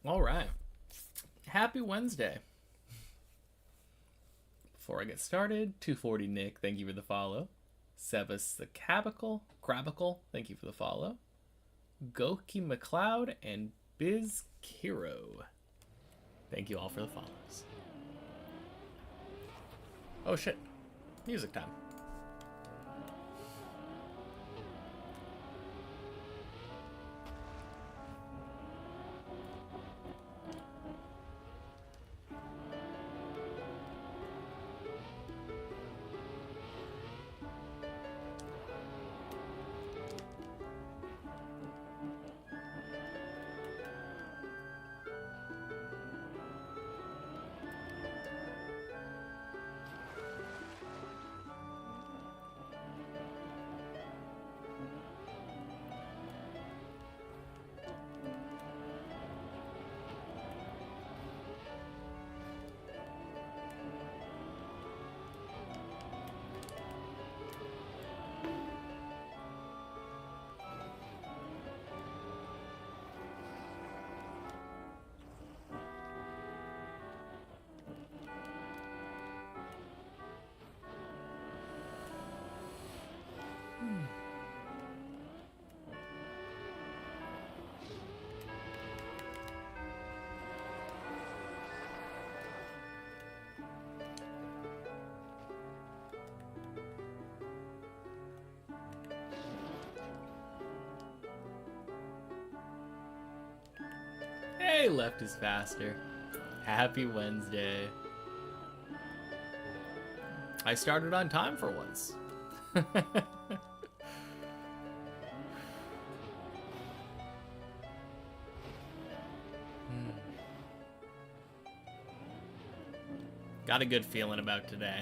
All right. Happy Wednesday. Before I get started, 240 Nick, thank you for the follow. Sebas the Crabicle, thank you for the follow. Goki McLeod and Biz Kiro, thank you all for the follows. Oh shit. Music time. Hey, left is faster. Happy Wednesday. I started on time for once. Got a good feeling about today.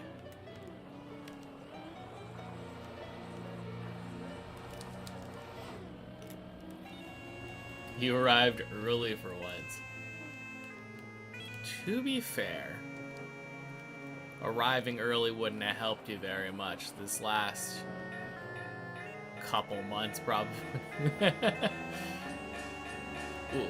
You arrived early for once. To be fair, arriving early wouldn't have helped you very much this last couple months, probably. Ooh.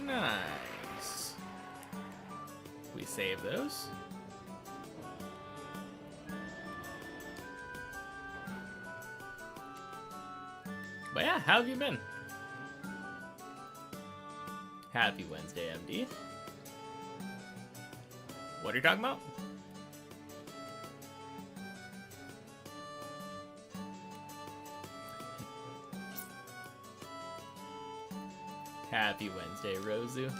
Nice. We save those. But yeah, how have you been? Happy Wednesday, MD. What are you talking about? Happy Wednesday, Rosu.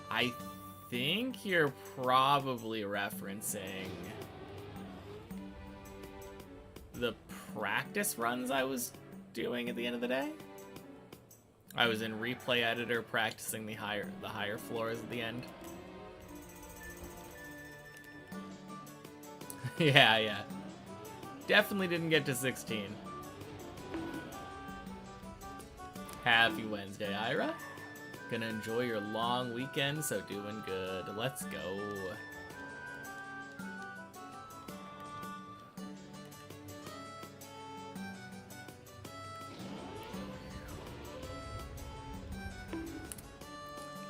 I think you're probably referencing the practice runs I was doing at the end of the day. I was in replay editor practicing the higher floors at the end. yeah. Definitely didn't get to 16. Happy Wednesday, Ira. Gonna enjoy your long weekend, so doing good. Let's go.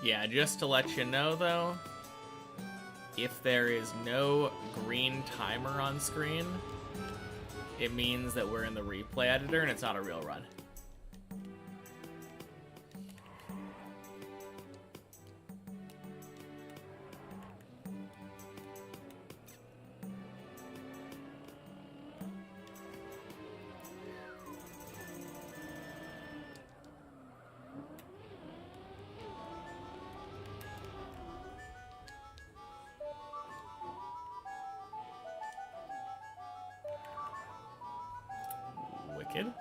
Yeah, just to let you know, though, if there is no green timer on screen, it means that we're in the replay editor and it's not a real run. Wicked.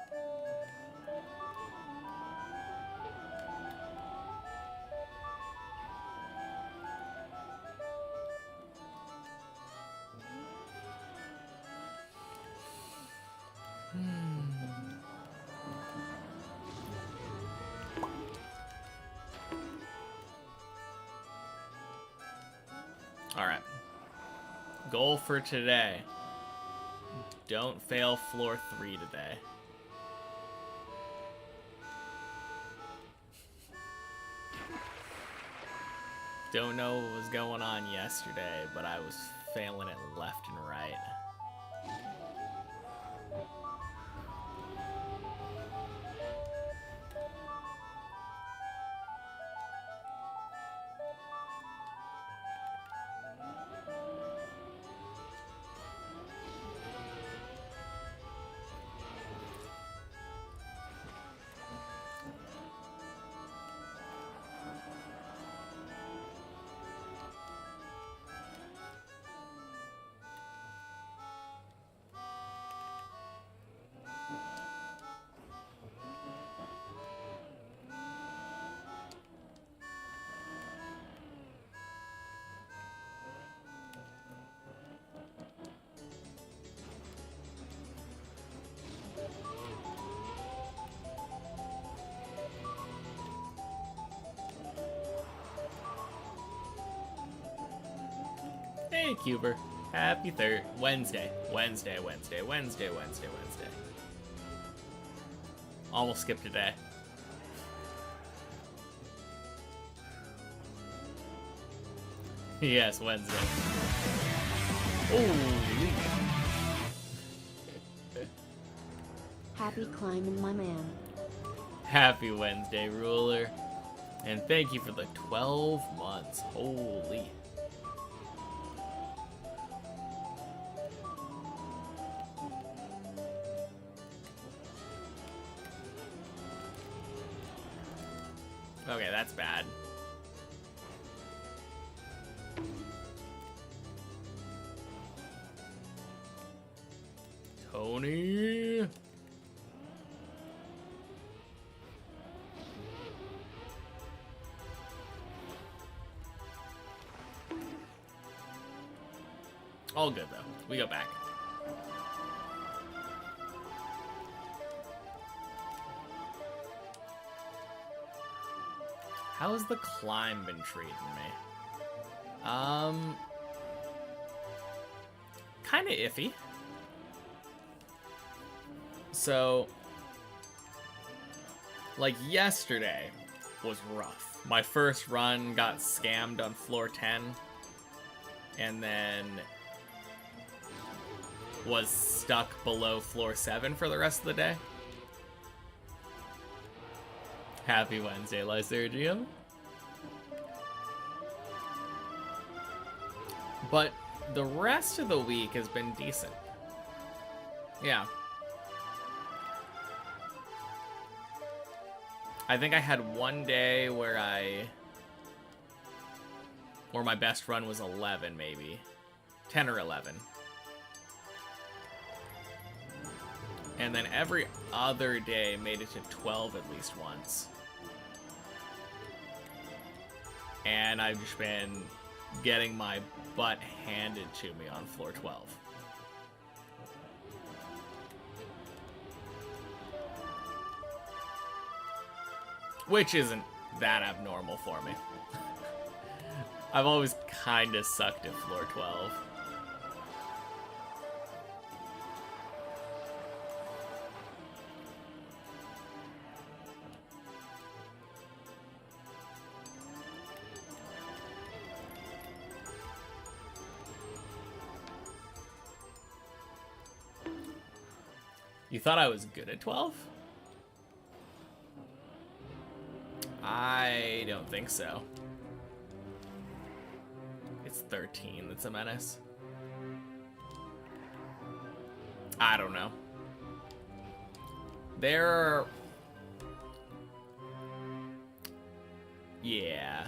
Alright. Goal for today. Don't fail floor 3 today. Don't know what was going on yesterday, but I was failing it left and right. Hey, Cuber. Happy Wednesday. Wednesday. Almost skipped a day. Yes, Wednesday. Holy. Happy climbing, my man. Happy Wednesday, Ruler. And thank you for the 12 months. Holy. Okay, that's bad. Tony. All good, though. We go back. How's the climb been treating me? Kind of iffy. So, like yesterday was rough. My first run got scammed on floor 10, and then was stuck below floor 7 for the rest of the day. Happy Wednesday, Lysergium. But the rest of the week has been decent. Yeah. I think I had one day where my best run was 11, maybe. 10 or 11. And then every other day made it to 12 at least once. And I've just been getting my butt handed to me on floor 12. Which isn't that abnormal for me. I've always kind of sucked at floor 12. You thought I was good at 12? I don't think so. It's 13 that's a menace. I don't know. Yeah.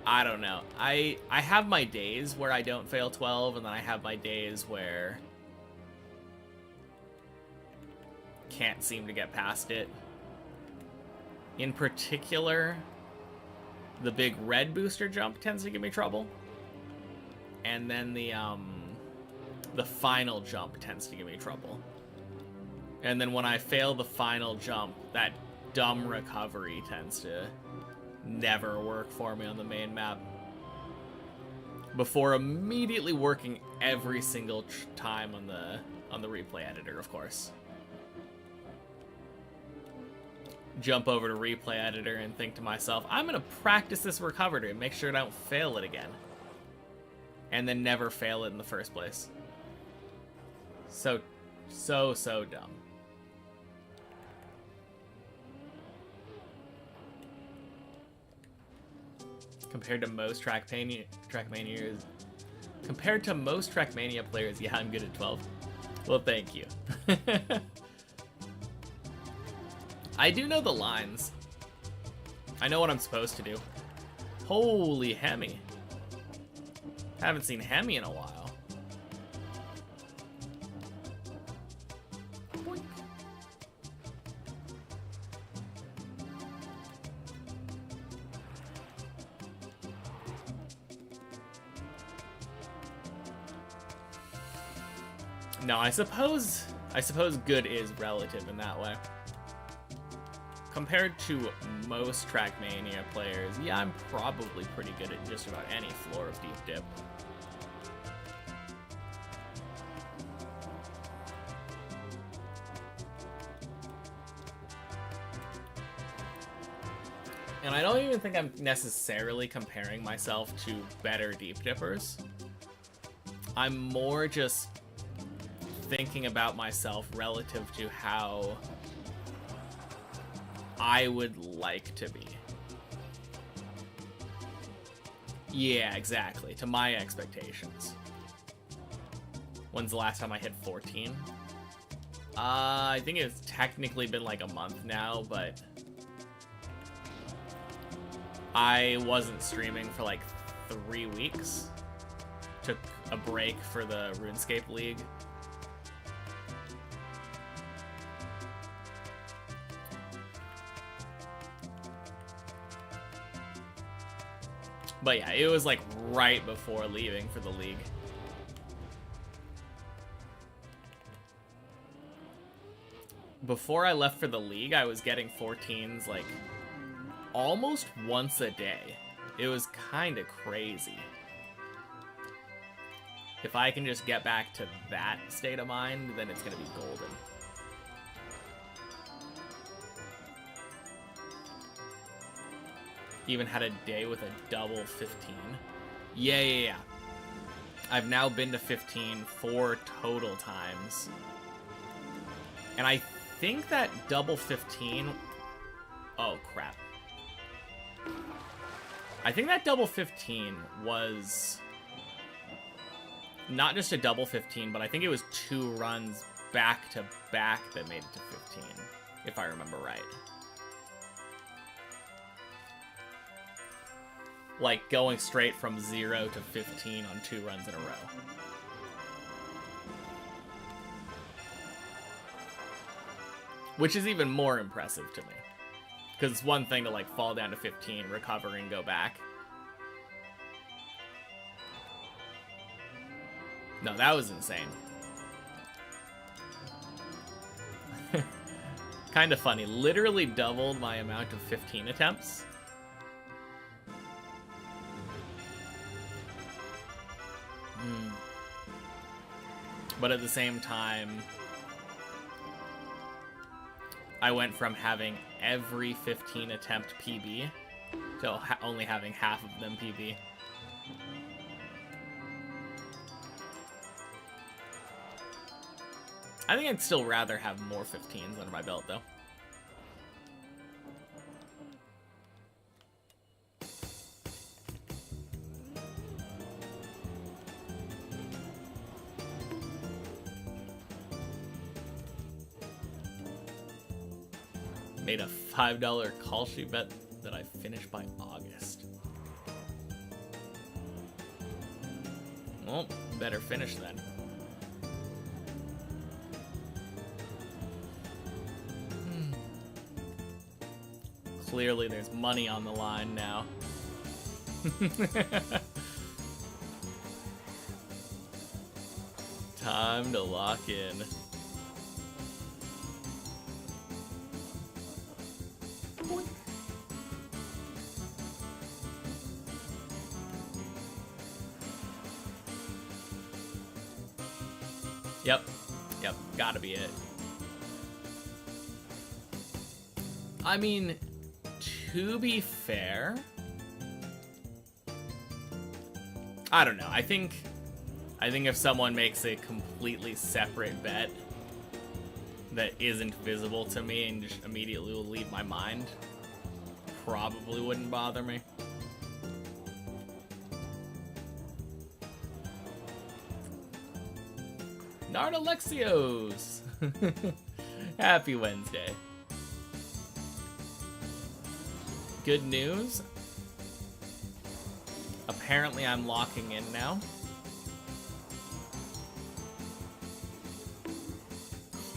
I don't know. I have my days where I don't fail 12, and then I have my days where can't seem to get past it. In particular, the big red booster jump tends to give me trouble. And then the final jump tends to give me trouble. And then when I fail the final jump, that dumb recovery tends to never work for me on the main map. Before immediately working every single time on the replay editor, of course. Jump over to replay editor and think to myself, I'm gonna practice this recovery and make sure I don't fail it again. And then never fail it in the first place. So dumb. Compared to most Trackmania players, yeah, I'm good at 12. Well, thank you. I do know the lines. I know what I'm supposed to do. Holy Hemi. Haven't seen Hemi in a while. Boink. No, I suppose good is relative in that way. Compared to most Trackmania players, yeah, I'm probably pretty good at just about any floor of Deep Dip. And I don't even think I'm necessarily comparing myself to better Deep Dippers. I'm more just thinking about myself relative to how I would like to be. Yeah, exactly. To my expectations. When's the last time I hit 14? I think it's technically been like a month now, but I wasn't streaming for like 3 weeks. Took a break for the RuneScape League. But yeah, it was like right before leaving for the league. Before I left for the league, I was getting 14s like almost once a day. It was kind of crazy. If I can just get back to that state of mind, then it's gonna be golden. Even had a day with a double 15. Yeah. I've now been to 15 4 total times. And I think that double 15... Oh, crap. I think that double 15 was not just a double 15, but I think it was 2 runs back to back that made it to 15, if I remember right. Like, going straight from 0 to 15 on 2 runs in a row. Which is even more impressive to me. Because it's one thing to, like, fall down to 15, recover, and go back. No, that was insane. Kind of funny. Literally doubled my amount of 15 attempts. But at the same time, I went from having every 15 attempt PB to only having half of them PB. I think I'd still rather have more 15s under my belt, though. Made a $5 call sheet bet that I finished by August. Well, better finish then. Clearly there's money on the line now. Time to lock in. Yep. Yep. Gotta be it. I mean, to be fair, I don't know. I think if someone makes a completely separate bet that isn't visible to me and just immediately will leave my mind, probably wouldn't bother me. Nardalexios! Happy Wednesday. Good news. Apparently I'm locking in now.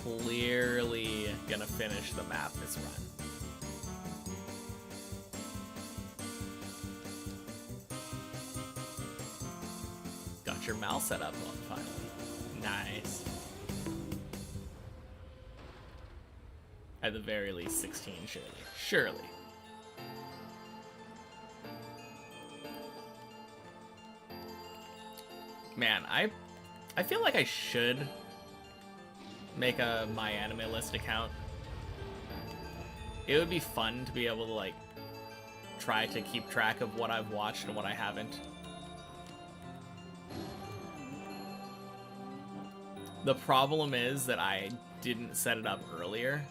Clearly gonna finish the map this run. Got your mal set up finally. Nice. At the very least, 16, surely. Surely. Man, I feel like I should make a My Anime List account. It would be fun to be able to, like, try to keep track of what I've watched and what I haven't. The problem is that I didn't set it up earlier,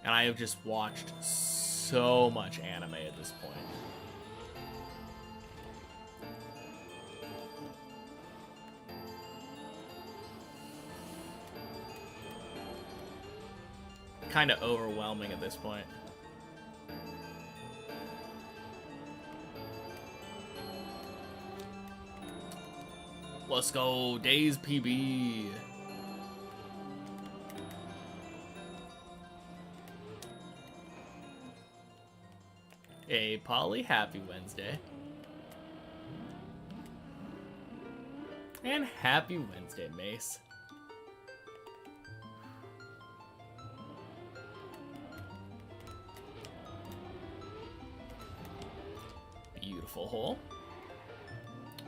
and I have just watched so much anime at this point. Kind of overwhelming at this point. Let's go, Days PB. Hey, Polly, happy Wednesday. And happy Wednesday, Mace. Beautiful hole.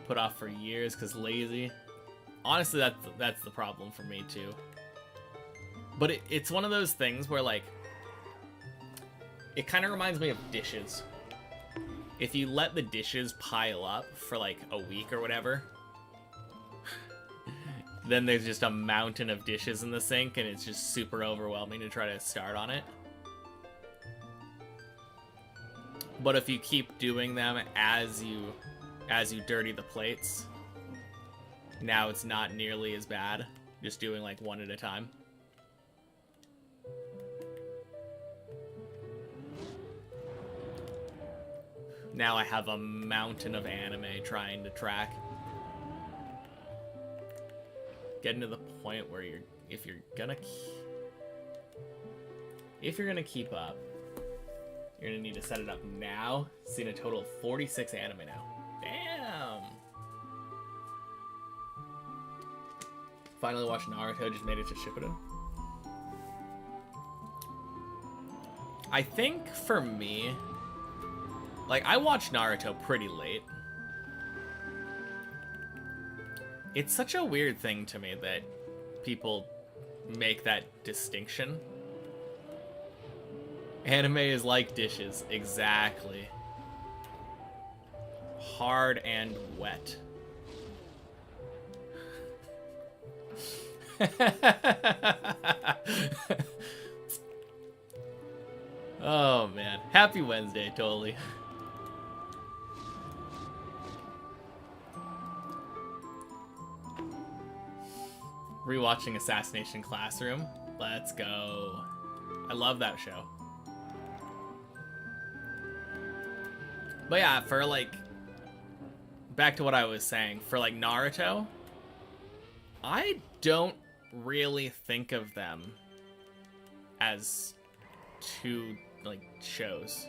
Put off for years because lazy. Honestly, that's the problem for me too. But it's one of those things where, like, it kind of reminds me of dishes. If you let the dishes pile up for like a week or whatever, then there's just a mountain of dishes in the sink and it's just super overwhelming to try to start on it. But if you keep doing them as you dirty the plates, now it's not nearly as bad, just doing like one at a time. Now I have a mountain of anime trying to track. Getting to the point where if you're gonna keep up, you're gonna need to set it up now. Seen a total of 46 anime now. Damn! Finally watched Naruto, just made it to Shippuden. I think for me, like, I watched Naruto pretty late. It's such a weird thing to me that people make that distinction. Anime is like dishes, exactly. Hard and wet. Oh man, happy Wednesday, totally. Rewatching Assassination Classroom. Let's go. I love that show. But yeah, for like, back to what I was saying, for like Naruto, I don't really think of them as two like shows.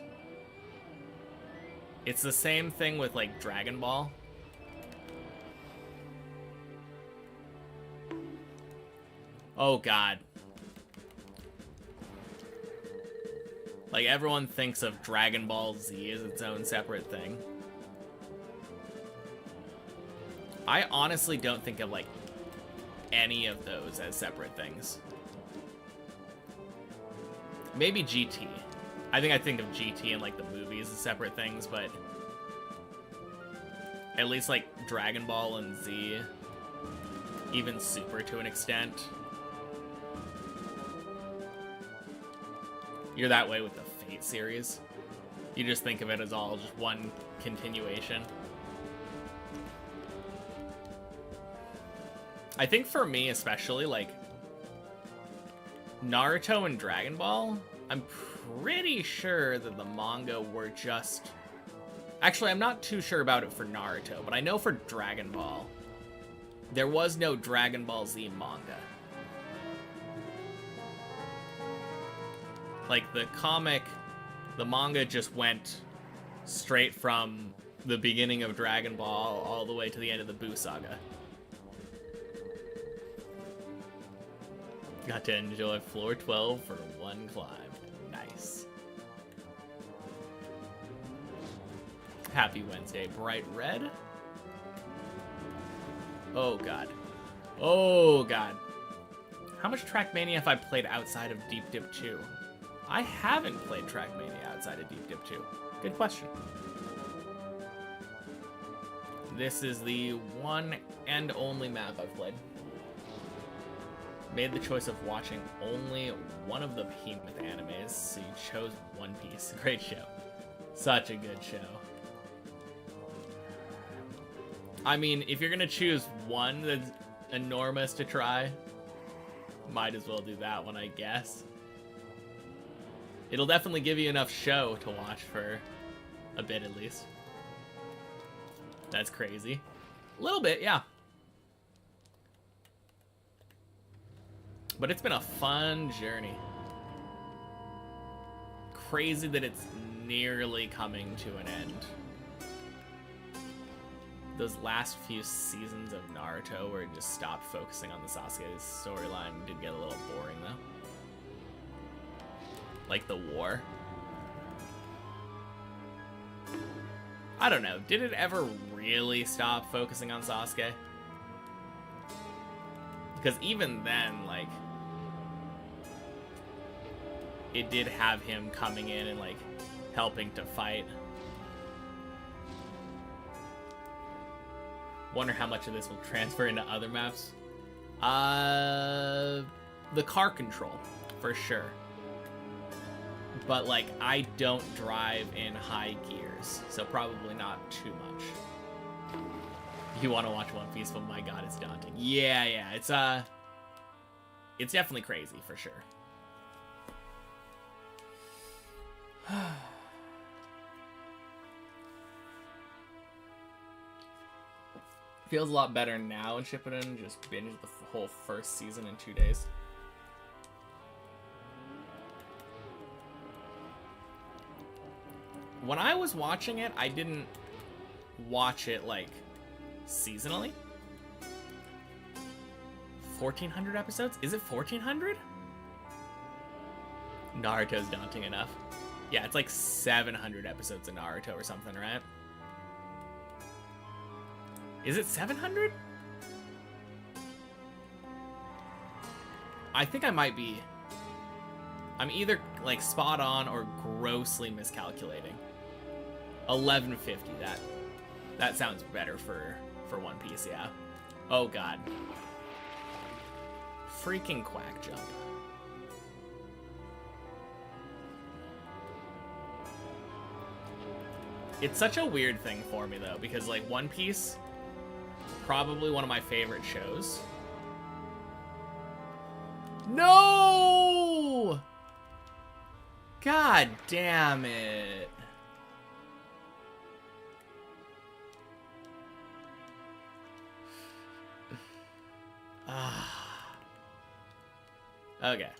It's the same thing with like Dragon Ball. Oh god. Like, everyone thinks of Dragon Ball Z as its own separate thing. I honestly don't think of, like, any of those as separate things. Maybe GT. I think of GT and like the movies as separate things, but at least like Dragon Ball and Z, even Super to an extent. You're that way with the Fate series. You just think of it as all just one continuation. I think for me especially, like, Naruto and Dragon Ball, I'm pretty sure that the manga were just... Actually, I'm not too sure about it for Naruto, but I know for Dragon Ball, there was no Dragon Ball Z manga. Like, the comic, the manga just went straight from the beginning of Dragon Ball all the way to the end of the Buu saga. Got to enjoy floor 12 for one climb. Nice. Happy Wednesday, Bright Red. Oh god. Oh god. How much Trackmania have I played outside of Deep Dip 2? I haven't played Trackmania outside of Deep Dip 2. Good question. This is the one and only map I've played. Made the choice of watching only one of the Behemoth animes, so you chose One Piece. Great show. Such a good show. I mean, if you're gonna choose one that's enormous to try, might as well do that one, I guess. It'll definitely give you enough show to watch for a bit at least. That's crazy. A little bit, yeah. But it's been a fun journey. Crazy that it's nearly coming to an end. Those last few seasons of Naruto where it just stopped focusing on the Sasuke storyline did get a little boring though. Like the war. I don't know, did it ever really stop focusing on Sasuke? Because even then, like, it did have him coming in and, like, helping to fight. Wonder how much of this will transfer into other maps. The car control, for sure. But, like, I don't drive in high gears, so probably not too much. You want to watch One Piece, but my god, it's daunting. Yeah, it's definitely crazy, for sure. Feels a lot better now in Shippuden. Just binged the whole first season in 2 days. When I was watching it, I didn't watch it, like, seasonally. 1,400 episodes? Is it 1,400? Naruto's daunting enough. Yeah, it's like 700 episodes of Naruto or something, right? Is it 700? I think I might be. I'm either, like, spot on or grossly miscalculating. 1150, that sounds better for One Piece, yeah. Oh god. Freaking quack jump. It's such a weird thing for me though, because like One Piece, probably one of my favorite shows. No! God damn it. Okay.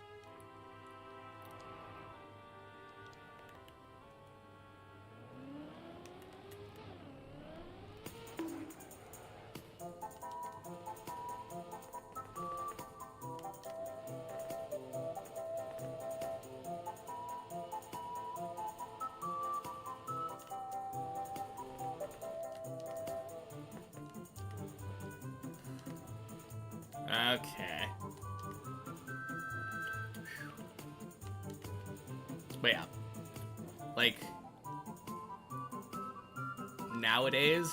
Okay. But yeah. Like, nowadays,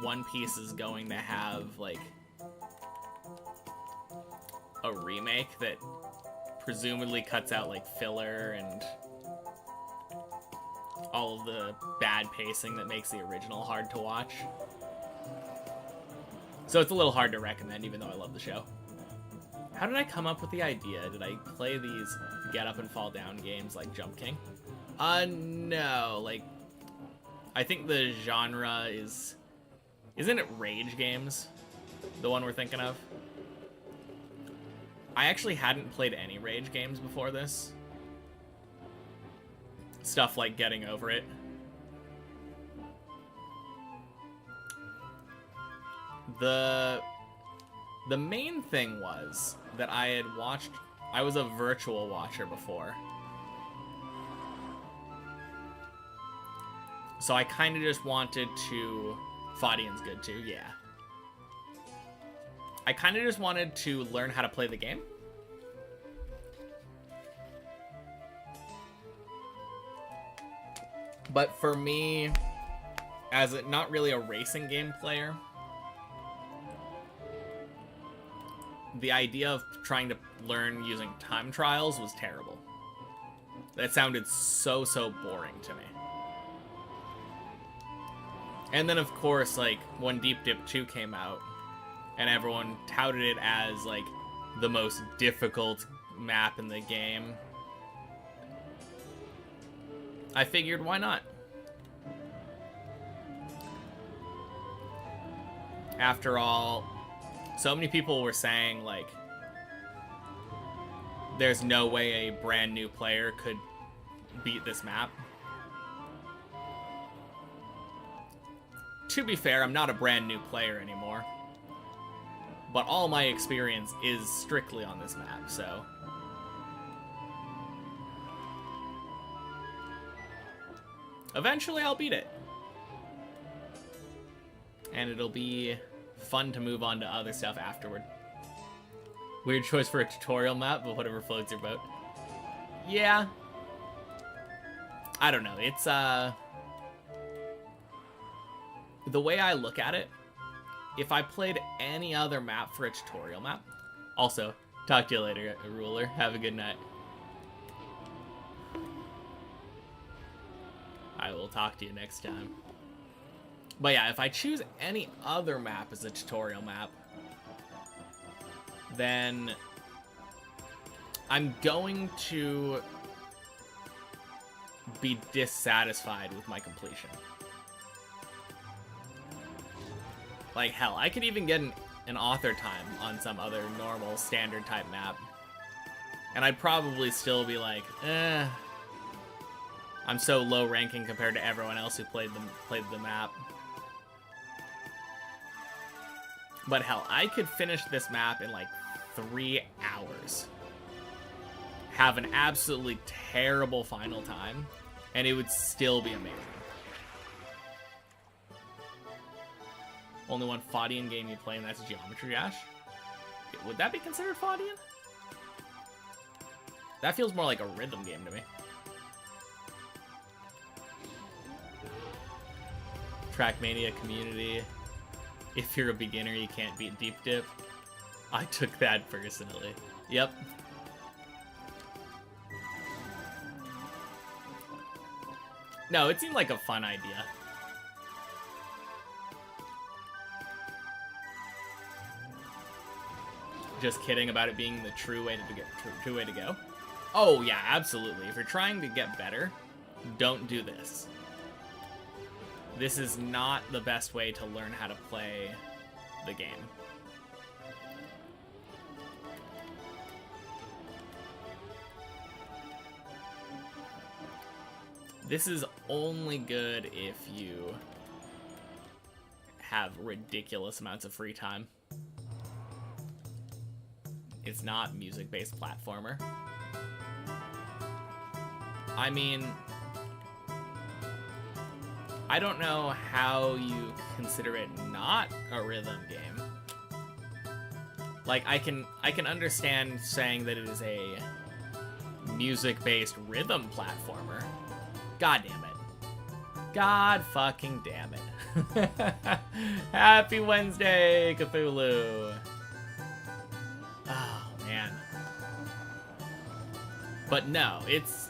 One Piece is going to have, like, a remake that presumably cuts out, like, filler and all of the bad pacing that makes the original hard to watch. So it's a little hard to recommend, even though I love the show. How did I come up with the idea? Did I play these get up and fall down games like Jump King? No. Like, I think the genre is... Isn't it rage games? The one we're thinking of? I actually hadn't played any rage games before this. Stuff like Getting Over It. The main thing was that I had watched... I was a virtual watcher before. So I kind of just wanted to... Fadian's good too, yeah. I kind of just wanted to learn how to play the game. But for me, as not really a racing game player, the idea of trying to learn using time trials was terrible. That sounded so boring to me. And then, of course, like, when Deep Dip 2 came out, and everyone touted it as, like, the most difficult map in the game, I figured, why not? After all, so many people were saying, like, there's no way a brand new player could beat this map. To be fair, I'm not a brand new player anymore. But all my experience is strictly on this map, so... Eventually I'll beat it. And it'll be fun to move on to other stuff afterward. Weird choice for a tutorial map, but whatever floats your boat. Yeah. I don't know, it's, the way I look at it, if I played any other map for a tutorial map... Also, talk to you later, Ruler. Have a good night. I will talk to you next time. But yeah, if I choose any other map as a tutorial map, then I'm going to be dissatisfied with my completion. Like, hell, I could even get an author time on some other normal standard type map. And I'd probably still be like, I'm so low ranking compared to everyone else who played the map. But hell, I could finish this map in like 3 hours. Have an absolutely terrible final time, and it would still be amazing. Only one Fadian game you play, and that's Geometry Dash. Would that be considered Fadian? That feels more like a rhythm game to me. Trackmania community. If you're a beginner, you can't beat Deep Dip. I took that personally. Yep. No, it seemed like a fun idea. Just kidding about it being the true way to go. Oh yeah, absolutely. If you're trying to get better, don't do this. This is not the best way to learn how to play the game. This is only good if you have ridiculous amounts of free time. It's not music-based platformer. I mean, I don't know how you consider it not a rhythm game. Like, I can understand saying that it is a music-based rhythm platformer. God damn it. God fucking damn it. Happy Wednesday, Cthulhu. Oh, man. But no, it's...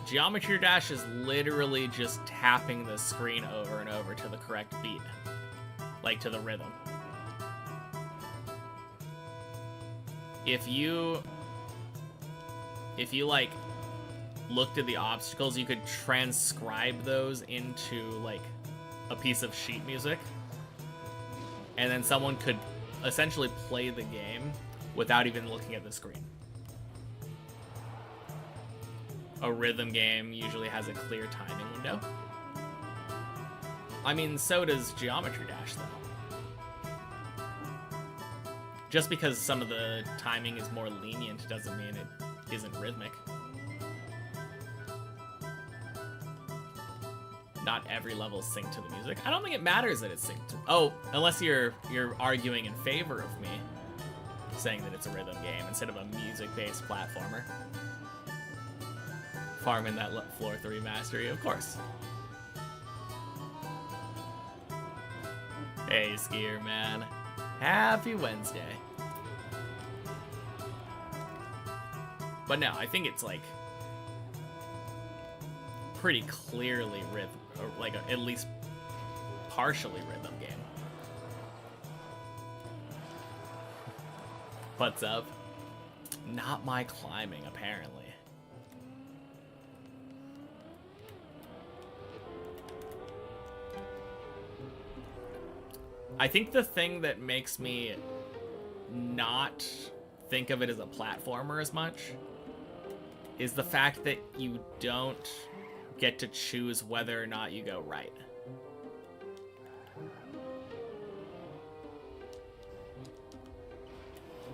Geometry Dash is literally just tapping the screen over and over to the correct beat. Like, to the rhythm. If you, like, looked at the obstacles, you could transcribe those into, like, a piece of sheet music. And then someone could essentially play the game without even looking at the screen. A rhythm game usually has a clear timing window. I mean, so does Geometry Dash, though. Just because some of the timing is more lenient doesn't mean it isn't rhythmic. Not every level is synced to the music. I don't think it matters that it's synced to... Oh, unless you're arguing in favor of me saying that it's a rhythm game instead of a music-based platformer. Farming that floor 3 mastery, of course. Hey, Skier Man. Happy Wednesday. But no, I think it's like pretty clearly rhythm, or like at least partially rhythm game. What's up? Not my climbing, apparently. I think the thing that makes me not think of it as a platformer as much is the fact that you don't get to choose whether or not you go right.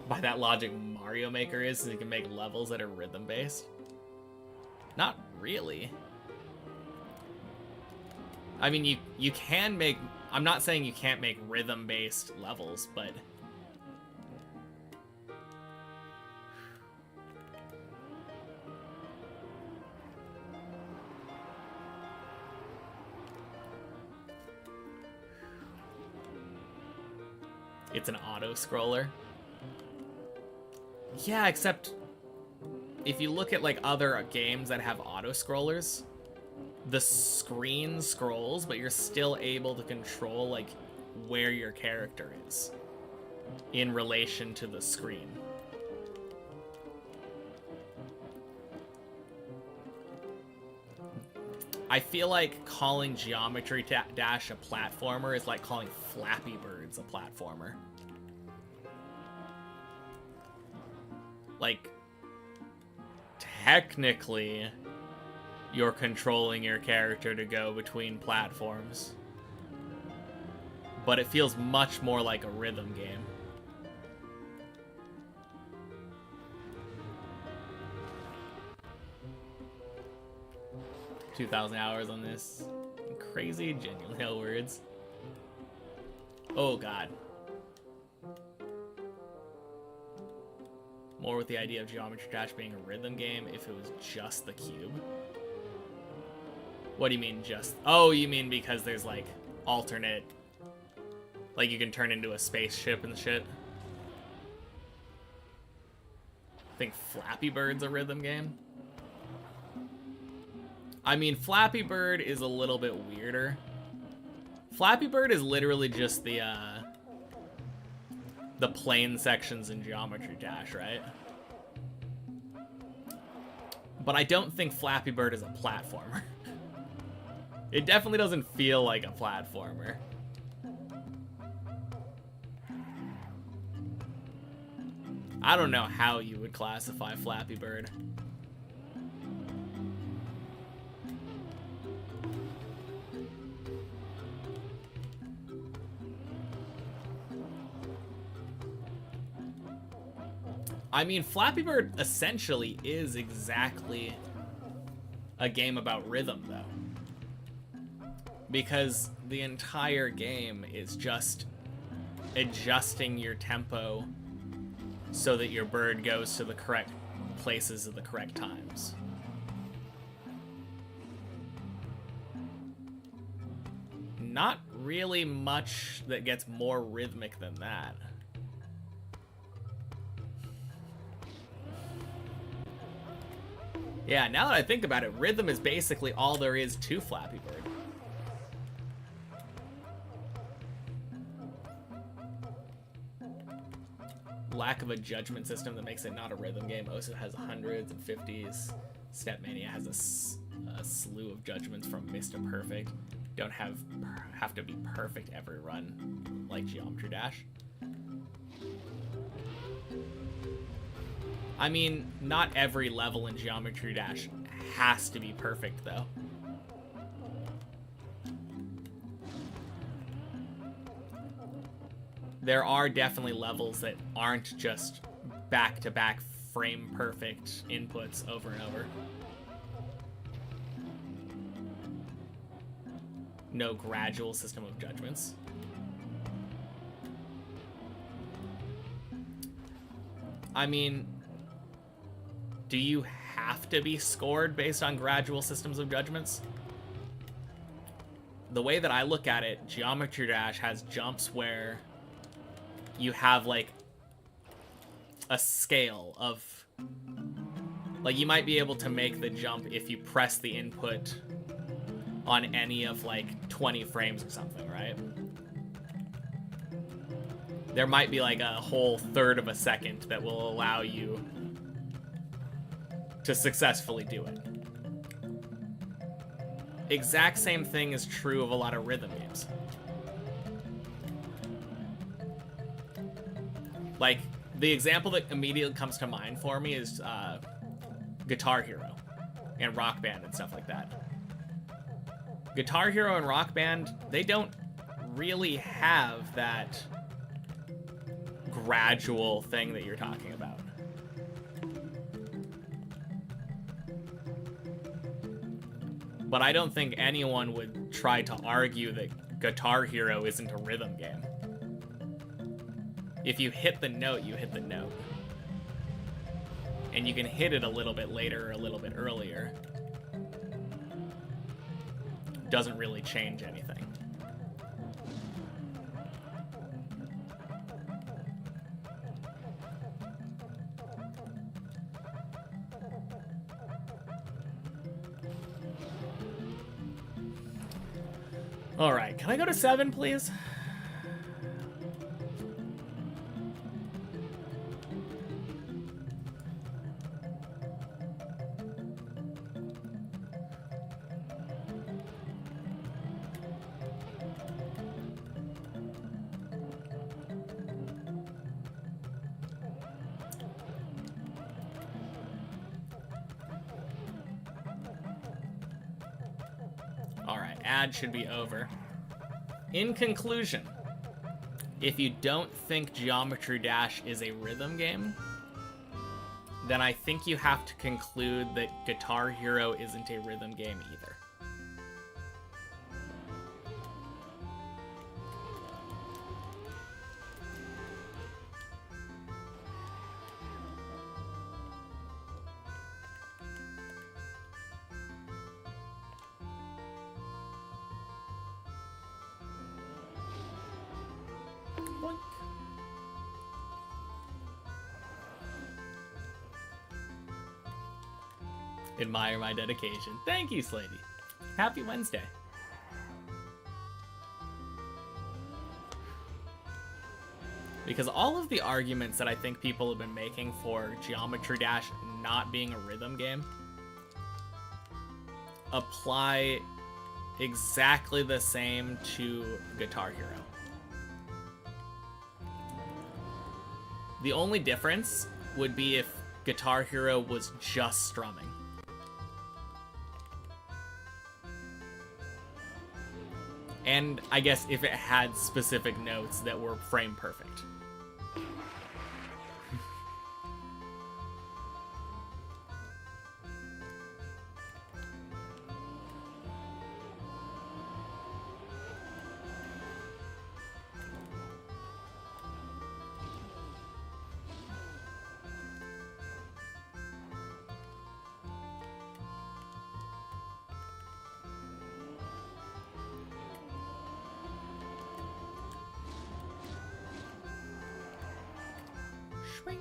By that logic, Mario Maker is, so you can make levels that are rhythm-based. Not really. I mean, you can make... I'm not saying you can't make rhythm-based levels, but... It's an auto-scroller. Yeah, except... if you look at, like, other games that have auto-scrollers... the screen scrolls, but you're still able to control, like, where your character is in relation to the screen. I feel like calling Geometry Dash a platformer is like calling Flappy Birds a platformer. Like, technically... you're controlling your character to go between platforms. But it feels much more like a rhythm game. $2,000 hours on this. Crazy, genuine no words. Oh god. More with the idea of Geometry Dash being a rhythm game if it was just the cube. What do you mean just... oh, you mean because there's, like, alternate... like, you can turn into a spaceship and shit? I think Flappy Bird's a rhythm game. I mean, Flappy Bird is a little bit weirder. Flappy Bird is literally just the plane sections in Geometry Dash, right? But I don't think Flappy Bird is a platformer. It definitely doesn't feel like a platformer. I don't know how you would classify Flappy Bird. I mean, Flappy Bird essentially is exactly a game about rhythm, though. Because the entire game is just adjusting your tempo so that your bird goes to the correct places at the correct times. Not really much that gets more rhythmic than that. Yeah, now that I think about it, rhythm is basically all there is to Flappy Bird. Lack of a judgment system that makes it not a rhythm game. OSA has hundreds and 50s. Stepmania has a slew of judgments from missed to perfect. Don't have to be perfect every run like Geometry Dash. I mean, not every level in Geometry Dash has to be perfect, though. There are definitely levels that aren't just back-to-back frame-perfect inputs over and over. No gradual system of judgments. I mean, do you have to be scored based on gradual systems of judgments? The way that I look at it, Geometry Dash has jumps where you have, like, a scale of... Like, you might be able to make the jump if you press the input on any of, like, 20 frames or something, right? There might be, like, a whole third of a second that will allow you to successfully do it. Exact same thing is true of a lot of rhythm games. Like, the example that immediately comes to mind for me is Guitar Hero and Rock Band and stuff like that. Guitar Hero and Rock Band, they don't really have that gradual thing that you're talking about. But I don't think anyone would try to argue that Guitar Hero isn't a rhythm game. If you hit the note, you hit the note. And you can hit it a little bit later or a little bit earlier. Doesn't really change anything. All right, can I go to 7, please? Ad should be over. In conclusion, if you don't think Geometry Dash is a rhythm game, then I think you have to conclude that Guitar Hero isn't a rhythm game either. Admire my dedication. Thank you, Slady. Happy Wednesday. Because all of the arguments that I think people have been making for Geometry Dash not being a rhythm game apply exactly the same to Guitar Hero. The only difference would be if Guitar Hero was just strumming. And I guess if it had specific notes that were frame perfect. Swing.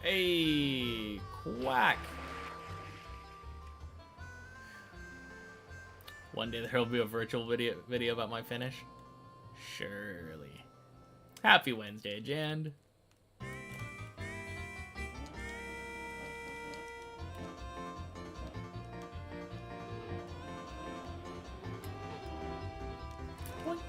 Hey, quack. One day there'll be a virtual video about my finish. Surely. Happy Wednesday, Jan. Boink.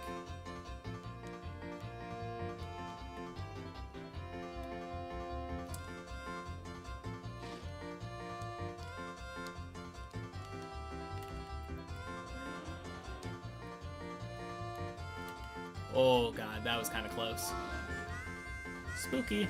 Oh god, that was kind of close. Spooky.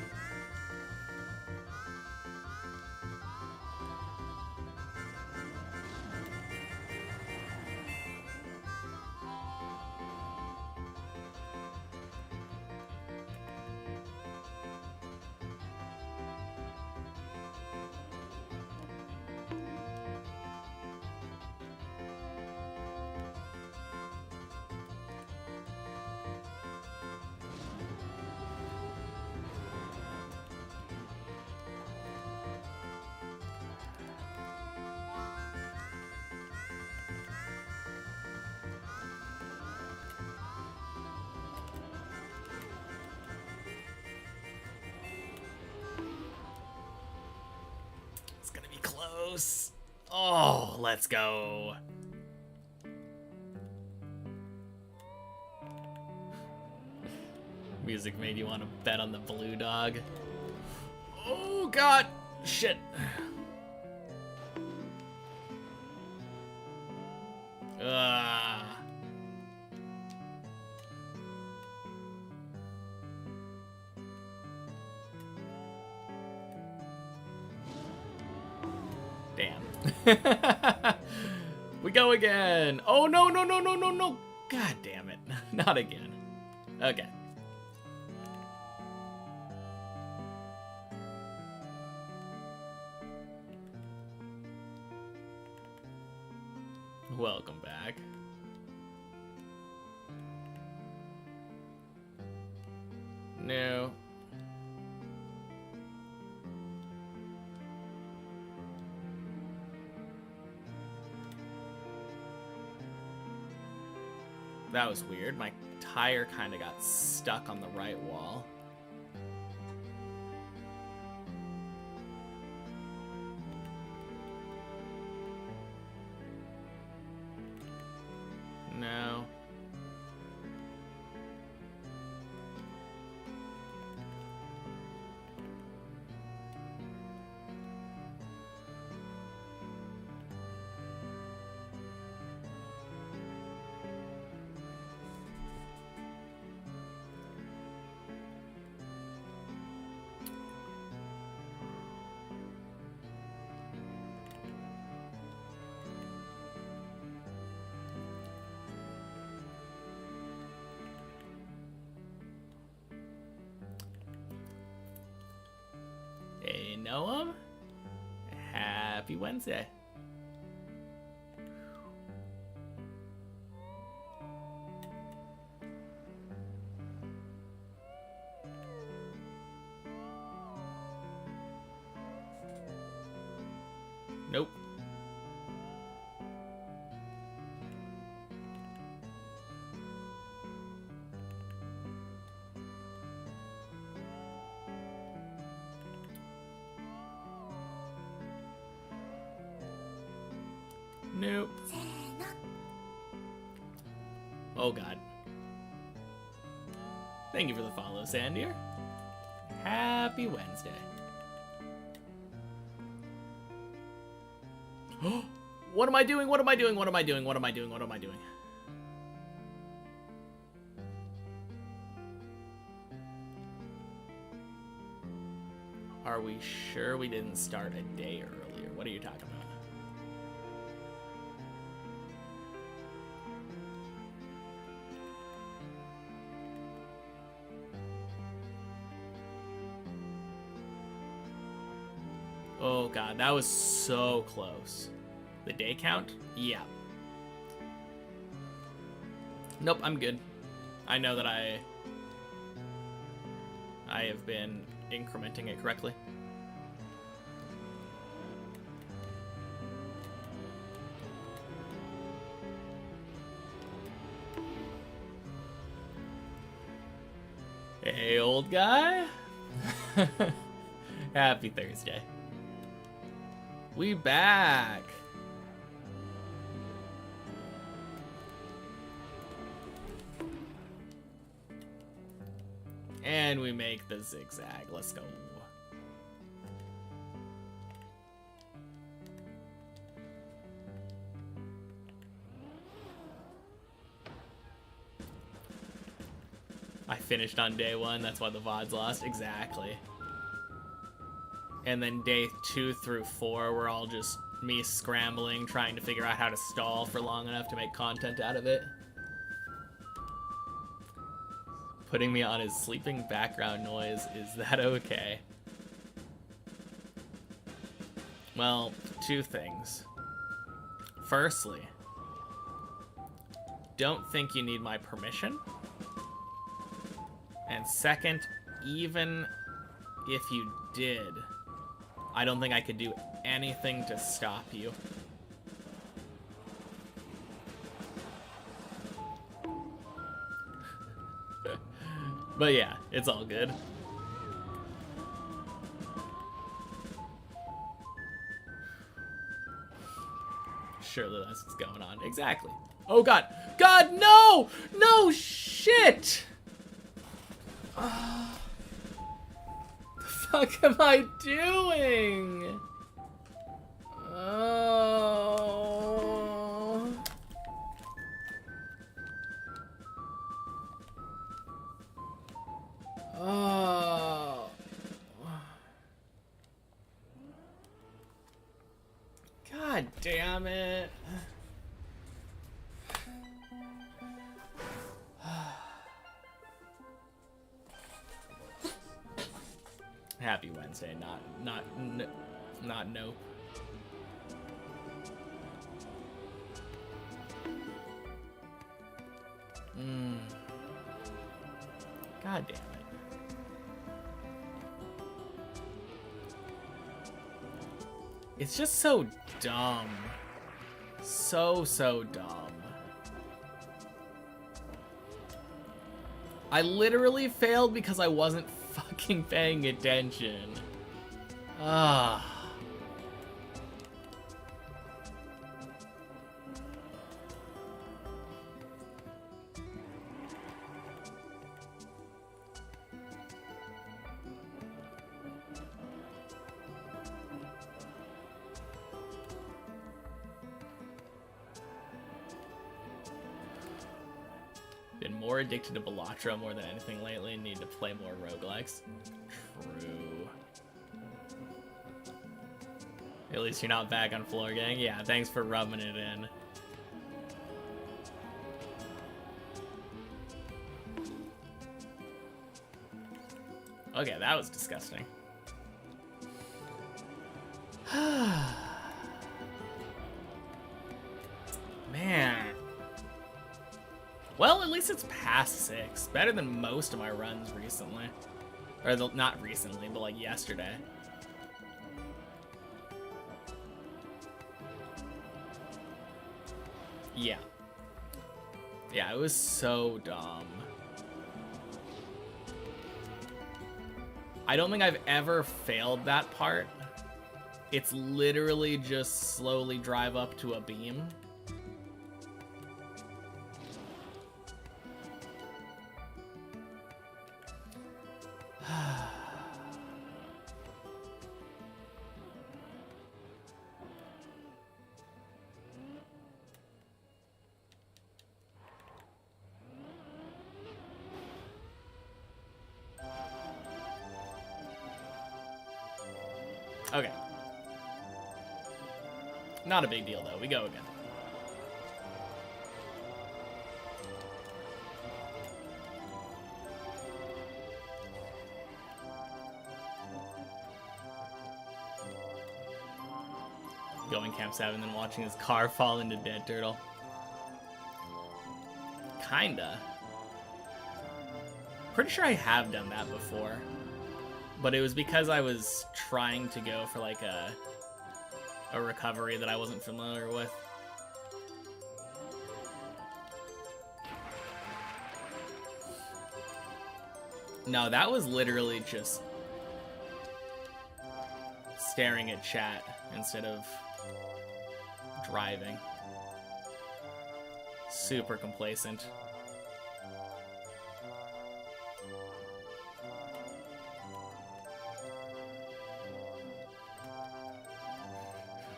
It's gonna be close. Oh, let's go. Music made you want to bet on the blue dog. Oh god, shit. Damn. We go again. Oh no, no, no, no, no, no. God damn it. Not again. Okay. Welcome back. No. That was weird. My tire kind of got stuck on the right wall. No. Hey, Noah. Happy Wednesday. Nope. Nope. Oh god. Thank you for the follow, Sandier. Happy Wednesday. What am I doing? What am I doing? What am I doing? What am I doing? What am I doing? Are we sure we didn't start a day earlier? What are you talking about? Oh god, that was so close. The day count? Yeah. Nope, I'm good. I know that I have been incrementing it correctly. Hey, old guy. Happy Thursday. We back. And we make the zigzag. Let's go. I finished on day 1, that's why the VOD's lost. Exactly. And then day 2 through 4 were all just me scrambling, trying to figure out how to stall for long enough to make content out of it. Putting me on his sleeping background noise, is that okay? Well, 2 things. Firstly, don't think you need my permission. And second, even if you did, I don't think I could do anything to stop you. But yeah, it's all good. Surely that's what's going on. Exactly. Oh god. God, no! No shit! The fuck am I doing? Oh. Oh. God damn it. Happy Wednesday, not no. God damn it. It's just so dumb. So dumb. I literally failed because I wasn't fucking paying attention. Ah. Been more addicted to Balatro more than anything lately and need to play more roguelikes. True. At least you're not back on Floor Gang. Yeah, thanks for rubbing it in. Okay, that was disgusting. Man. Well, at least it's past 6. Better than most of my runs recently. Or, not recently, but like yesterday. Yeah. Yeah, it was so dumb. I don't think I've ever failed that part. It's literally just slowly drive up to a beam. Okay. Not a big deal, though. We go again. Going Camp 7 and then watching his car fall into Dead Turtle. Kinda. Pretty sure I have done that before. But it was because I was trying to go for like a recovery that I wasn't familiar with. No, that was literally just staring at chat instead of driving. Super complacent.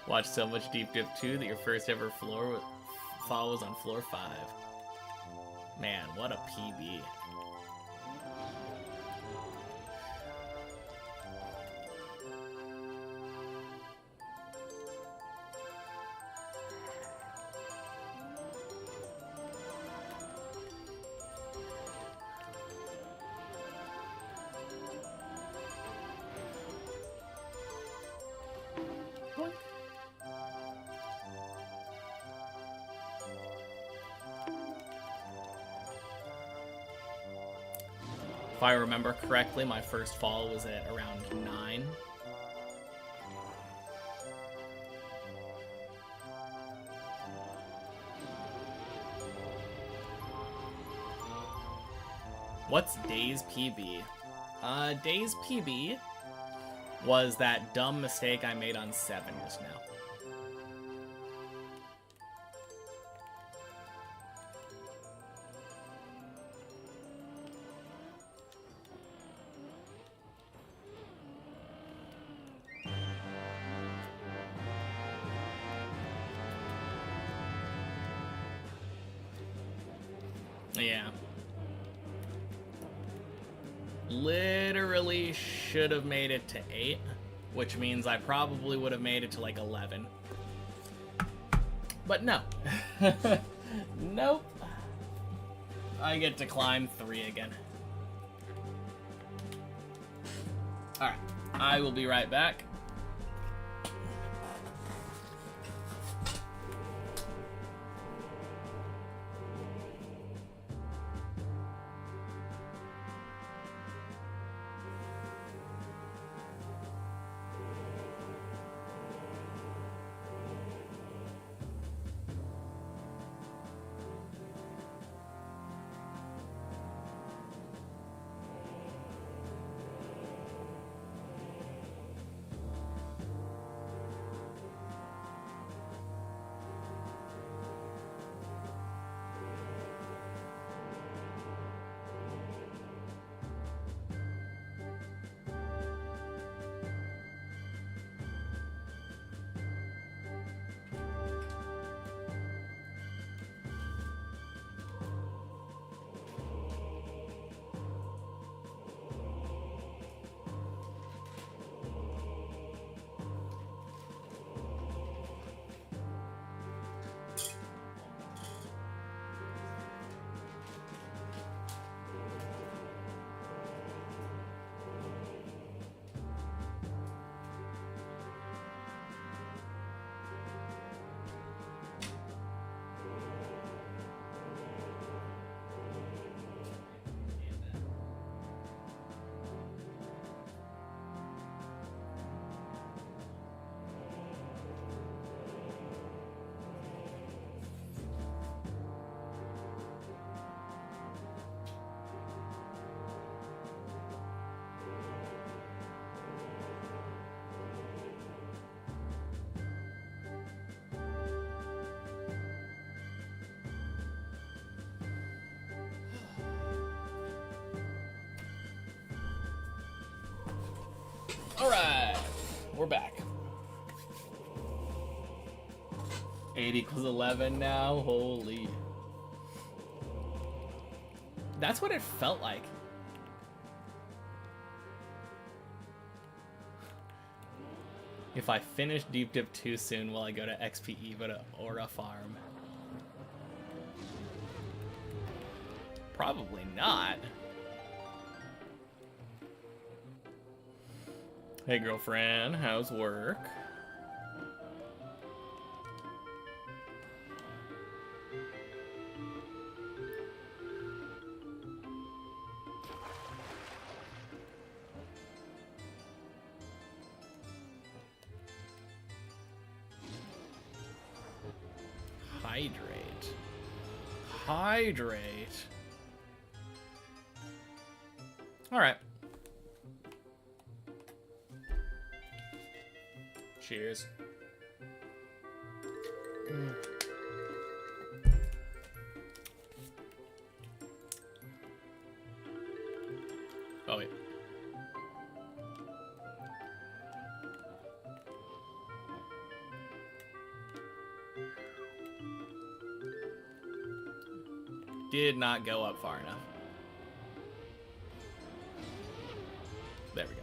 Watch so much Deep Dip 2 that your first ever fall was on floor 5. Man, what a PB. If I remember correctly, my first fall was at around 9. What's Days PB? Days PB was that dumb mistake I made on 7 just now. Yeah. Literally should have made it to 8, which means I probably would have made it to like 11. But no. Nope. I get to climb 3 again. Alright, I will be right back. Alright, we're back. 8 equals 11 now, holy. That's what it felt like. If I finish Deep Dip too soon, will I go to XP Eva or a farm? Probably not. Hey girlfriend, how's work? Hydrate. Hydrate. All right. Cheers. Oh wait. Did not go up far enough. There we go.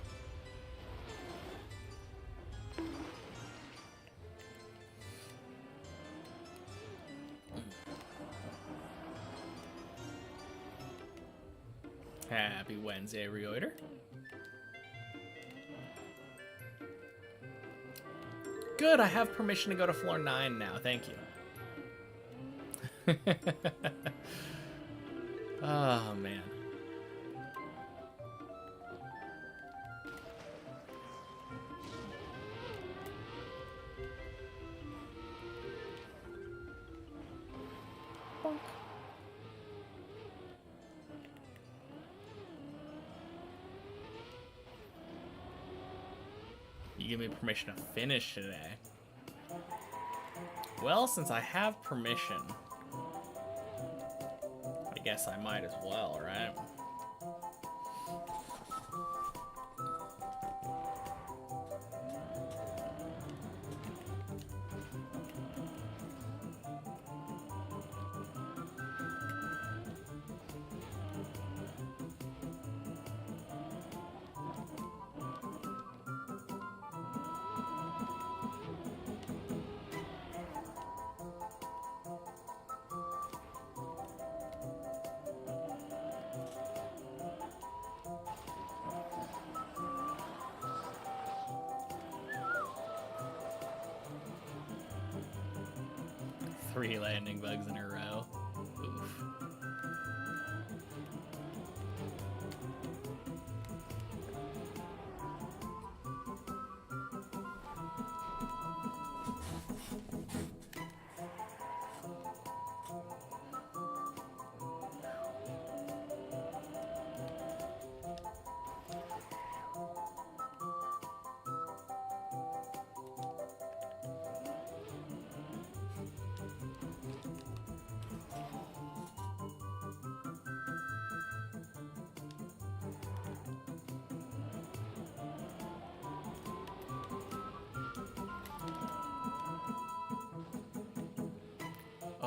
Happy Wednesday, Reoiter. Good, I have permission to go to floor 9 now. Thank you. Oh, man. Bonk. You give me permission to finish today. Well, since I have permission, I guess I might as well, right? Three landing bugs in a row. Oof.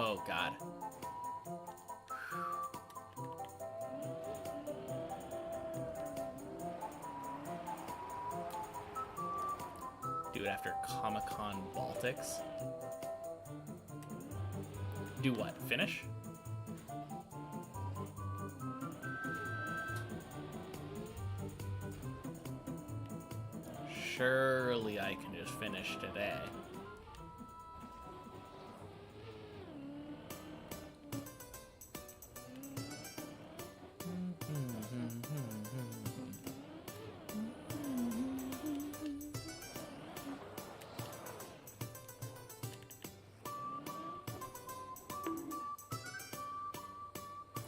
Oh, God. Do it after Comic-Con Baltics. Do what? Finish? Surely I can just finish today.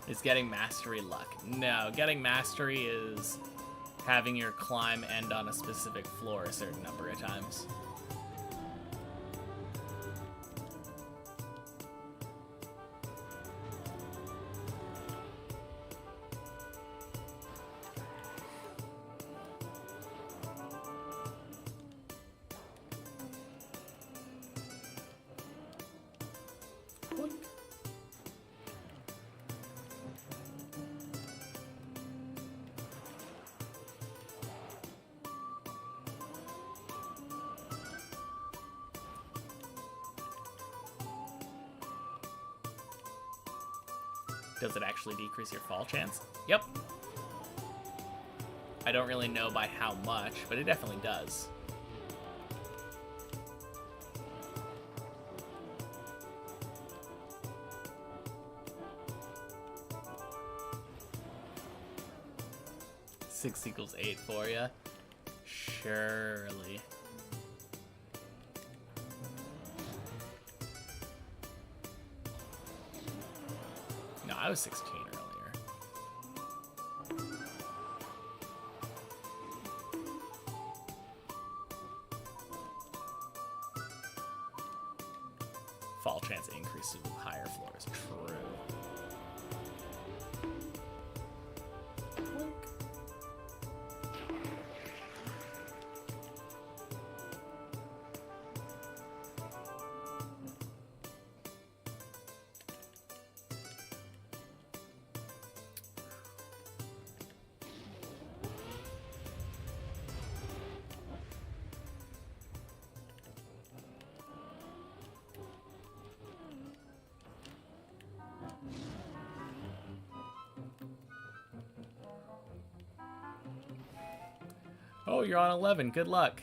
Is getting mastery luck? No, getting mastery is having your climb end on a specific floor a certain number of times. Does it actually decrease your fall chance? Yep. I don't really know by how much, but it definitely does. Six equals 8 for you. Surely. No, I was 16 earlier. Fall chance increases with higher floors. True. Blink. Oh, you're on 11. Good luck.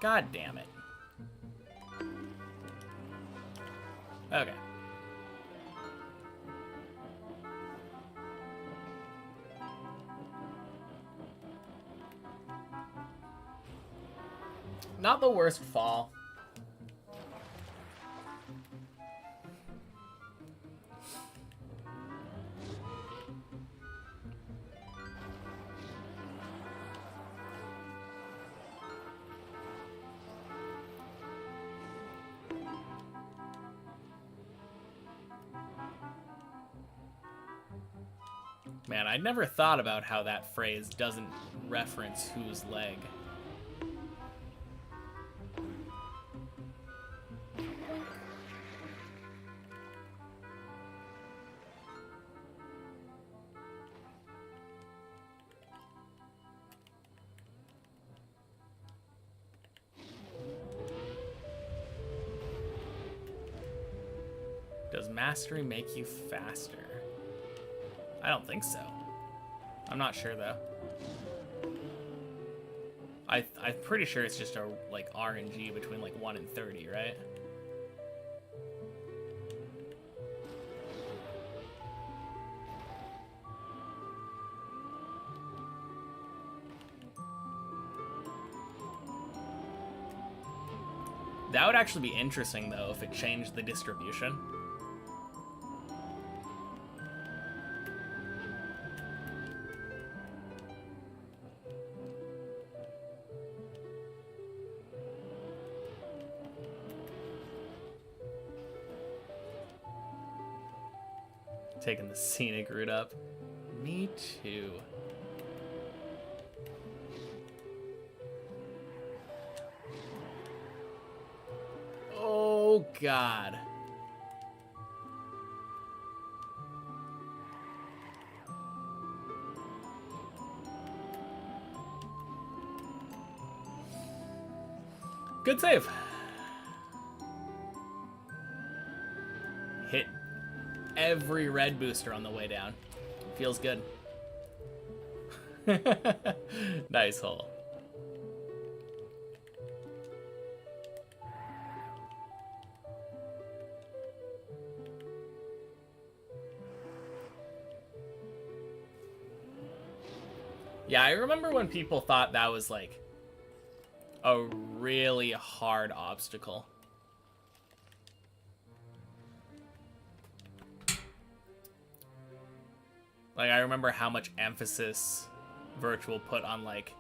God damn it. Okay. Not the worst fall. Man, I never thought about how that phrase doesn't reference whose leg. Does mastery make you faster? I don't think so. I'm not sure though. I'm pretty sure it's just a like RNG between like 1 and 30, right? That would actually be interesting though if it changed the distribution. Taking the scenic route up. Me too. Oh, God. Good save. Hit every red booster on the way down. Feels good. Nice hole. Yeah, I remember when people thought that was like a really hard obstacle. Like, I remember how much emphasis Virtual put on, like,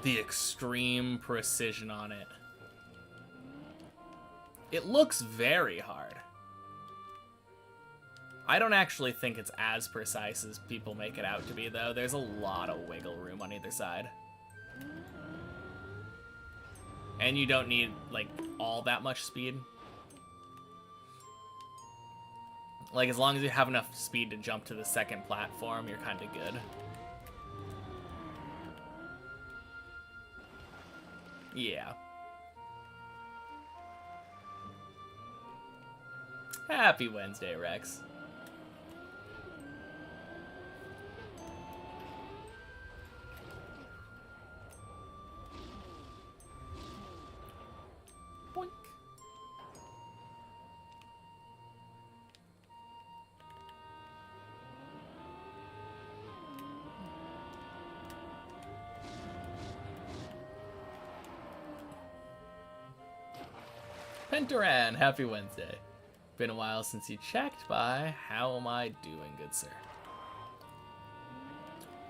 the extreme precision on it. It looks very hard. I don't actually think it's as precise as people make it out to be, though. There's a lot of wiggle room on either side. And you don't need, like, all that much speed. Like, as long as you have enough speed to jump to the second platform, you're kind of good. Yeah. Happy Wednesday, Rex. Boink. Pentaran, happy Wednesday. Been a while since you checked by. How am I doing, good sir?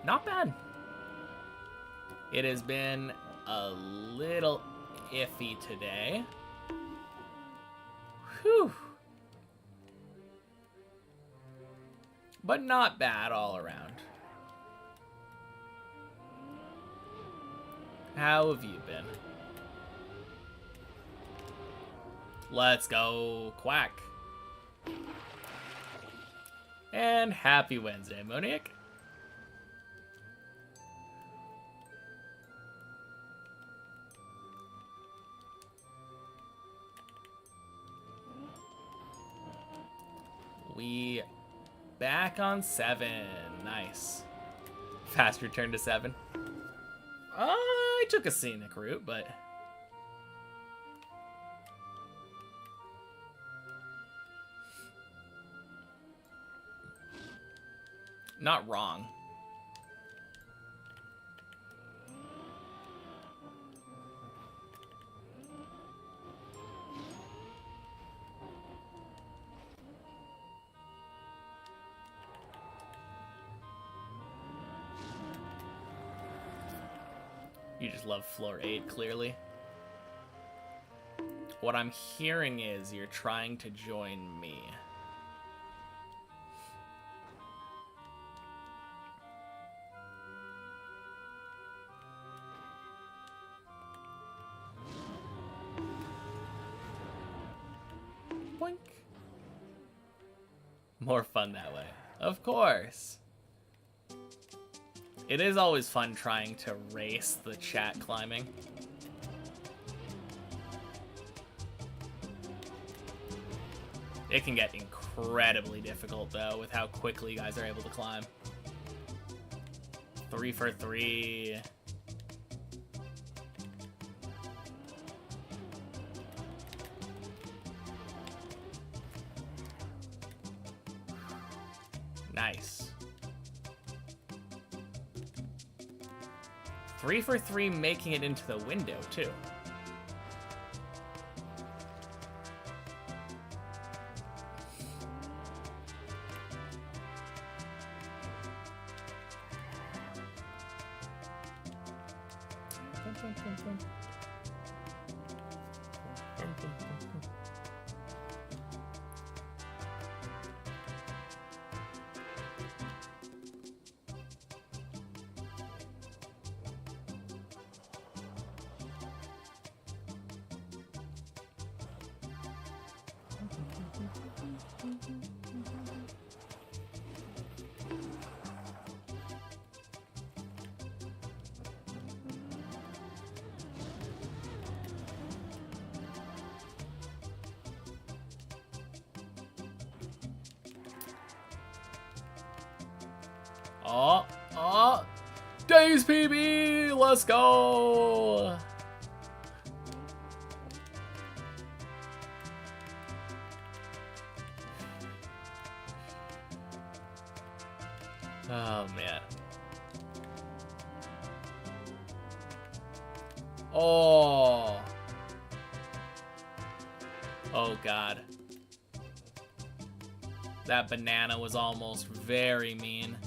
Not bad. It has been a little iffy today. Whew. But not bad all around. How have you been? Let's go, Quack. And happy Wednesday, Monique. We back on 7. Nice. Fast return to 7. I took a scenic route, but... not wrong. You just love floor 8, clearly. What I'm hearing is you're trying to join me. Boink. More fun that way. Of course. It is always fun trying to race the chat climbing. It can get incredibly difficult, though, with how quickly you guys are able to climb. 3 for 3. Nice. 3 for 3 making it into the window, too. Oh, Days PB, let's go. Oh, man. Oh. Oh, God. That banana was almost very mean.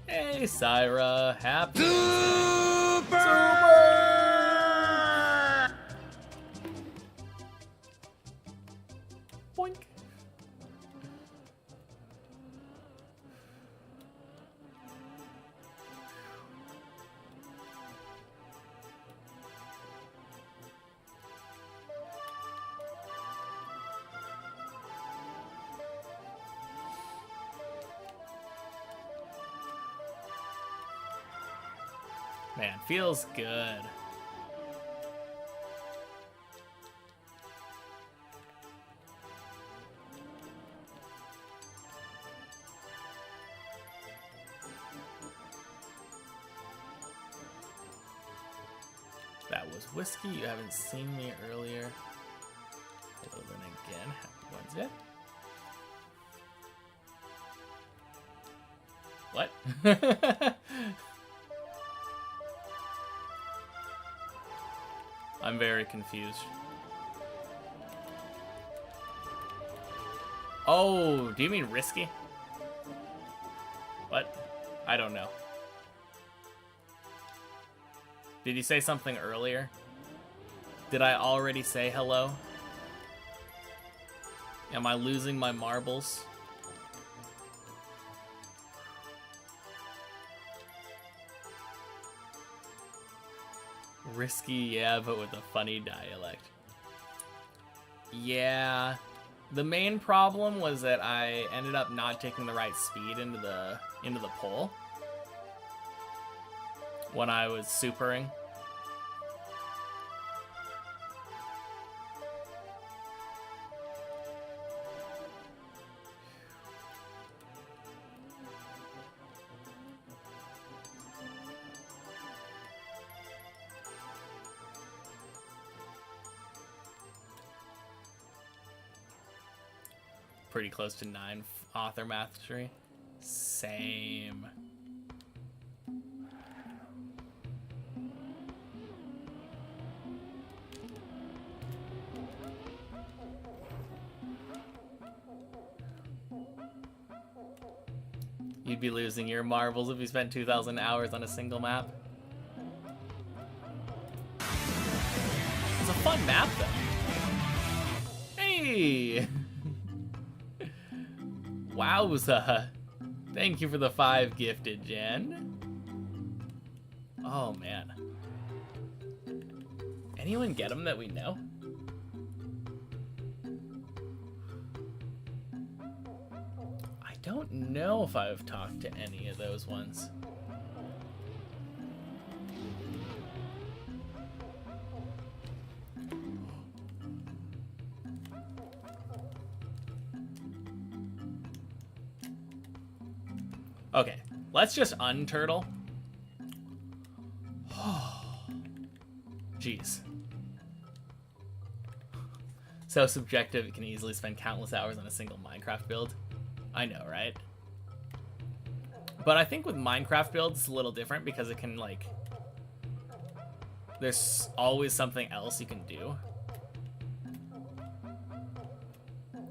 Hey, Syra. Happy Super! Boink. Man, feels good. That was whiskey. You haven't seen me earlier. Hello then again. Happy Wednesday. What? I'm very confused. Oh, do you mean risky? What? I don't know. Did you say something earlier? Did I already say hello? Am I losing my marbles? Risky, yeah, but with a funny dialect. Yeah. The main problem was that I ended up not taking the right speed into the pole when I was supering. Pretty close to 9 author mastery. Same. You'd be losing your marbles if you spent 2,000 hours on a single map. It's a fun map, though. Hey! Wowza. Thank you for the 5 gifted, Jen. Oh, man. Anyone get them that we know? I don't know if I've talked to any of those ones. Okay, let's just unturtle. Jeez. So subjective, it can easily spend countless hours on a single Minecraft build. I know, right? But I think with Minecraft builds, it's a little different because it can, like... There's always something else you can do.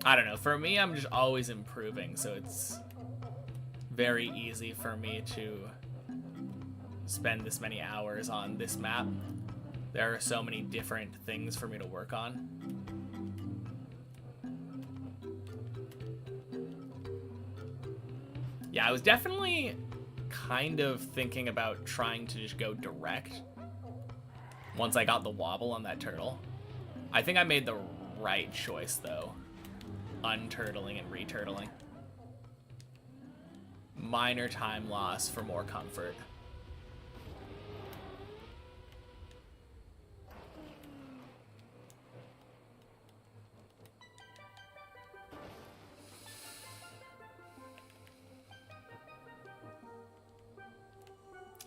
I don't know, for me, I'm just always improving, so it's very easy for me to spend this many hours on this map. There are so many different things for me to work on. Yeah, I was definitely kind of thinking about trying to just go direct once I got the wobble on that turtle. I think I made the right choice, though. Unturtling and returtling. Minor time loss for more comfort.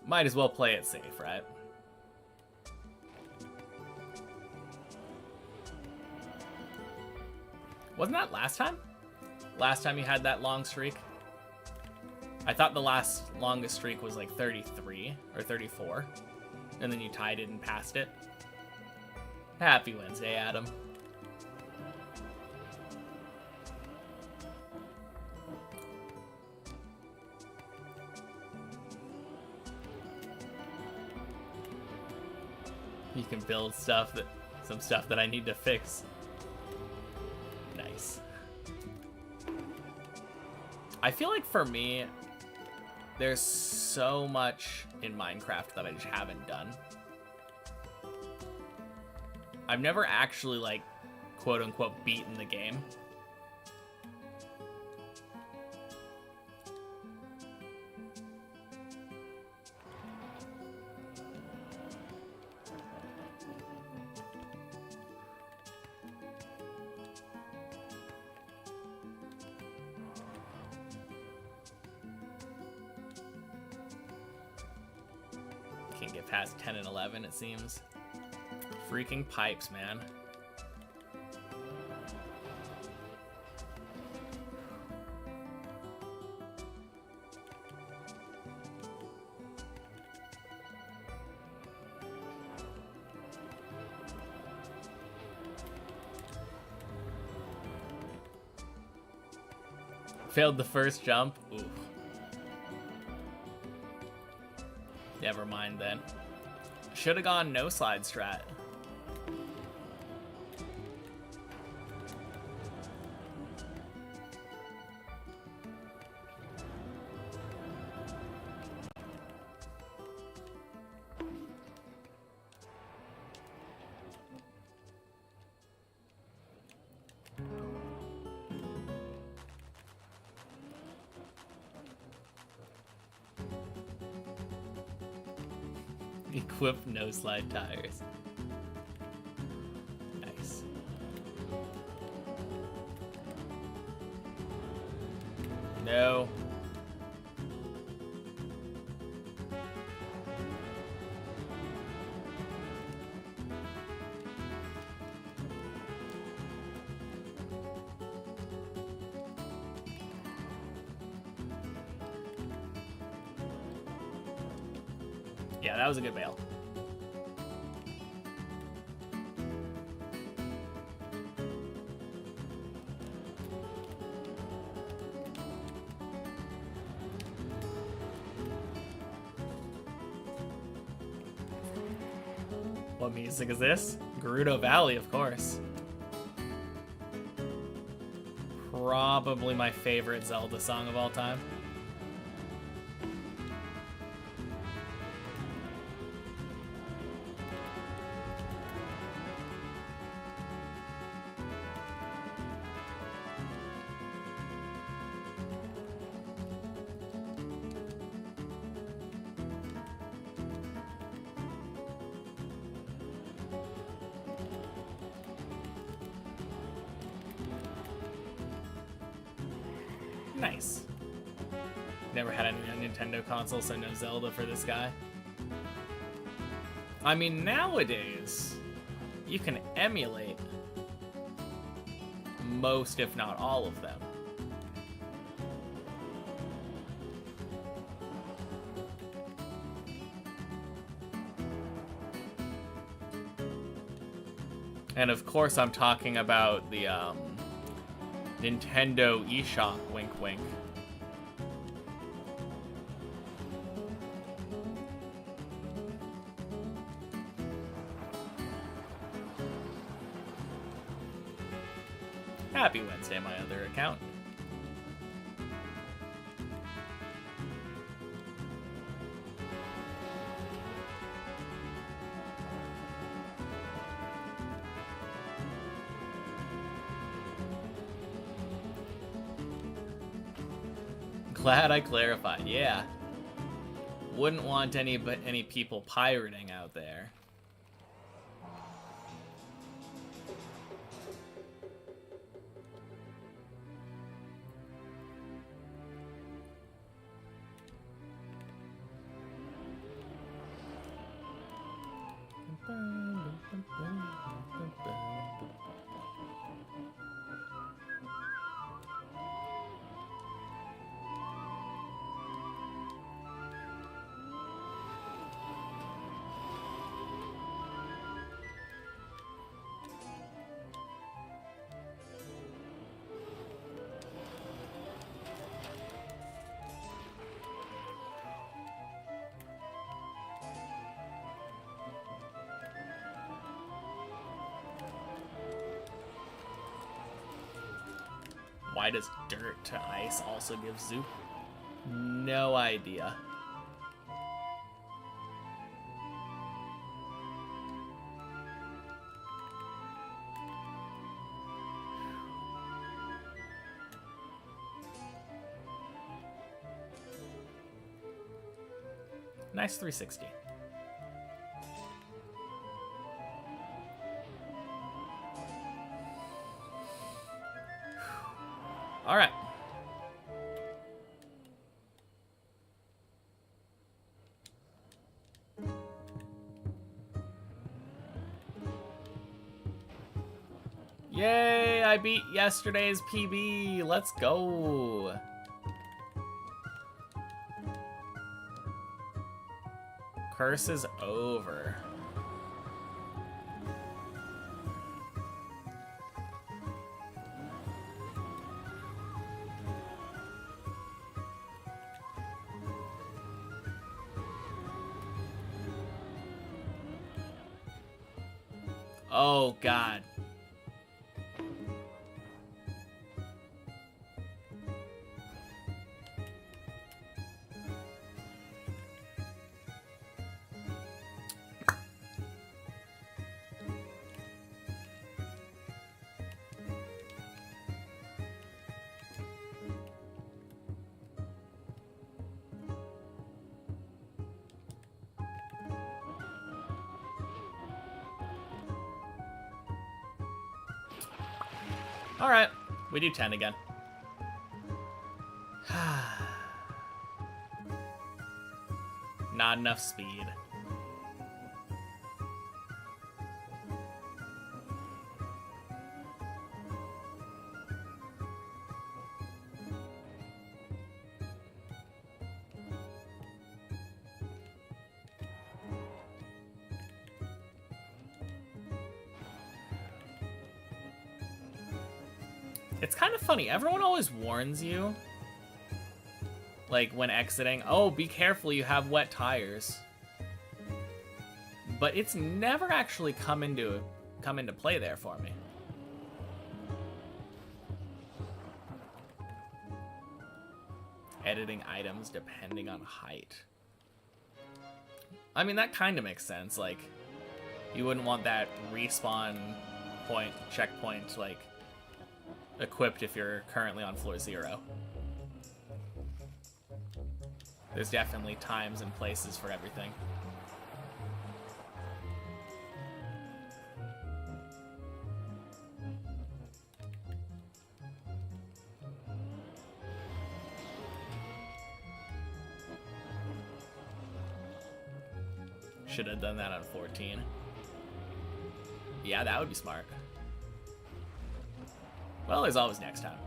Might as well play it safe, right? Wasn't that last time? Last time you had that long streak? I thought the last longest streak was like 33 or 34. And then you tied it and passed it. Happy Wednesday, Adam. You can build stuff some stuff that I need to fix. Nice. I feel like for me, there's so much in Minecraft that I just haven't done. I've never actually, like, quote unquote, beaten the game. get past 10 and 11, it seems. Freaking pipes, man. Failed the first jump. Oof. Never mind then. Should have gone no slide strat. Equip no slide tires. Nice. No. Yeah, that was a good bail. What music is this? Gerudo Valley, of course. Probably my favorite Zelda song of all time. Nice. Never had a Nintendo console, so no Zelda for this guy. I mean, nowadays, you can emulate most, if not all of them. And of course, I'm talking about the, Nintendo eShop, wink wink. Happy Wednesday, my other account. Glad I clarified. Yeah, wouldn't want any people pirating out there. Why does dirt to ice also give Zoop? No idea. Nice 360. All right. Yay, I beat yesterday's PB. Let's go. Curse is over. Oh, God. All right, we do 10 again. Not enough speed. It's kind of funny. Everyone always warns you, like when exiting, oh, be careful, you have wet tires. But it's never actually come into play there for me. Editing items depending on height. I mean, that kind of makes sense. Like, you wouldn't want that respawn point, checkpoint, like, equipped if you're currently on floor 0. There's definitely times and places for everything. Should have done that on 14. Yeah, that would be smart. Well, there's always next time.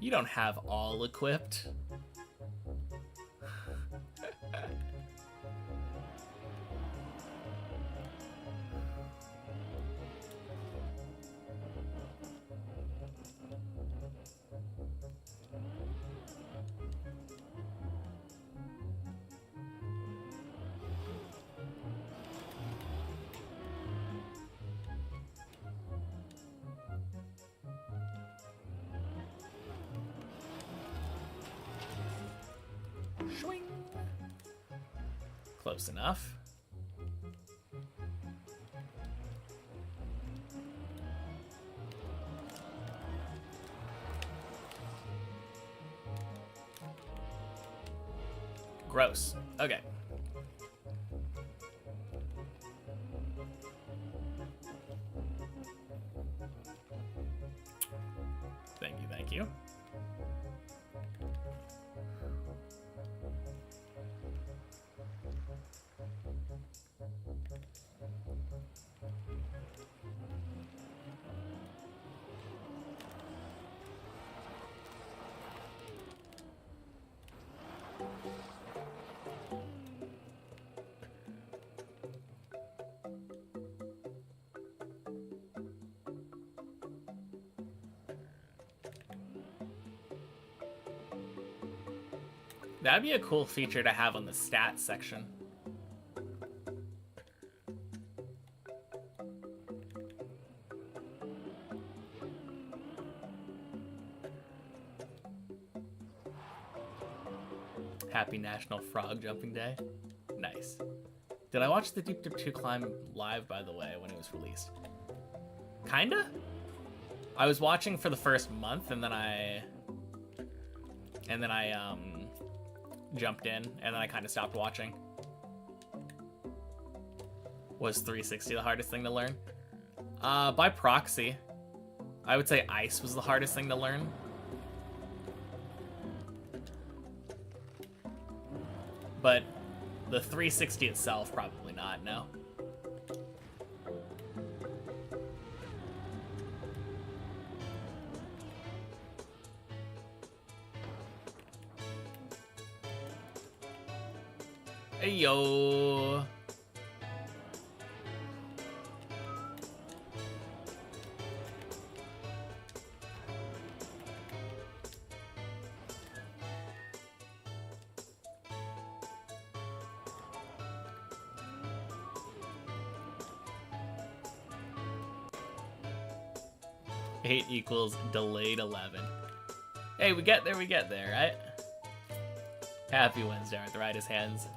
You don't have all equipped. Swing. Close enough. Gross. Okay. Thank you, thank you. That'd be a cool feature to have on the stats section. Happy National Frog Jumping Day. Nice. Did I watch the Deep Dip 2 climb live, by the way, when it was released? Kinda? I was watching for the first month, and then I jumped in, and then I kind of stopped watching. Was 360 the hardest thing to learn? By proxy. I would say ice was the hardest thing to learn. But the 360 itself, probably not, no. Hey, yo. Eight equals delayed 11. Hey, we get there, right? Happy Wednesday, Arthritis Hands.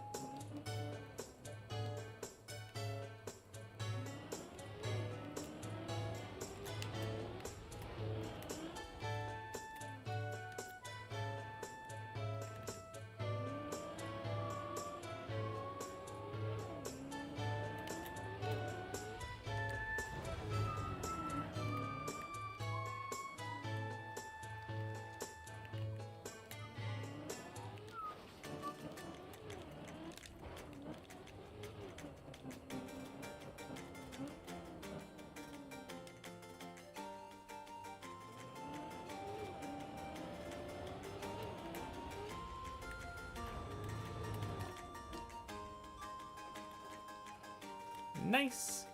Nice.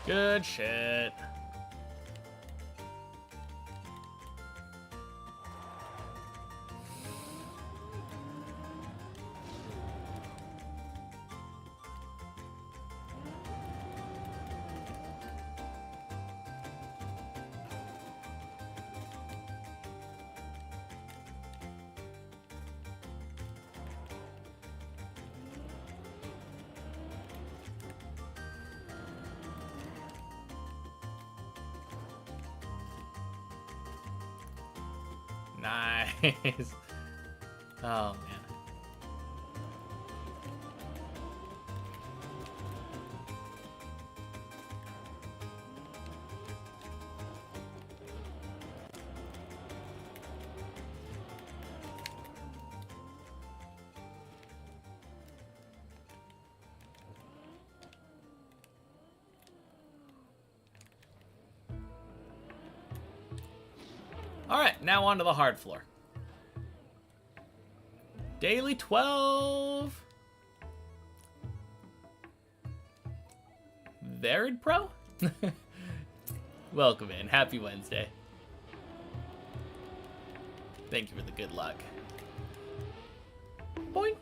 Good shit. Nice. Oh, man. All right, now on to the hard floor. Daily 12. Verid Pro? Welcome in. Happy Wednesday. Thank you for the good luck. Boink.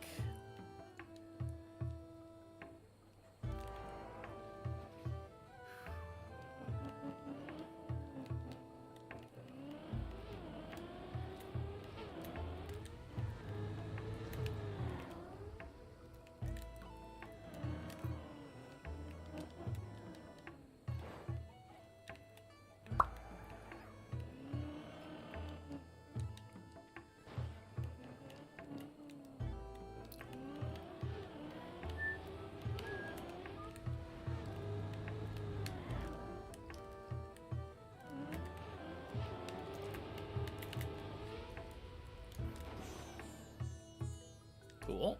Cool.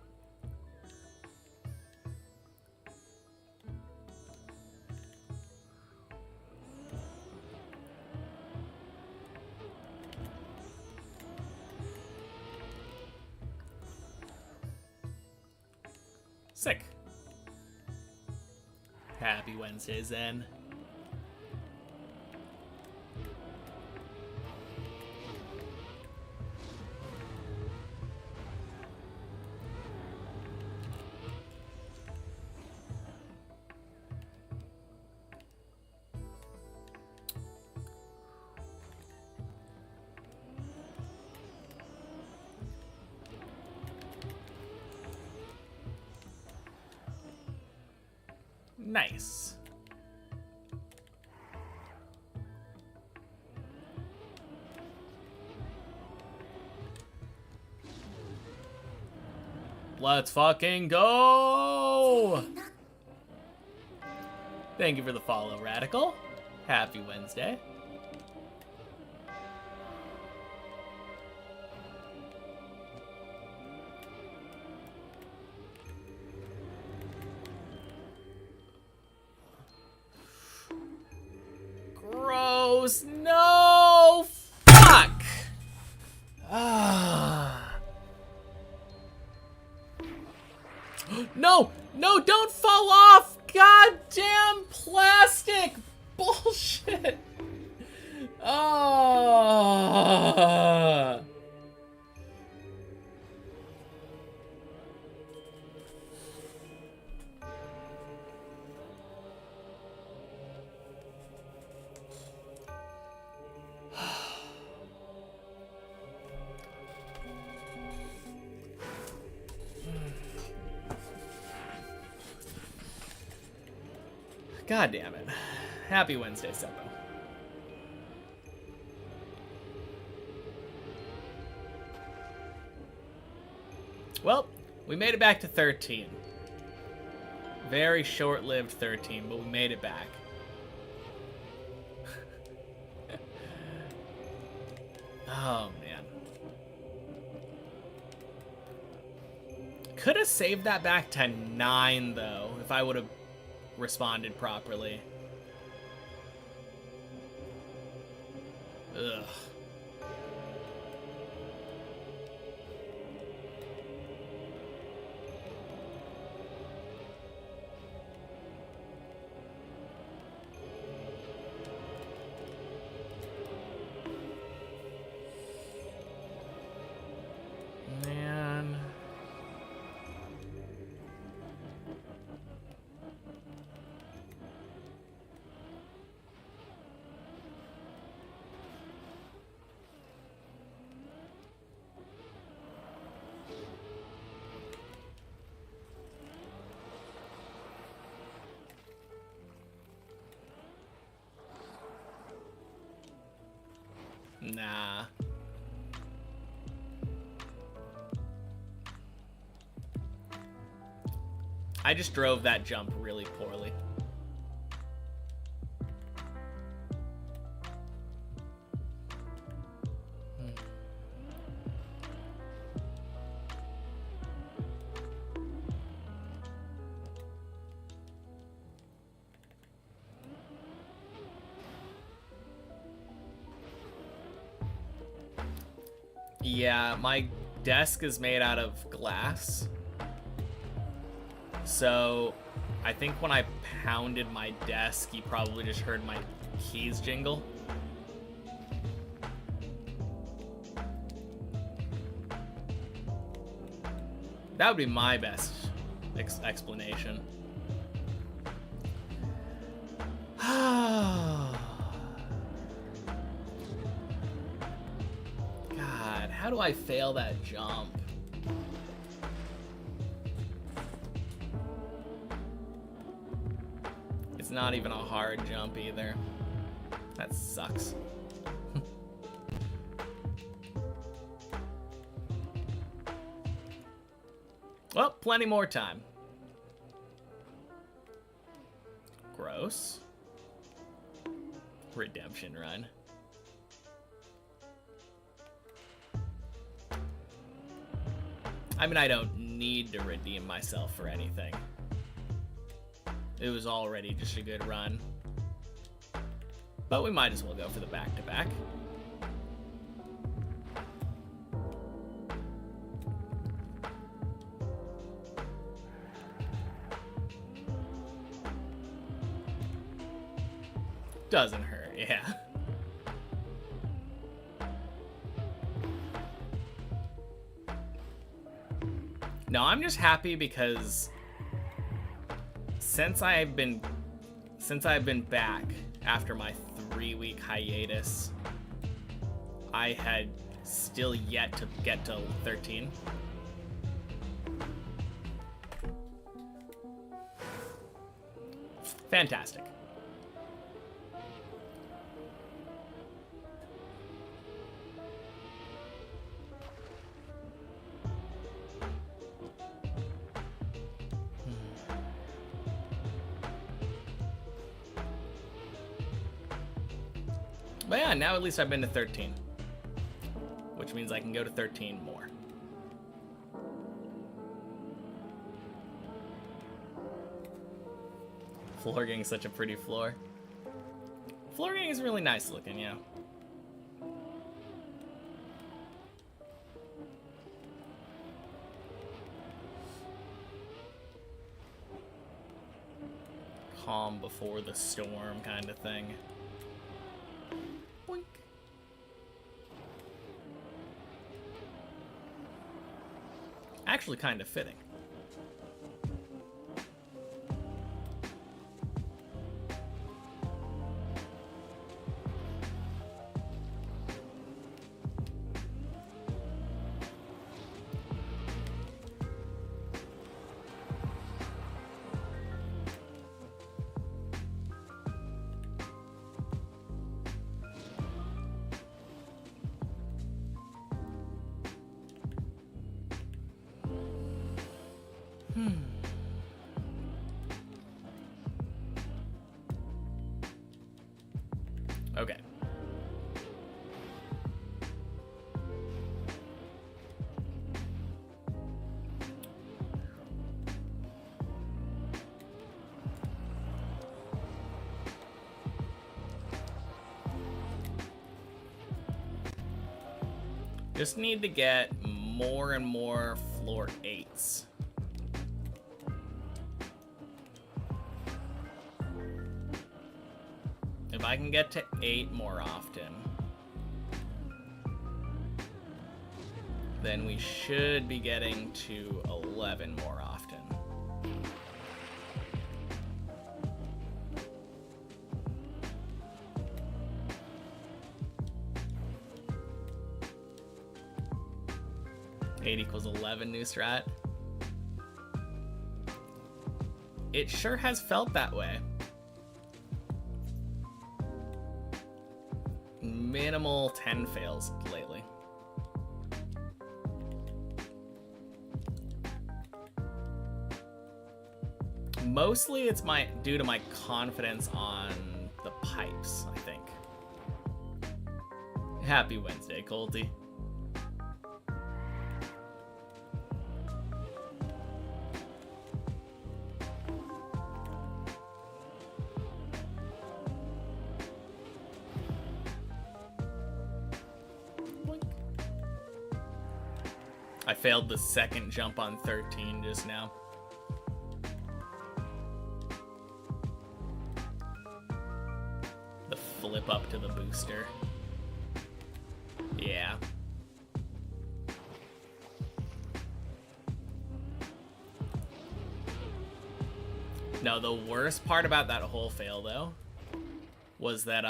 Sick. Happy Wednesday, Zen. Nice. Let's fucking go! Thank you for the follow, Radical. Happy Wednesday. Gross. No. Fuck. Ah. No. No, don't fall off. Goddamn plastic. Bullshit. Oh. God damn it. Happy Wednesday, Seppo. Well, we made it back to 13. Very short-lived 13, but we made it back. Oh, man. Could have saved that back to 9, though, if I would have responded properly. Ugh. Man. Nah. I just drove that jump really poorly. Yeah, my desk is made out of glass. So, I think when I pounded my desk, you probably just heard my keys jingle. That would be my best explanation. God, how do I fail that jump? It's not even a hard jump either. That sucks. Well, plenty more time. Gross. Redemption run. I mean, I don't need to redeem myself for anything. It was already just a good run. But we might as well go for the back-to-back. Doesn't hurt, yeah. No, I'm just happy because since I've been back after my 3-week hiatus, I had still yet to get to 13. Fantastic. But yeah, now at least I've been to 13. Which means I can go to 13 more. Floor Gang's such a pretty floor. Floor Gang is really nice looking, yeah. Calm before the storm kind of thing. Boink. Actually kind of fitting. Okay. Just need to get more and more floor 8s. If I can get to 8 more often, then we should be getting to 11 more often. Eight equals 11 new strat. It sure has felt that way. Minimal 10 fails lately. Mostly it's due to my confidence on the pipes, I think. Happy Wednesday, Colty. I failed the second jump on 13 just now. The flip up to the booster. Yeah. No, the worst part about that whole fail, though, was that,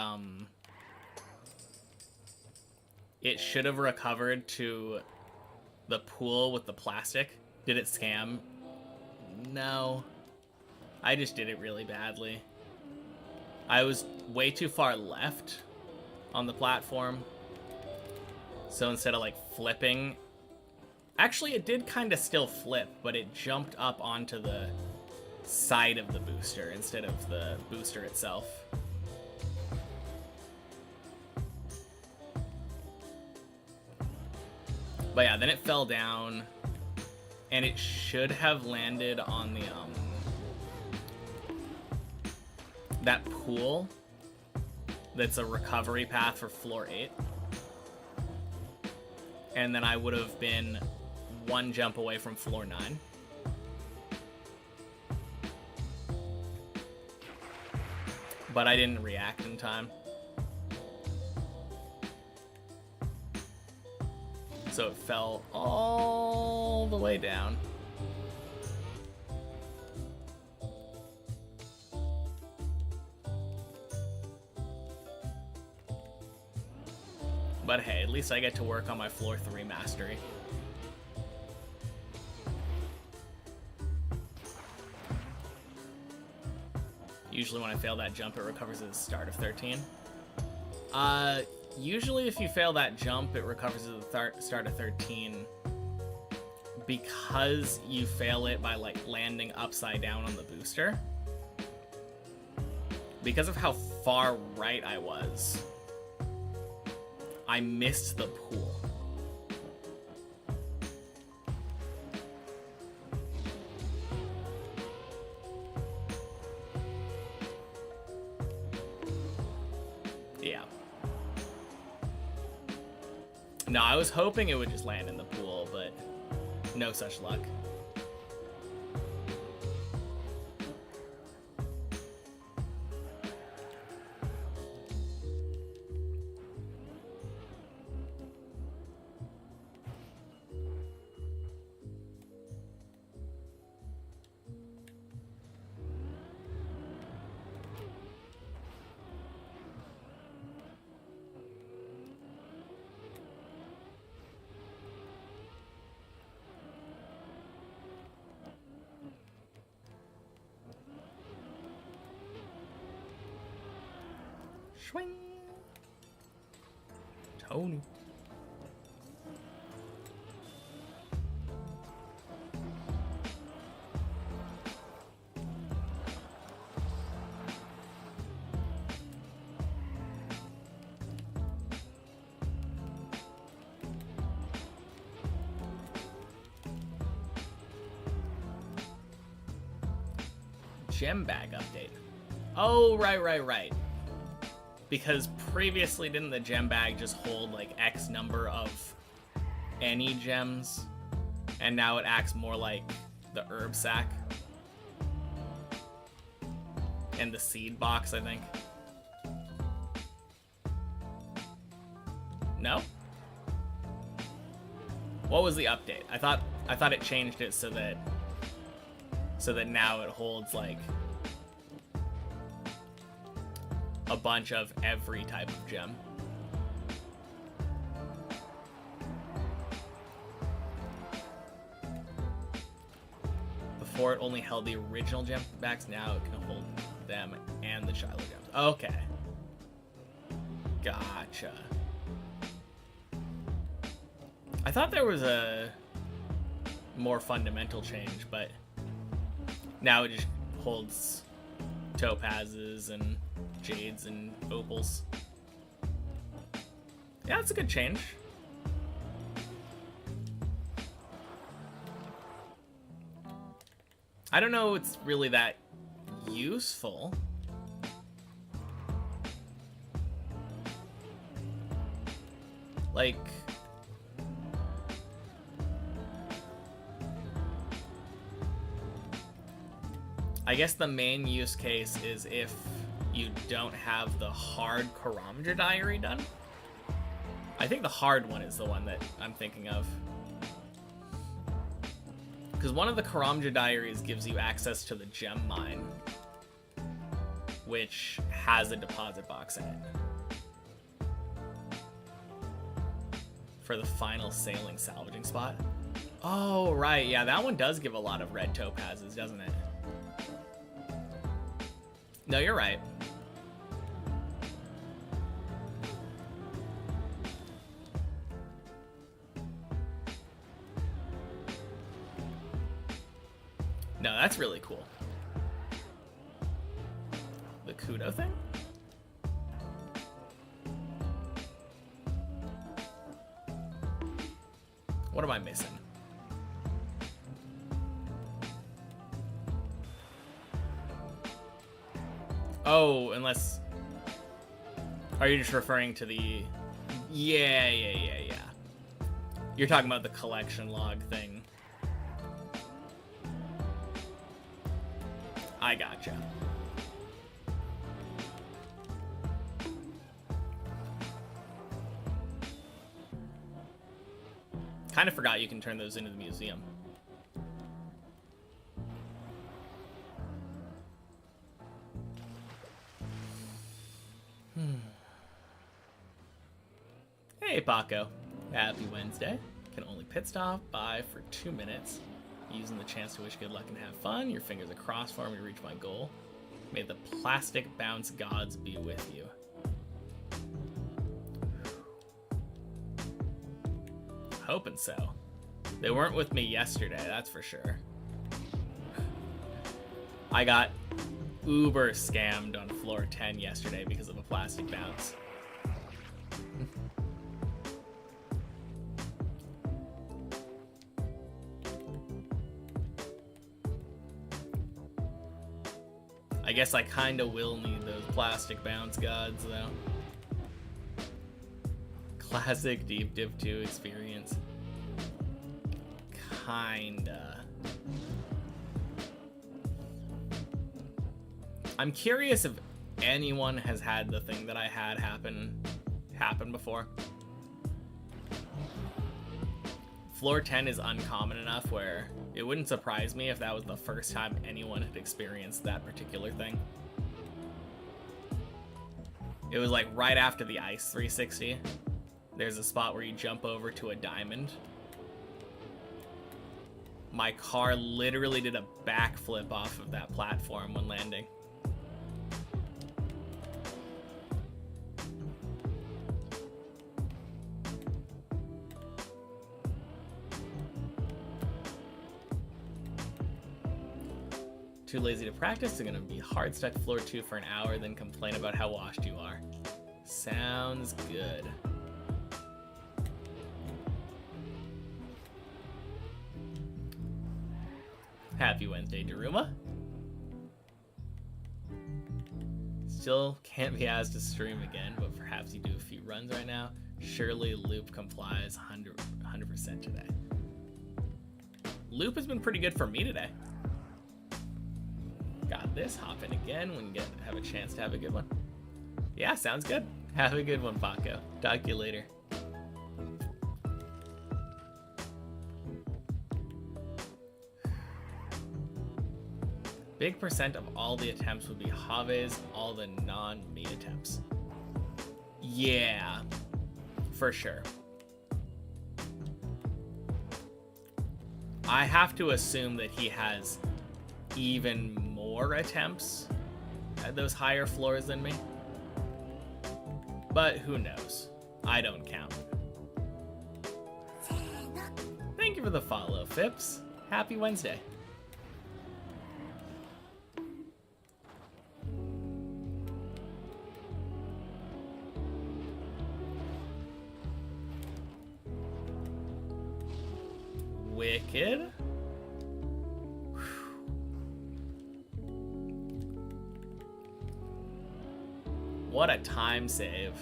it should have recovered to the pool with the plastic. Did it scam? No. I just did it really badly. I was way too far left on the platform. So instead of like flipping, actually it did kind of still flip, but it jumped up onto the side of the booster instead of the booster itself. But yeah, then it fell down, and it should have landed on the, that pool that's a recovery path for floor 8. And then I would have been one jump away from floor 9. But I didn't react in time. So it fell all the way down. But hey, at least I get to work on my floor 3 mastery. Usually when I fail that jump, it recovers at the start of 13. Usually if you fail that jump, it recovers at the start of 13 because you fail it by like landing upside down on the booster. Because of how far right I was, I missed the pool. Yeah. No, I was hoping it would just land in the pool, but no such luck. Swing. Tony. Gem bag update. Oh, right. Because previously, didn't the gem bag just hold like X number of any gems? And now it acts more like the herb sack. And the seed box, I think. No? What was the update? I thought it changed it so that now it holds like a bunch of every type of gem. Before it only held the original gem bags, now it can hold them and the Shiloh gems. Okay. Gotcha. I thought there was a more fundamental change, but now it just holds topazes and jades and opals. Yeah, that's a good change. I don't know it's really that useful. Like, I guess the main use case is if you don't have the hard Karamja diary done. I think the hard one is the one that I'm thinking of. Because one of the Karamja diaries gives you access to the gem mine, which has a deposit box in it. For the final sailing salvaging spot. Oh, right. Yeah, that one does give a lot of red topazes, doesn't it? No, you're right. No, that's really cool. The Kudo thing? What am I missing? Oh, unless... Are you just referring to the... Yeah. You're talking about the collection log thing. I gotcha. Kind of forgot you can turn those into the museum. Hey, Paco. Happy Wednesday. Can only pit stop by for 2 minutes. Using the chance to wish good luck and have fun. Your fingers are crossed for me to reach my goal. May the plastic bounce gods be with you. Hoping so. They weren't with me yesterday, that's for sure. I got uber scammed on floor 10 yesterday because of a plastic bounce. I guess I kinda will need those plastic bounce gods, though. Classic Deep Div 2 experience. Kinda. I'm curious if anyone has had the thing that I had happen before. Floor 10 is uncommon enough where it wouldn't surprise me if that was the first time anyone had experienced that particular thing. It was like right after the Ice 360. There's a spot where you jump over to a diamond. My car literally did a backflip off of that platform when landing. Too lazy to practice, so gonna be hard stuck floor 2 for an hour, then complain about how washed you are. Sounds good. Happy Wednesday, Daruma. Still can't be asked to stream again, but perhaps you do a few runs right now. Surely Loop complies 100% today. Loop has been pretty good for me today. Got this. Hop in again when you have a chance to have a good one. Yeah, sounds good. Have a good one, Paco. Talk to you later. Big percent of all the attempts would be Have's, all the non-me attempts. Yeah, for sure. I have to assume that he has even more attempts at those higher floors than me. But who knows? I don't count. Thank you for the follow, Phipps. Happy Wednesday. Wicked. What a time save.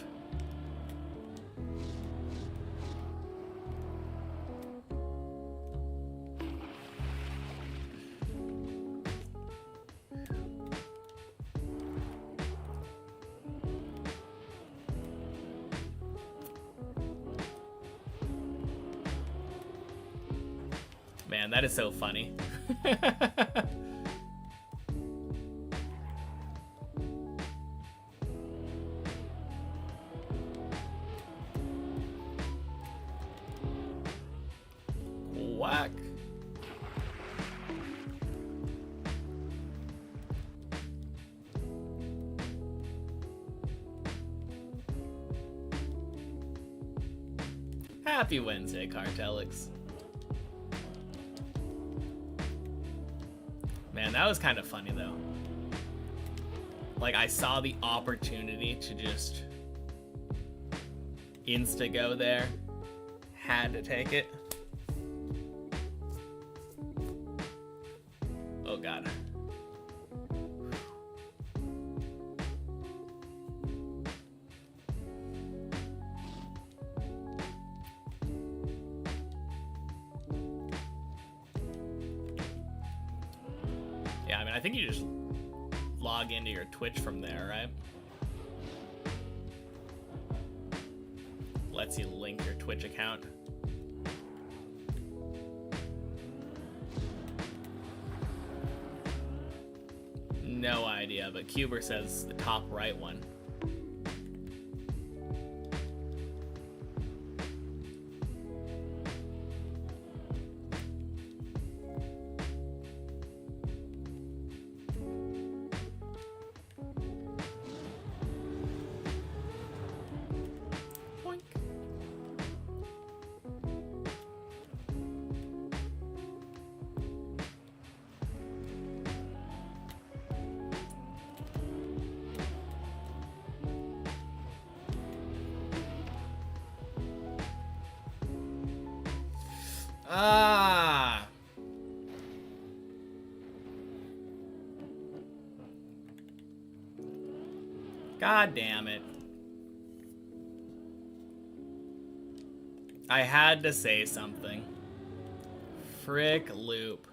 Man, that is so funny. Whack. Happy Wednesday, Cartelix. Man, that was kind of funny though. Like, I saw the opportunity to just insta-go there. Had to take it. Oh god. Yeah, I mean, I think you just log into your Twitch from there, right? Lets you link your Twitch account. No idea, but Cuber says the top right one. Boink. Ah. God damn it. I had to say something. Frick loop.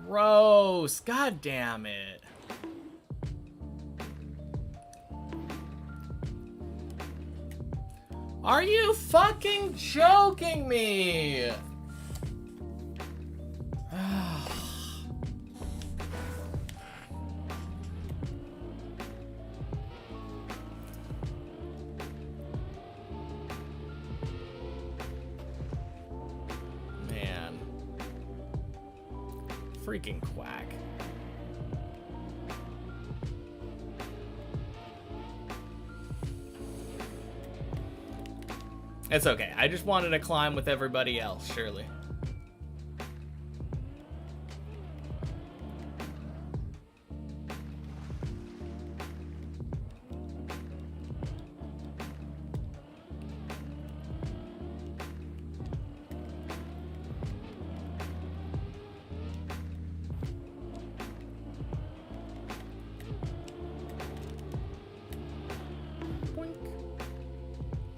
Gross. God damn it. Are you fucking joking me? Man. Freaking quack. It's okay. I just wanted to climb with everybody else, surely.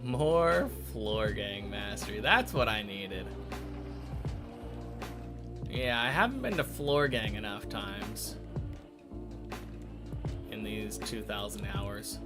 More floor gang mastery. That's what I needed. Yeah, I haven't been to floor gang enough times in these 2,000 hours.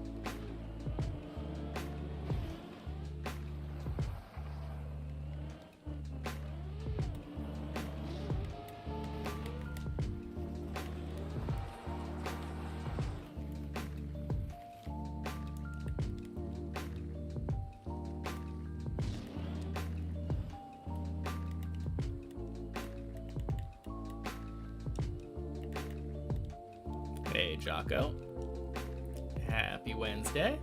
Hey, Jocko. Happy Wednesday.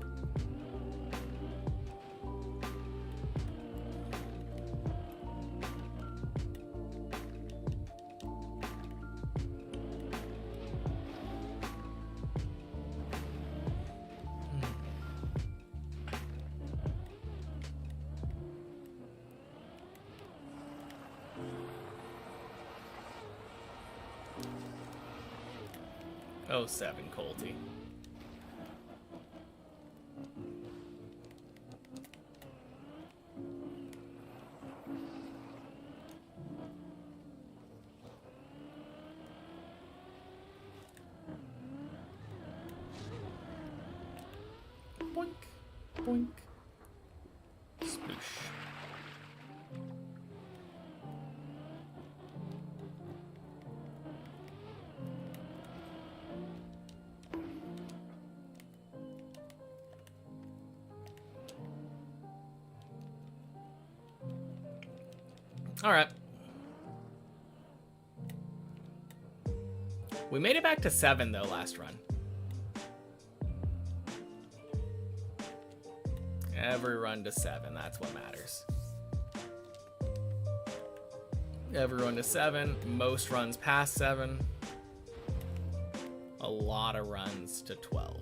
Oh, 07 Colty. Boink, boink. Sploosh. All right. We made it back to 7 though last run. Every run to 7, that's what matters. Every run to 7, most runs past 7. A lot of runs to 12.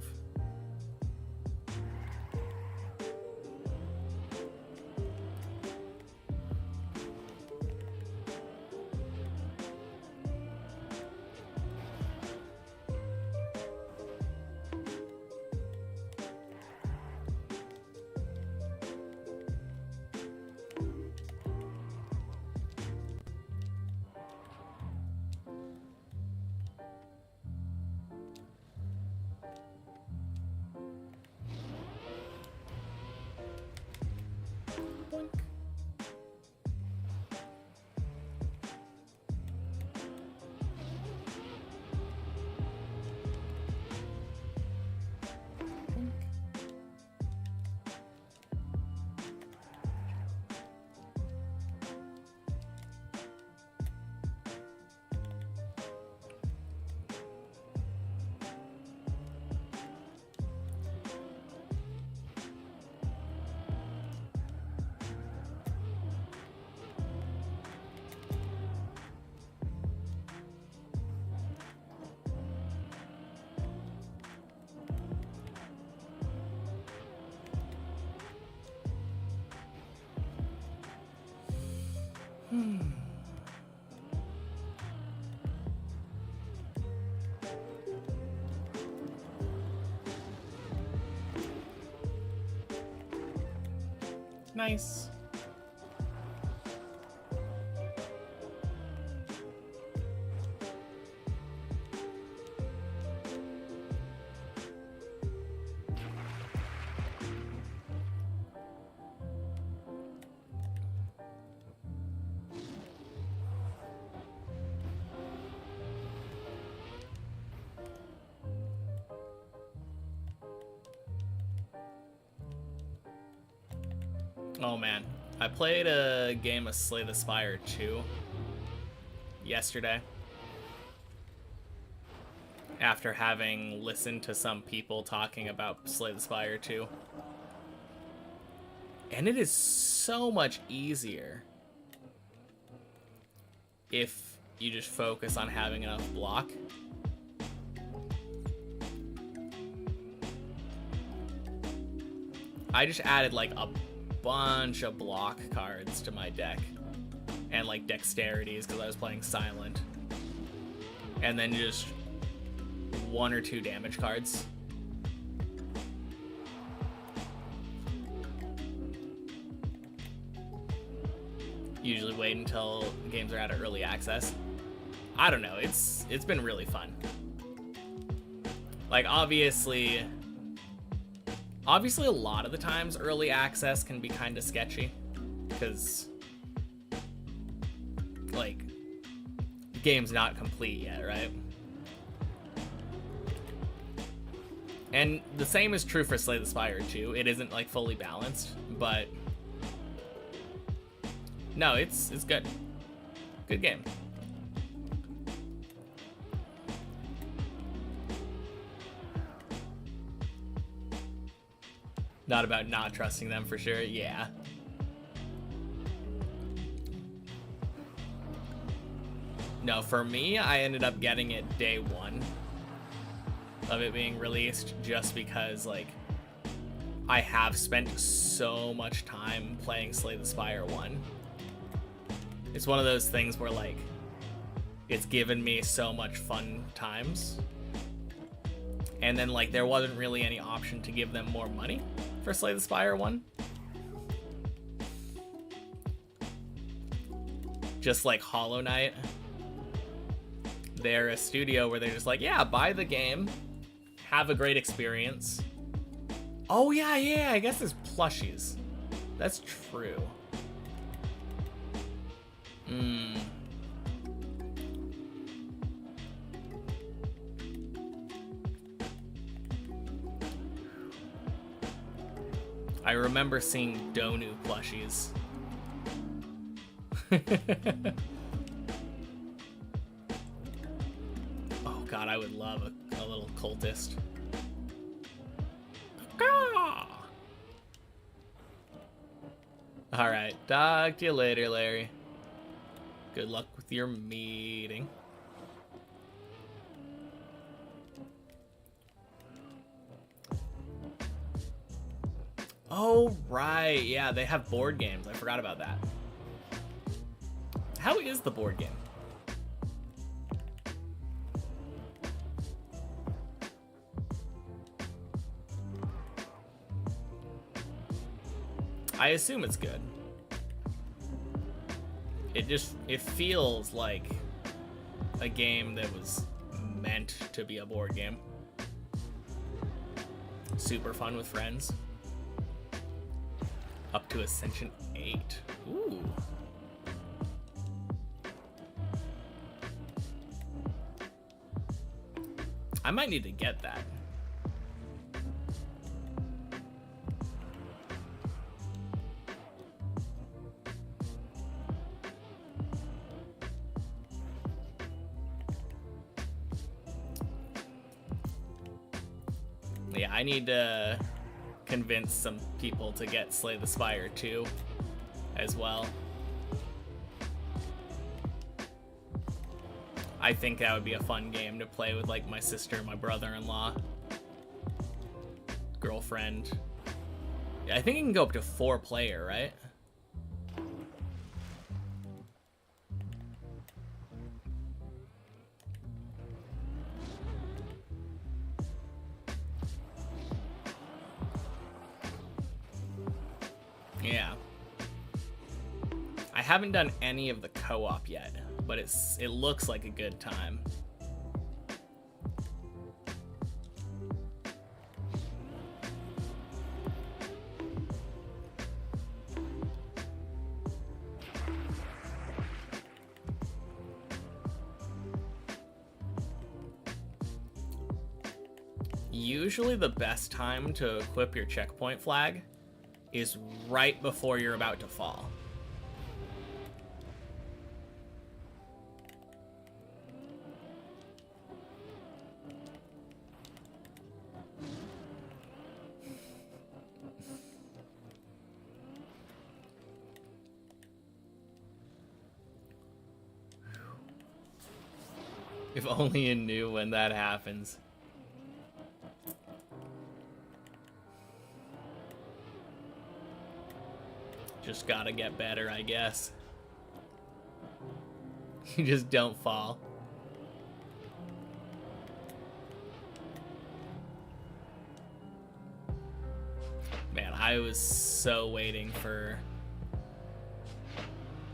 Nice. Oh man, I played a game of Slay the Spire 2 yesterday after having listened to some people talking about Slay the Spire 2. And it is so much easier if you just focus on having enough block. I just added like a bunch of block cards to my deck and like dexterities because I was playing silent, and then just 1 or 2 damage cards. Usually wait until games are out of early access. I don't know, it's been really fun. Like obviously a lot of the times early access can be kind of sketchy because like the game's not complete yet, right? And the same is true for Slay the Spire 2. It isn't like fully balanced, but no, it's good. Good game. Not about not trusting them for sure, yeah. No, for me, I ended up getting it day 1 of it being released just because, like, I have spent so much time playing Slay the Spire 1. It's one of those things where, like, it's given me so much fun times. And then, like, there wasn't really any option to give them more money for Slay the Spire 1. Just like Hollow Knight. They're a studio where they're just like, yeah, buy the game, have a great experience. Oh, yeah, I guess there's plushies. That's true. I remember seeing Donu plushies. Oh god, I would love a little cultist. Alright, talk to you later, Larry. Good luck with your meeting. Oh, right. Yeah, they have board games. I forgot about that. How is the board game? I assume it's good. It feels like a game that was meant to be a board game. Super fun with friends. Up to Ascension 8. Ooh. I might need to get that. Yeah, I need to convince some people to get Slay the Spire 2 as well. I think that would be a fun game to play with like my sister, my brother-in-law, girlfriend. I think it can go up to 4 player, right? Yeah. I haven't done any of the co-op yet, but it looks like a good time. Usually the best time to equip your checkpoint flag is right before you're about to fall. If only you knew when that happens. Just gotta get better, I guess. You just don't fall. Man, I was so waiting for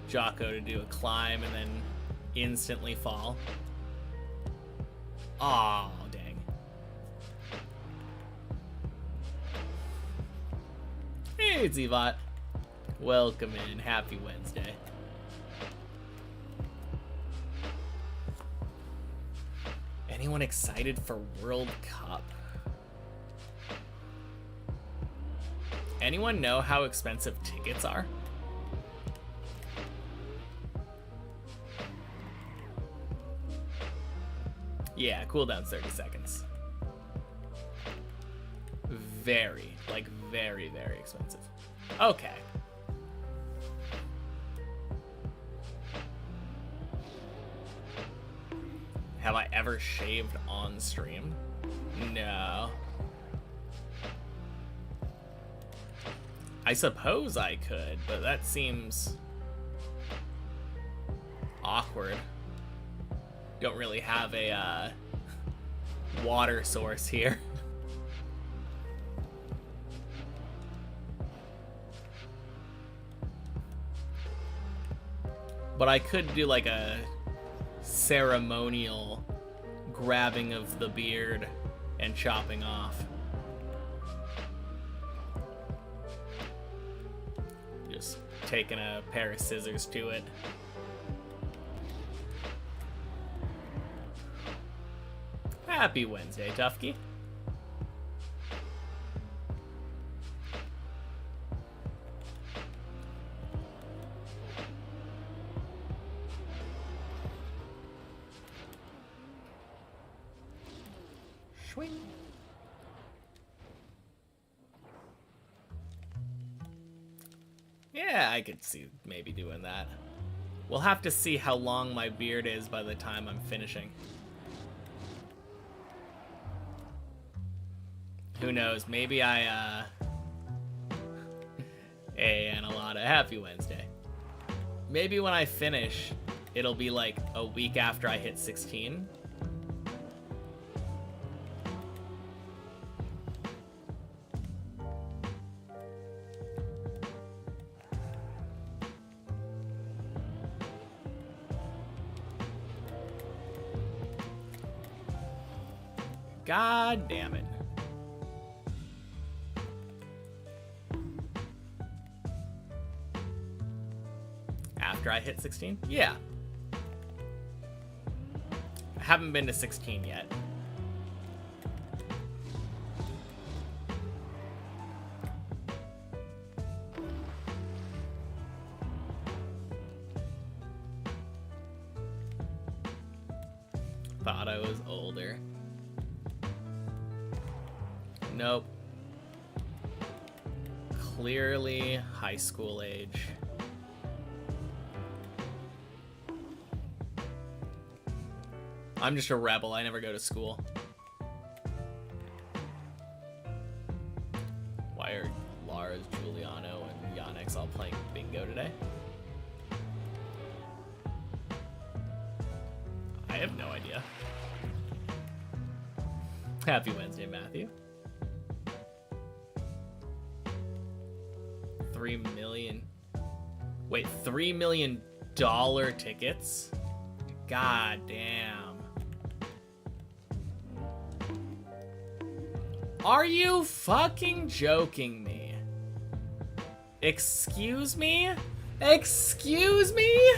Jocko to do a climb and then instantly fall. Oh, dang. Hey, Zevot. Welcome in. Happy Wednesday. Anyone excited for World Cup? Anyone know how expensive tickets are? Yeah, cooldown's 30 seconds. Very, like very, very expensive. Okay. Have I ever shaved on stream? No. I suppose I could, but that seems awkward. Don't really have a water source here. But I could do like a ceremonial grabbing of the beard and chopping off. Just taking a pair of scissors to it. Happy Wednesday, Tufky. Swing. Yeah, I could see maybe doing that. We'll have to see how long my beard is by the time I'm finishing. Who knows? Maybe I, Hey, Analata, happy Wednesday. Maybe when I finish, it'll be like a week after I hit 16. God damn it. After I hit 16? Yeah. I haven't been to 16 yet. Thought I was older. Nope. Clearly high school age. I'm just a rebel. I never go to school. Why are Lars, Giuliano, and Yannick's all playing bingo today? I have no idea. Happy Wednesday, Matthew. 3 million. Wait, $3 million tickets? God damn. Are you fucking joking me? Excuse me? Excuse me?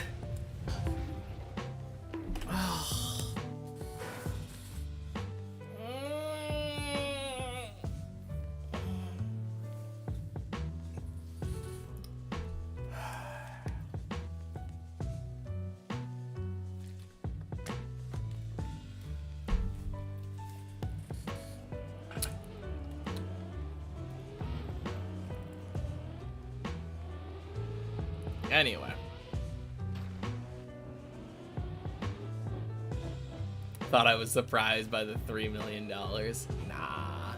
Anyway. Thought I was surprised by the $3 million. Nah.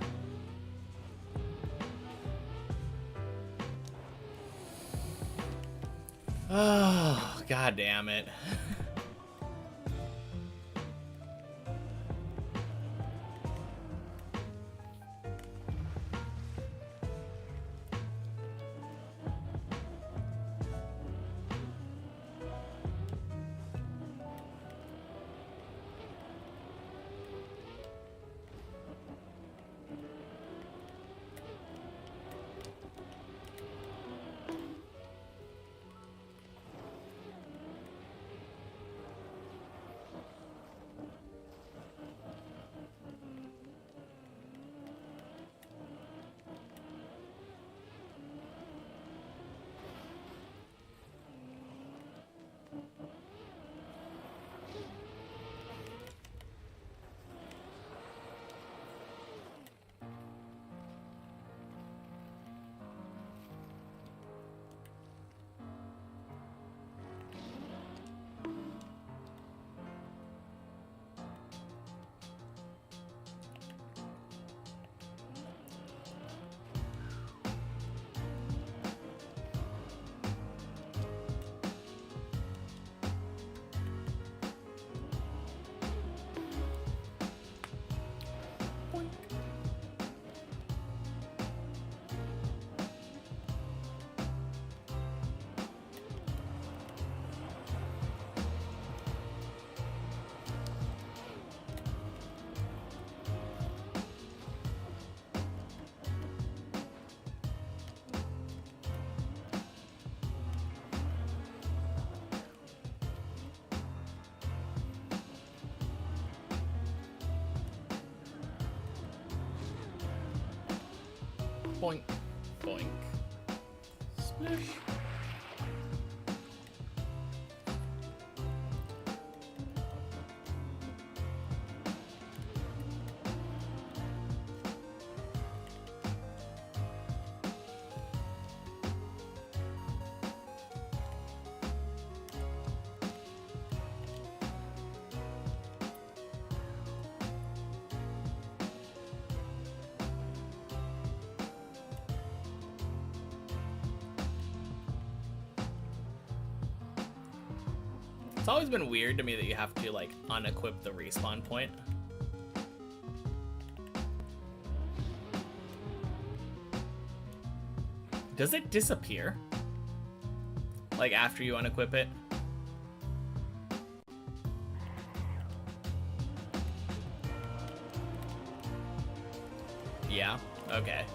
Oh, god damn it. Boink, boink. Splish. It's always been weird to me that you have to, like, unequip the respawn point. Does it disappear? Like, after you unequip it? Yeah? Okay.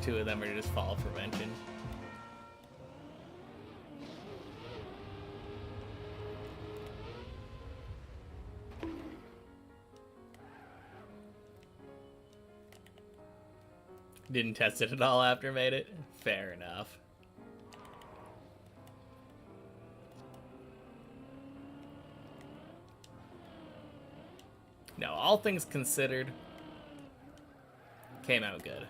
Two of them are just fall prevention. Didn't test it at all after made it? Fair enough. No, all things considered, came out good.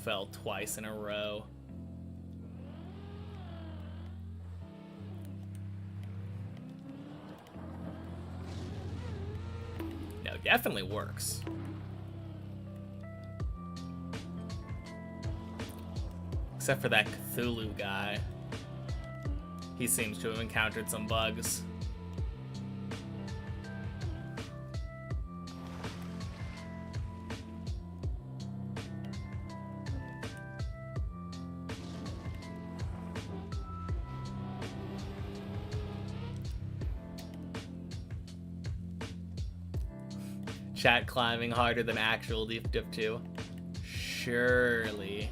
fell twice in a row. No, definitely works. Except for that Cthulhu guy. He seems to have encountered some bugs. Chat climbing harder than actual Deep Dip 2. Surely.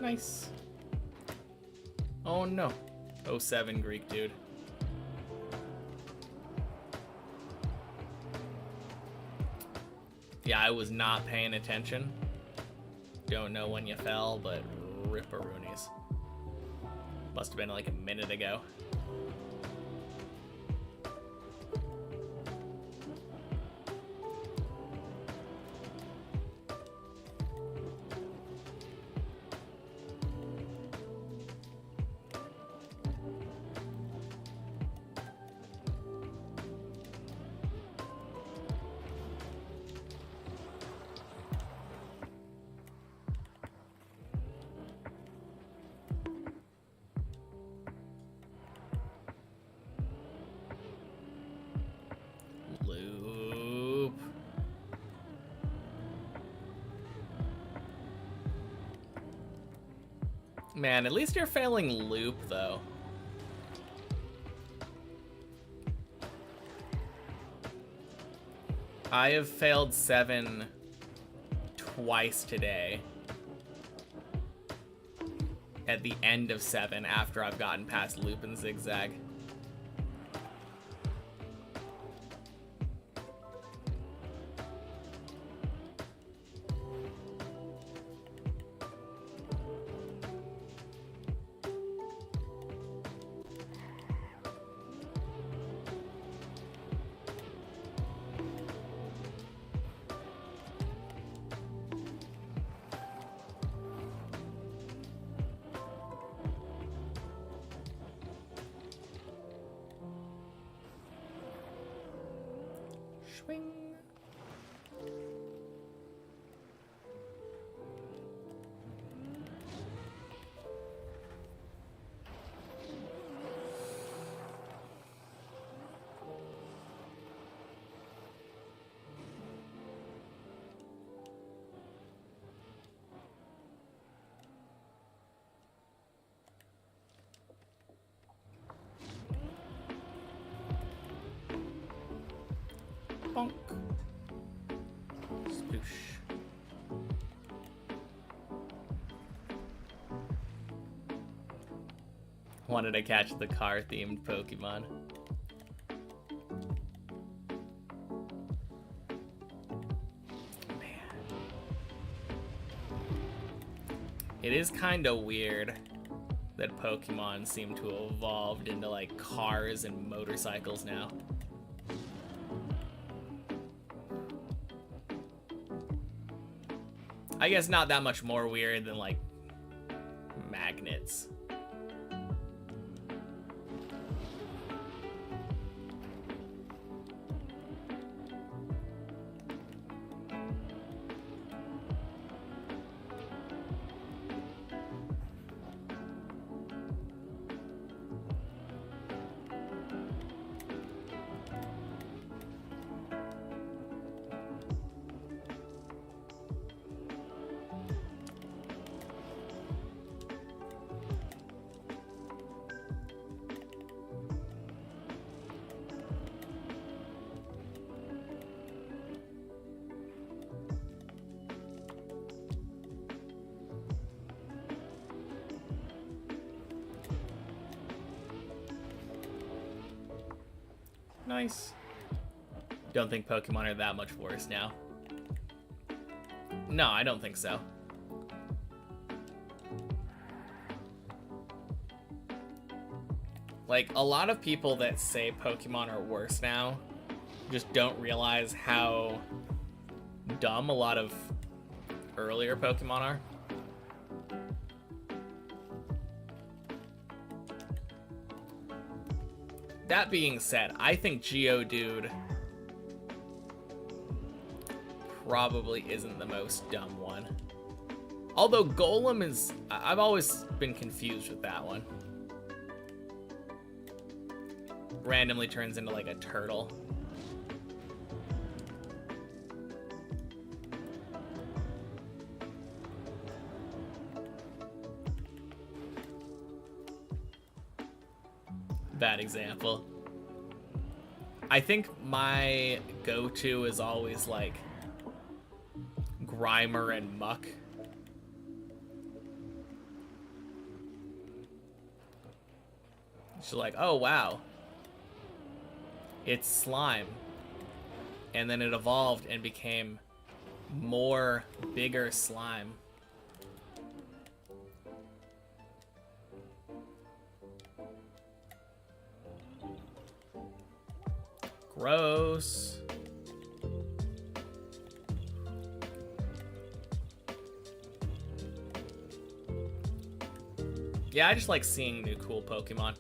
Nice. Oh no. 07 Greek dude. Yeah, I was not paying attention. Don't know when you fell, but ripperoonies. Must have been like a minute ago. Loop. Man, at least you're failing loop, though. I have failed 7 twice today. At the end of 7, after I've gotten past loop and zigzag. Swing. Bonk. Sploosh. Wanted to catch the car-themed Pokemon. Man. It is kind of weird that Pokemon seem to have evolved into like cars and motorcycles now. I guess not that much more weird than like magnets. Nice. Don't think Pokemon are that much worse now. No, I don't think so. Like, a lot of people that say Pokemon are worse now just don't realize how dumb a lot of earlier Pokemon are. That being said, I think Geodude probably isn't the most dumb one. Although Golem is... I've always been confused with that one. Randomly turns into like a turtle. Bad example. I think my go-to is always like Grimer and Muck. She's like, oh wow, it's slime. And then it evolved and became more bigger slime. Gross. Yeah, I just like seeing new cool Pokemon.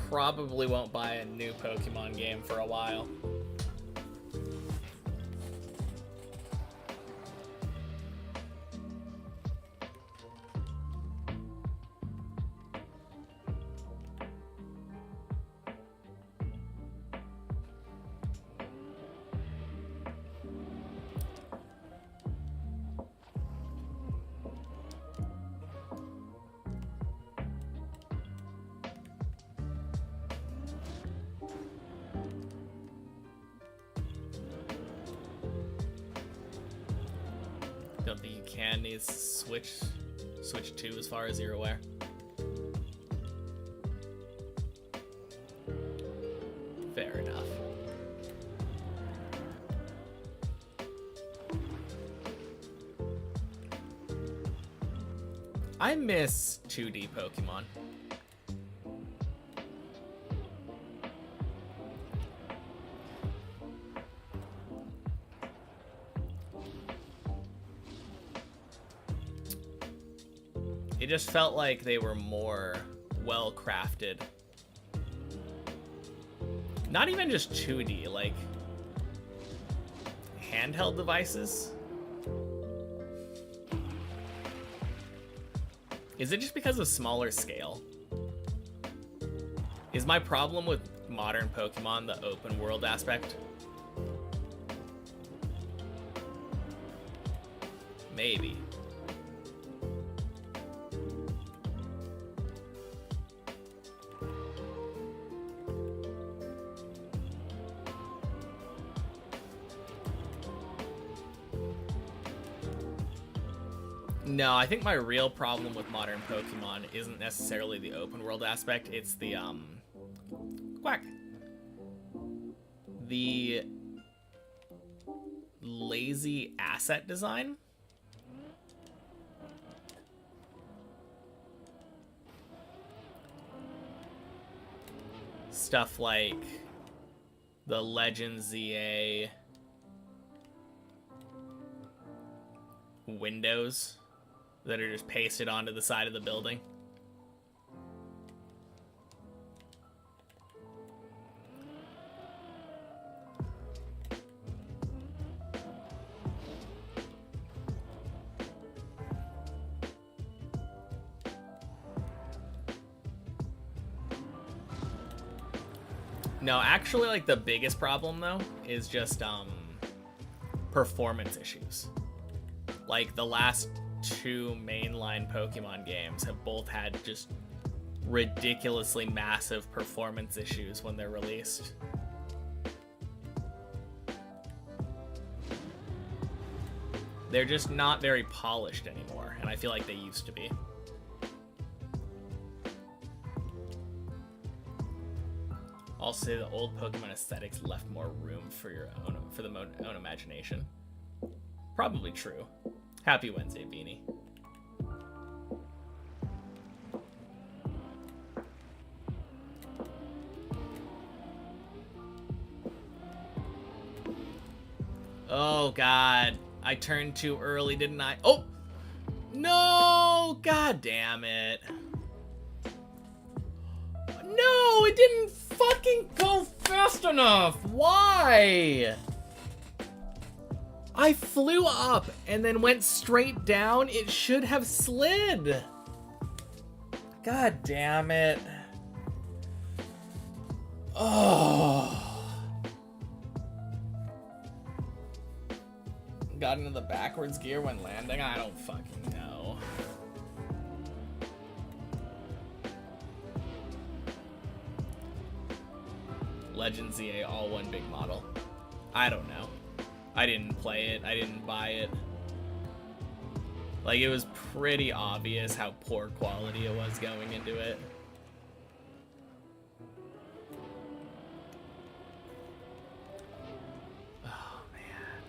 Probably won't buy a new Pokemon game for a while. Don't think you can need Switch 2 as far as you're aware. Fair enough. I miss 2D Pokemon. It just felt like they were more well crafted Not even just 2D, like handheld devices. Is it just because of smaller scale? Is my problem with modern Pokemon the open world aspect? Maybe. No, I think my real problem with modern Pokemon isn't necessarily the open world aspect, it's the, quack. The lazy asset design. Stuff like the Legend ZA windows that are just pasted onto the side of the building. No, actually, like, the biggest problem, though, is just, performance issues. Like, the last 2 mainline Pokemon games have both had just ridiculously massive performance issues when they're released. They're just not very polished anymore, and I feel like they used to be. I'll say the old Pokemon aesthetics left more room for the own imagination. Probably true. Happy Wednesday, Beanie. Oh God, I turned too early, didn't I? Oh no! God damn it! No, it didn't fucking go fast enough! Why? I flew up and then went straight down. It should have slid. God damn it. Oh. Got into the backwards gear when landing? I don't fucking know. Legend ZA all one big model. I don't know. I didn't play it. I didn't buy it. Like, it was pretty obvious how poor quality it was going into it. Oh, man.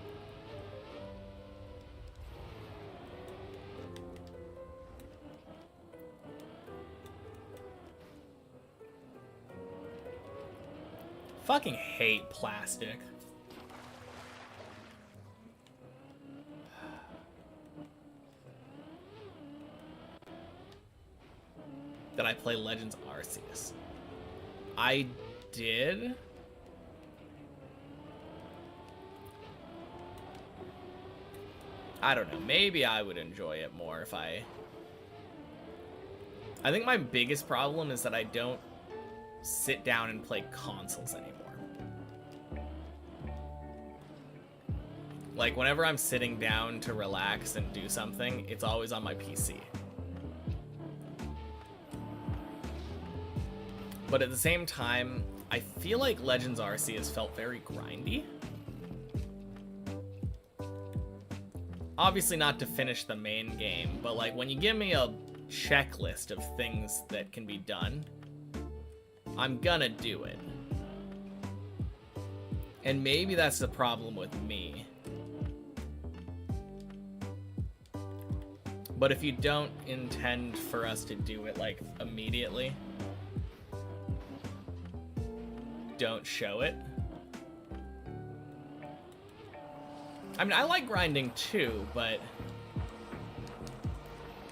Fucking hate plastic. Did I play Legends Arceus? I did. I don't know. Maybe I would enjoy it more if I think my biggest problem is that I don't sit down and play consoles anymore. Like, whenever I'm sitting down to relax and do something, it's always on my PC. But at the same time, I feel like Legends Arceus felt very grindy. Obviously not to finish the main game, but like when you give me a checklist of things that can be done, I'm gonna do it. And maybe that's the problem with me. But if you don't intend for us to do it like immediately, don't show it. I mean, I like grinding too, but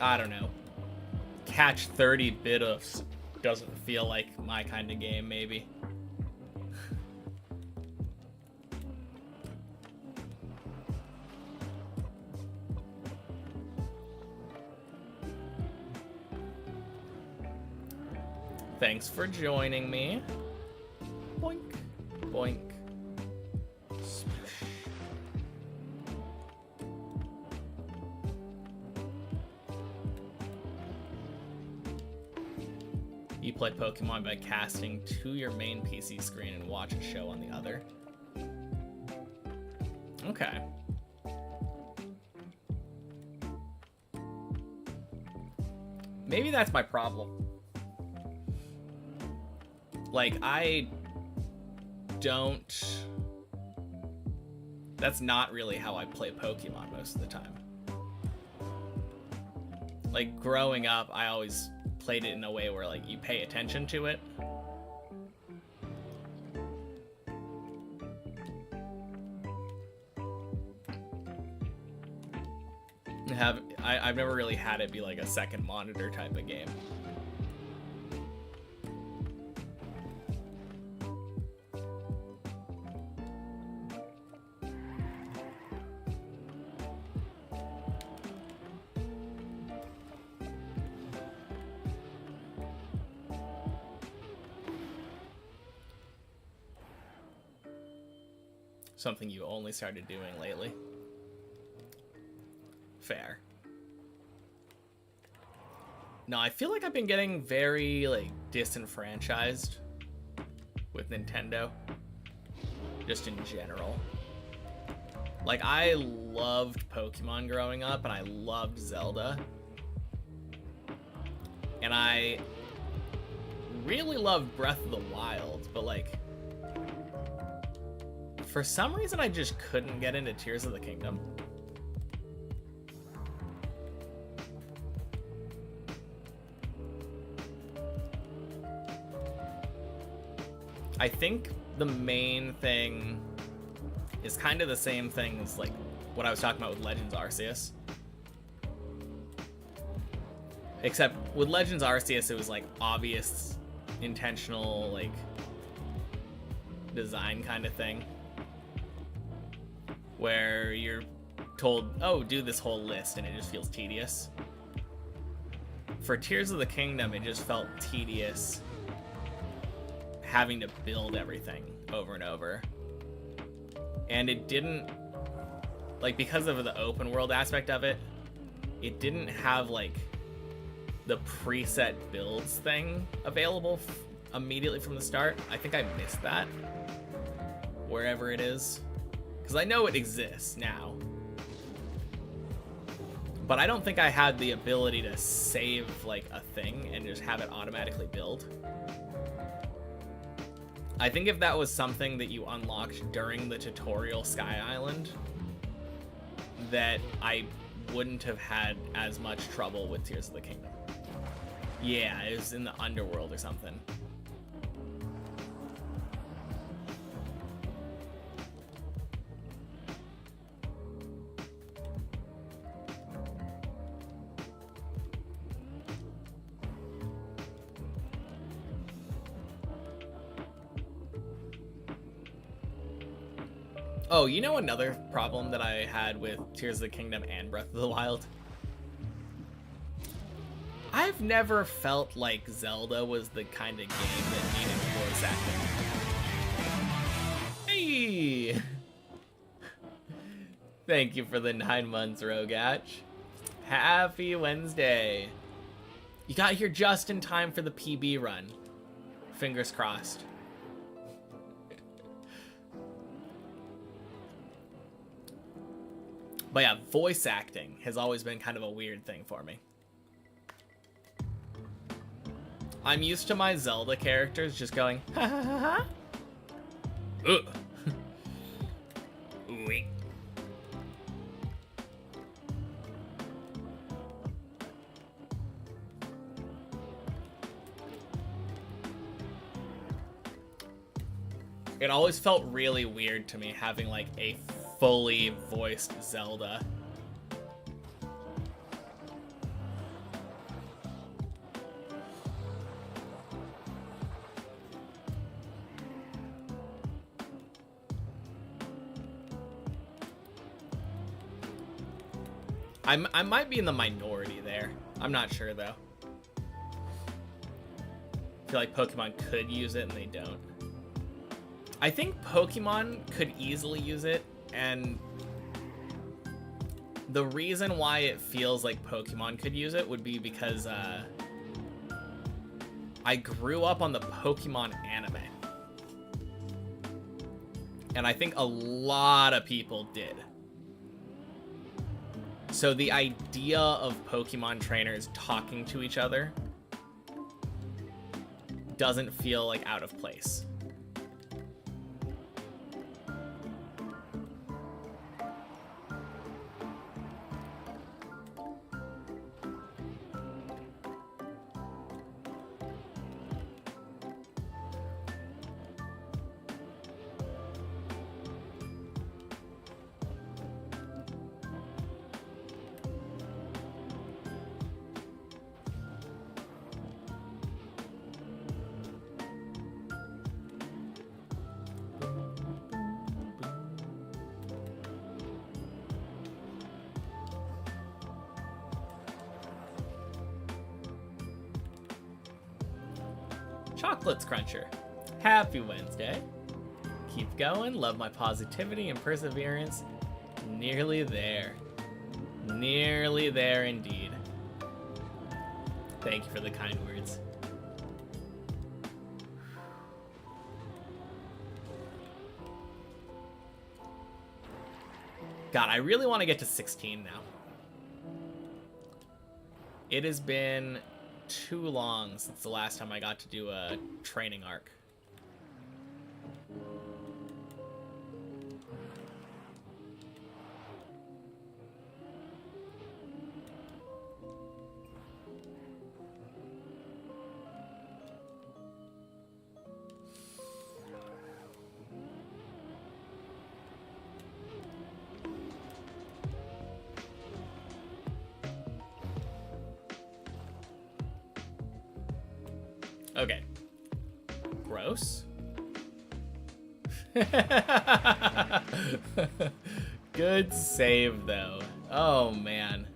I don't know. Catch 30 Bidooфs doesn't feel like my kind of game, maybe. Thanks for joining me. Boink, boink. Sploosh. You play Pokemon by casting to your main PC screen and watch a show on the other. Okay. Maybe that's my problem. Like, I don't... That's not really how I play Pokemon most of the time. Like, growing up, I always played it in a way where, like, you pay attention to it. I've never really had it be like a second monitor type of game. Something you only started doing lately. Fair. No, I feel like I've been getting very, like, disenfranchised with Nintendo. Just in general. Like, I loved Pokemon growing up, and I loved Zelda. And I really loved Breath of the Wild, but, like, for some reason I just couldn't get into Tears of the Kingdom. I think the main thing is kind of the same thing as like what I was talking about with Legends Arceus. Except with Legends Arceus, it was like obvious, intentional, like design kind of thing. Where you're told, oh, do this whole list, and it just feels tedious. For Tears of the Kingdom, it just felt tedious having to build everything over and over. And it didn't, like, because of the open world aspect of it, it didn't have, like, the preset builds thing available immediately from the start. I think I missed that, wherever it is. Because I know it exists now. But I don't think I had the ability to save, like, a thing and just have it automatically build. I think if that was something that you unlocked during the tutorial Sky Island, that I wouldn't have had as much trouble with Tears of the Kingdom. Yeah, it was in the underworld or something. Oh, you know another problem that I had with Tears of the Kingdom and Breath of the Wild? I've never felt like Zelda was the kind of game that needed voice acting. Hey! Thank you for the 9 months, Rogach. Happy Wednesday. You got here just in time for the PB run. Fingers crossed. But yeah, voice acting has always been kind of a weird thing for me. I'm used to my Zelda characters just going, ha ha ha ha. Ugh. Ooh. It always felt really weird to me having like a fully voiced Zelda. I might be in the minority there. I'm not sure though. feel like Pokemon could use it and they don't. I think Pokemon could easily use it, and the reason why it feels like Pokemon could use it would be because I grew up on the Pokemon anime. And I think a lot of people did. So the idea of Pokemon trainers talking to each other doesn't feel like out of place. Chocolates Cruncher. Happy Wednesday. Keep going. Love my positivity and perseverance. Nearly there. Nearly there indeed. Thank you for the kind words. God, I really want to get to 16 now. It has been too long since the last time I got to do a training arc. Okay. Gross. Good save, though. Oh, man.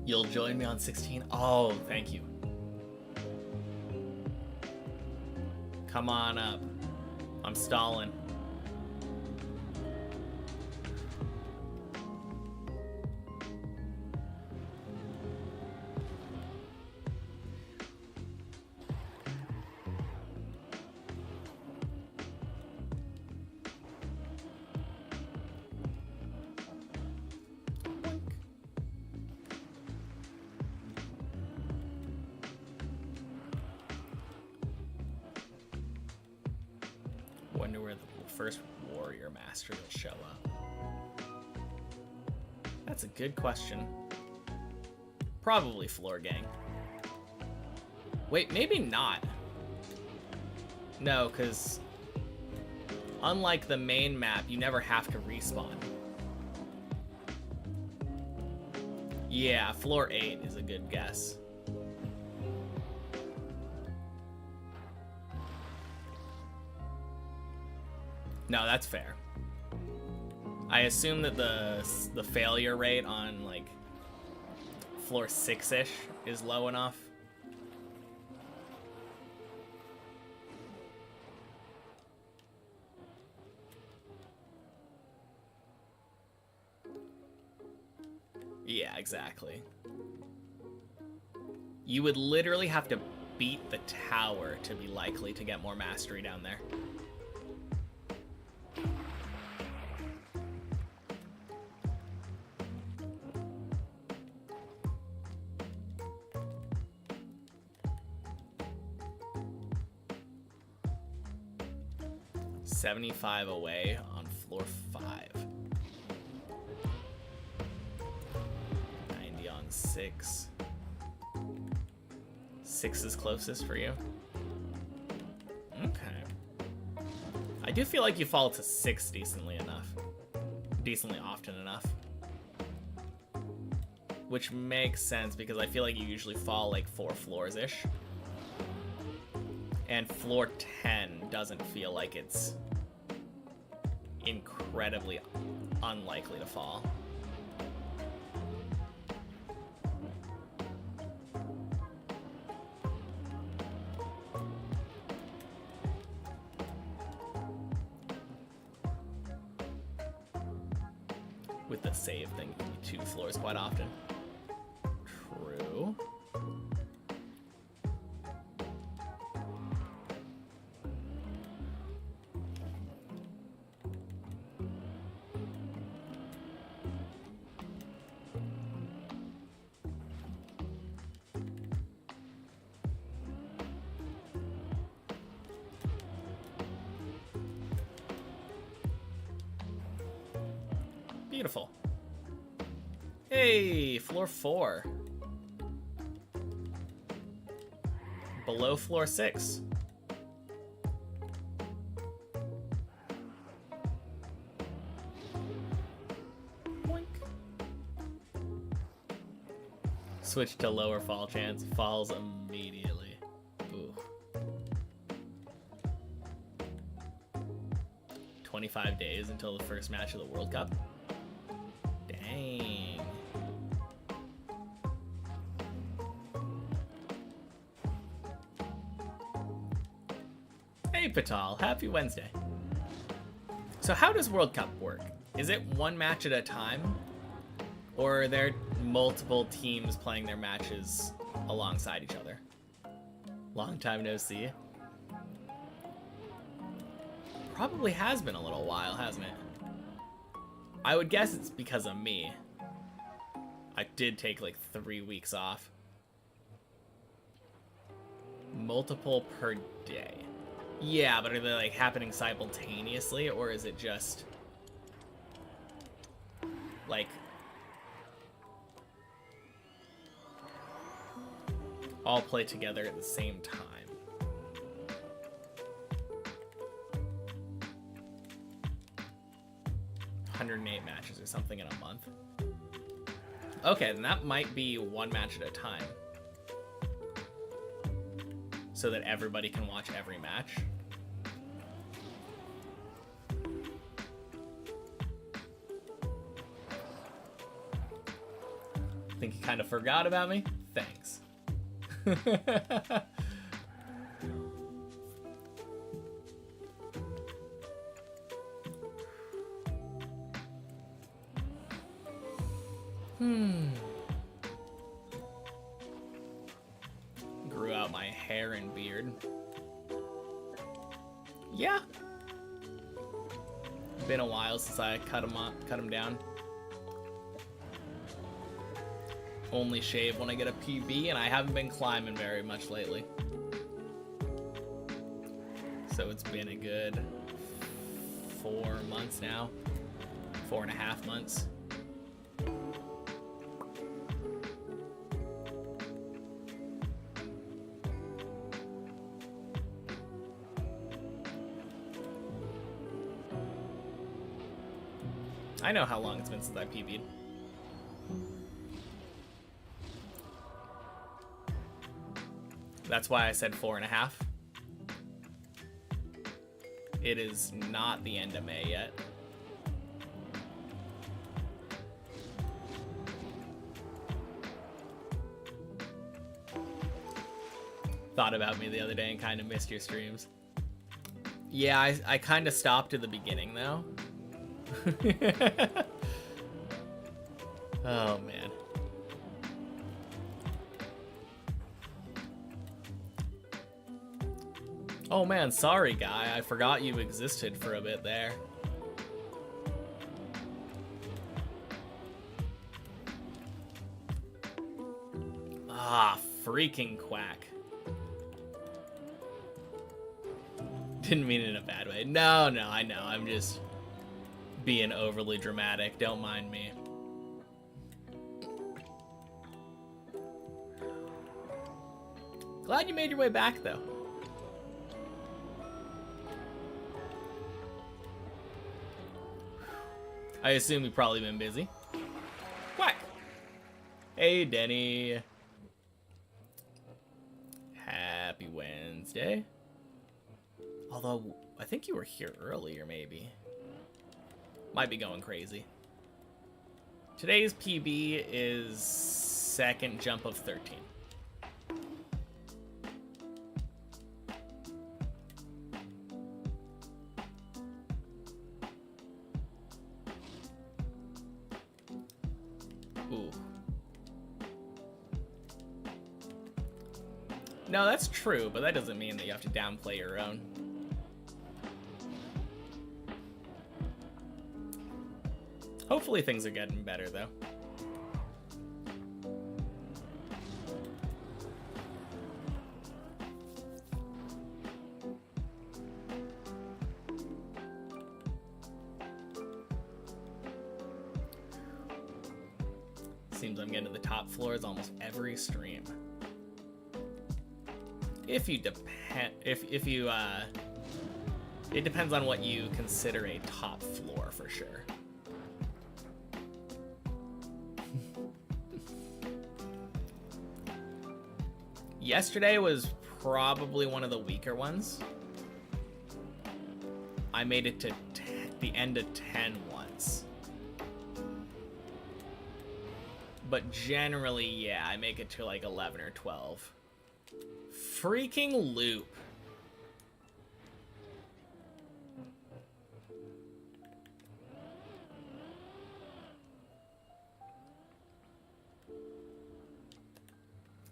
You'll join me on 16? Oh, thank you. Come on up. I'm stalling. Wonder where the first warrior master will show up. That's a good question. Probably Floor Gang. Wait, maybe not. No, because unlike the main map, you never have to respawn. Yeah, Floor 8 is a good guess. No, that's fair. I assume that the failure rate on like floor 6-ish is low enough. Yeah, exactly. You would literally have to beat the tower to be likely to get more mastery down there. $75 away on floor 5. 90 on 6. 6 is closest for you. Okay. I do feel like you fall to 6 decently enough. decently often enough. Which makes sense because I feel like you usually fall like 4 floors-ish. And floor 10 doesn't feel like it's incredibly unlikely to fall. With the save thing, it can be 2 floors quite often. True. Beautiful. Hey, floor 4. Below floor 6. Boink. Switch to lower fall chance. Falls immediately. Ooh. 25 days until the first match of the World Cup. Dang. Hey Patal, happy Wednesday. So how does World Cup work? Is it one match at a time? Or are there multiple teams playing their matches alongside each other? Long time no see. Probably has been a little while, hasn't it? I would guess it's because of me. I did take like 3 weeks off. Multiple per day. Yeah, but are they like happening simultaneously, or is it just like all play together at the same time? 108 matches or something in a month. Okay, then that might be one match at a time, so that everybody can watch every match. Think you kind of forgot about me? Thanks. Grew out my hair and beard. Yeah. Been a while since I cut them down. Only shave when I get a PB, and I haven't been climbing very much lately. So it's been a good 4 months now. 4.5 months. I know how long it's been since I PB'd. That's why I said 4.5. It is not the end of May yet. Thought about me the other day and kind of missed your streams. Yeah, I kind of stopped at the beginning though. Oh man. Oh man, sorry guy, I forgot you existed for a bit there. Ah, freaking quack. Didn't mean it in a bad way. No, I know, I'm just being overly dramatic, don't mind me. Glad you made your way back though. I assume you've probably been busy. Quack! Hey, Denny. Happy Wednesday. Although, I think you were here earlier, maybe. Might be going crazy. Today's PB is second jump of 13. Ooh. No, that's true, but that doesn't mean that you have to downplay your own. Hopefully things are getting better, though. Seems I'm getting to the top floors almost every stream. If you it depends on what you consider a top floor for sure. Yesterday was probably one of the weaker ones. I made it to the end of 10 once. But generally, yeah, I make it to like 11 or 12. Freaking loop.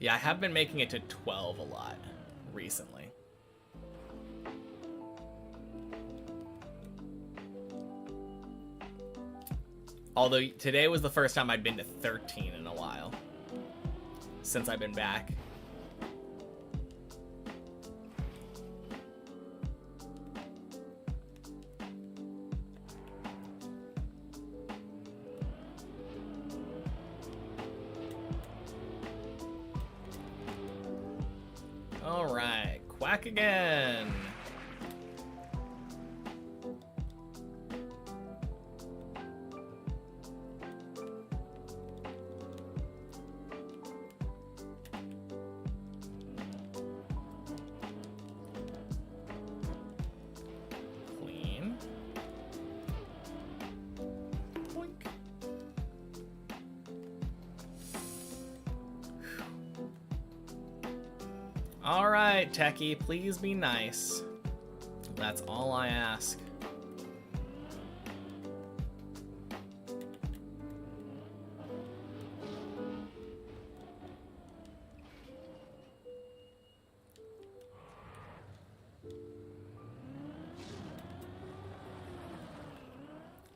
Yeah, I have been making it to 12 a lot recently. Although today was the first time I'd been to 13 in a while. Since I've been back. Alright, quack again. Clean. Boink. Alright, Techie, please be nice. That's all I ask.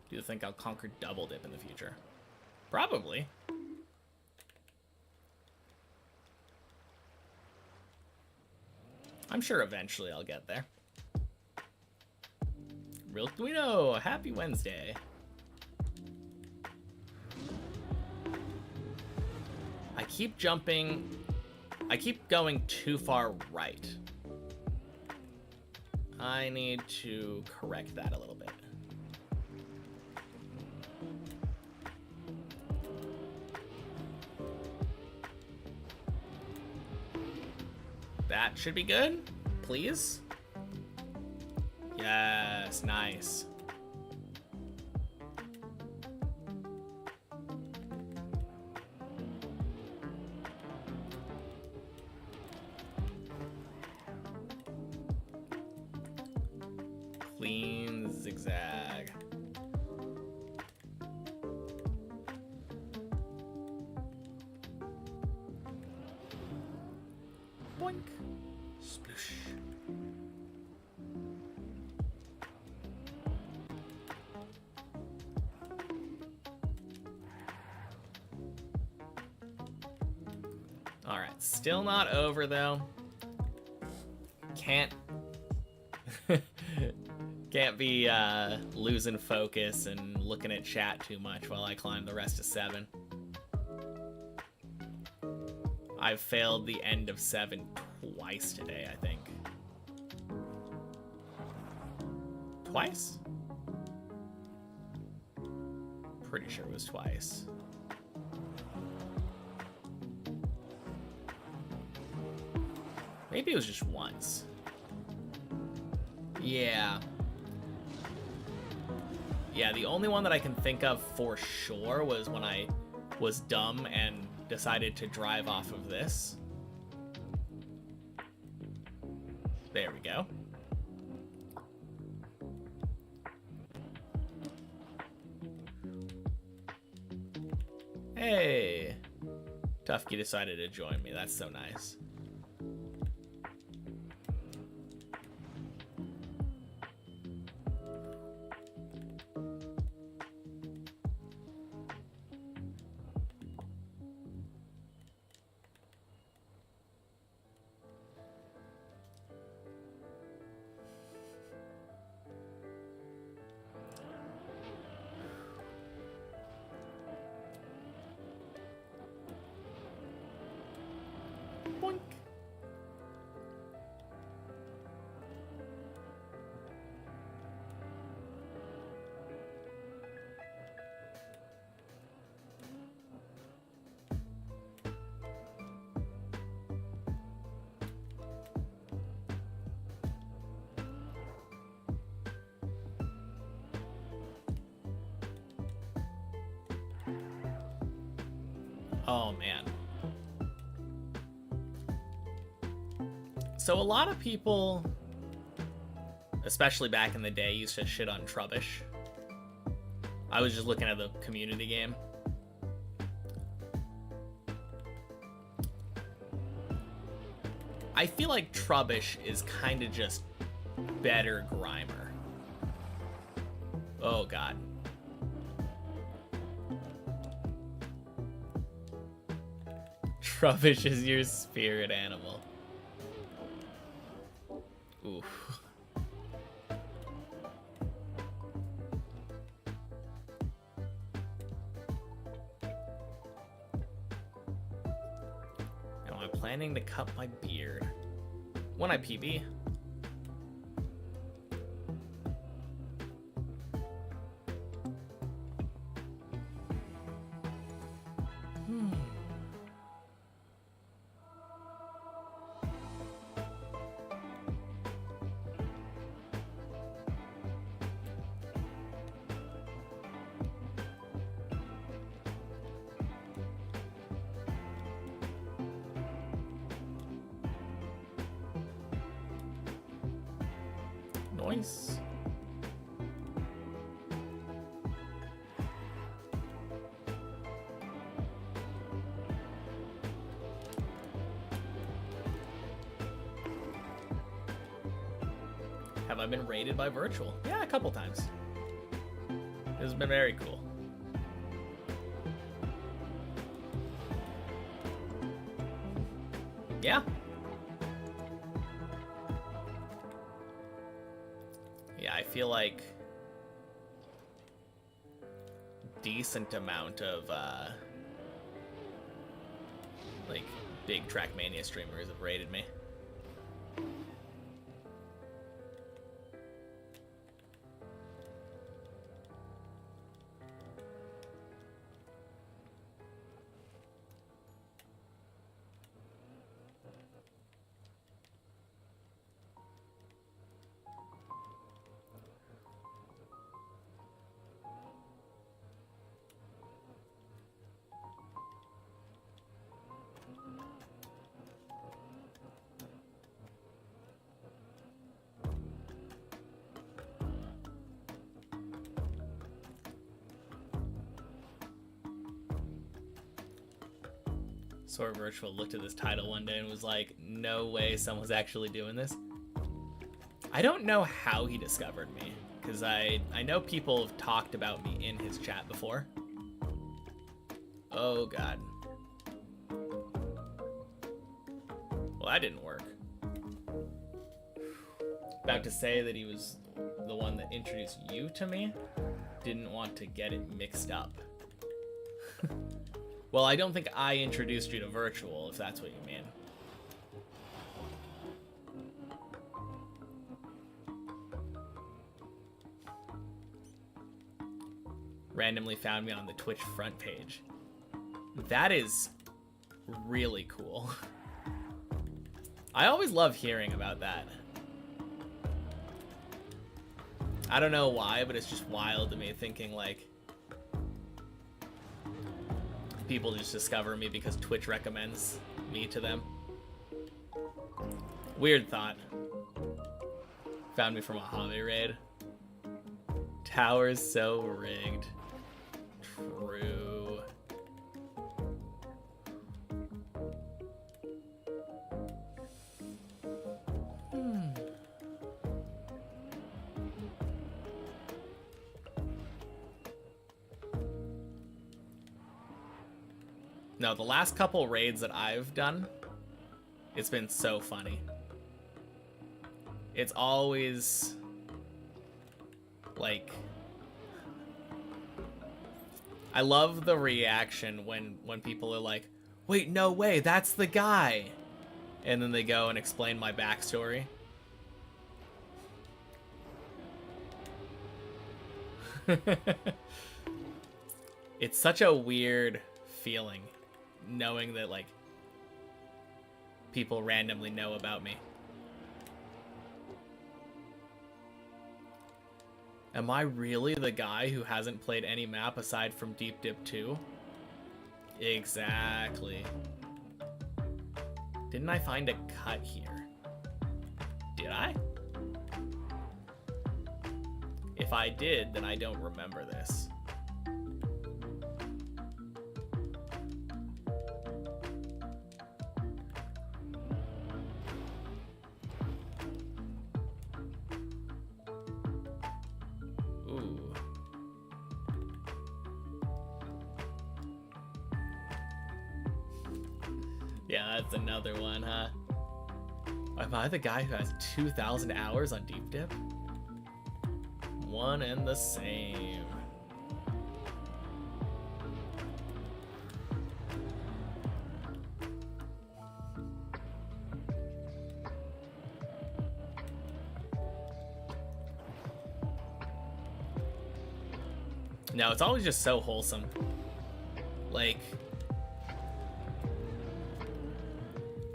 Do you think I'll conquer double dip in the future? Probably. I'm sure eventually I'll get there. Real Guido, happy Wednesday. I keep jumping. I keep going too far right. I need to correct that a little bit. That should be good, please. Yes, nice. Clean zigzag. Boink. Sploosh. Alright, still not over though. Can't be losing focus and looking at chat too much while I climb the rest of 7. I've failed the end of 7 twice today, I think. Twice? Pretty sure it was twice. Maybe it was just once. Yeah. Yeah, the only one that I can think of for sure was when I was dumb and decided to drive off of this. There we go. Hey! Tufky decided to join me. That's so nice. Boink. Oh man. So a lot of people, especially back in the day, used to shit on Trubbish. I was just looking at the community game. I feel like Trubbish is kind of just better Grimer. Oh god. Trubbish is your spirit animal. Oof. Am I planning to cut my beard? When I PB? Nice. Have I been raided by Virtual? Yeah, a couple times. This has been very cool. Yeah. Yeah, I feel like decent amount of like big Trackmania streamers have raided me. Sword Virtual looked at this title one day and was like, no way someone's actually doing this. I don't know how he discovered me, because I know people have talked about me in his chat before. Oh god. Well, that didn't work. About to say that he was the one that introduced you to me. Didn't want to get it mixed up. Well, I don't think I introduced you to Virtual, if that's what you mean. randomly found me on the Twitch front page. That is really cool. I always love hearing about that. I don't know why, but it's just wild to me thinking like people just discover me because Twitch recommends me to them. Weird thought. Found me from a hobby raid. Tower's so rigged. True. No, the last couple raids that I've done, it's been so funny. It's always like, I love the reaction when people are like, wait, no way, that's the guy. And then they go and explain my backstory. It's such a weird feeling knowing that like people randomly know about me. Am I really the guy who hasn't played any map aside from Deep Dip 2? Exactly. Didn't I find a cut here? Did I? If I did, then I don't remember this. Yeah, that's another one, huh? Am I the guy who has 2,000 hours on Deep Dip? One and the same. No, it's always just so wholesome. Like,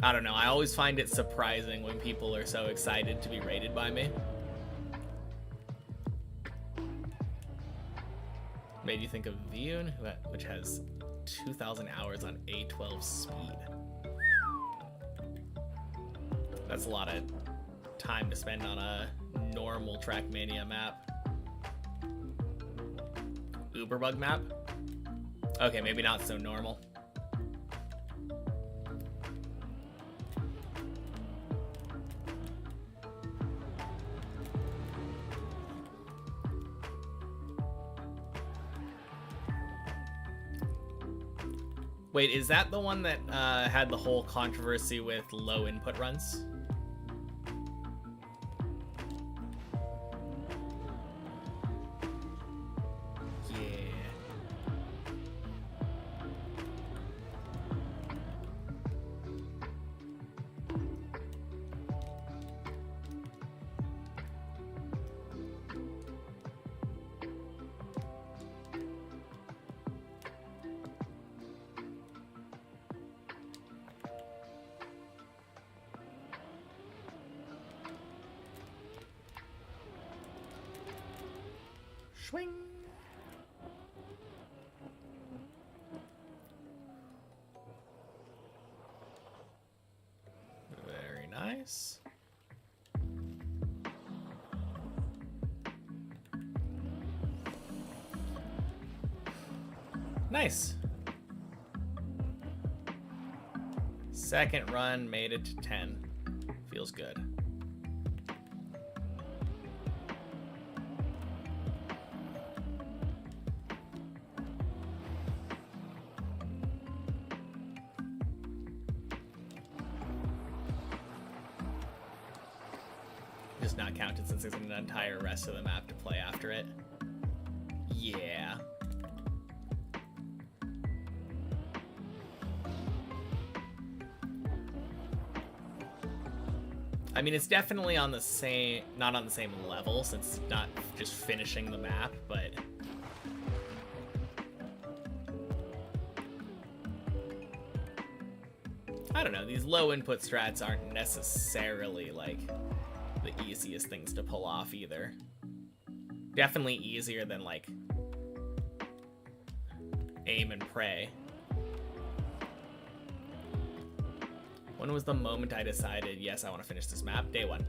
I don't know, I always find it surprising when people are so excited to be rated by me. Made you think of Viun, which has 2,000 hours on A12 speed. That's a lot of time to spend on a normal Trackmania map. Uberbug map? Okay, maybe not so normal. Wait, is that the one that had the whole controversy with low input runs? Swing. Very nice. Nice. Second run made it to 10. Feels good. Just not counted since there's an entire rest of the map to play after it. Yeah. I mean, it's definitely on the same, not on the same level since it's not just finishing the map, but I don't know, these low input strats aren't necessarily like the easiest things to pull off either. Definitely easier than like aim and pray. When was the moment I decided, yes, I want to finish this map? Day 1.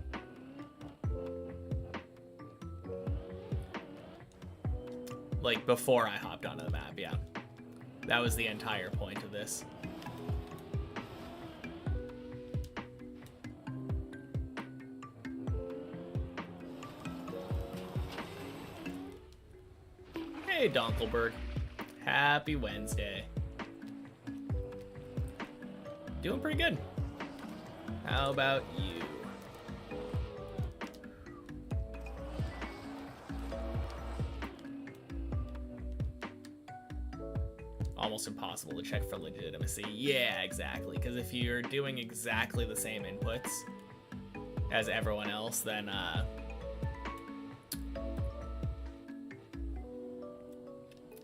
Like before I hopped onto the map, yeah. That was the entire point of this. Hey, Donkelberg. Happy Wednesday. Doing pretty good. How about you? Almost impossible to check for legitimacy. Yeah, exactly. Because if you're doing exactly the same inputs as everyone else, then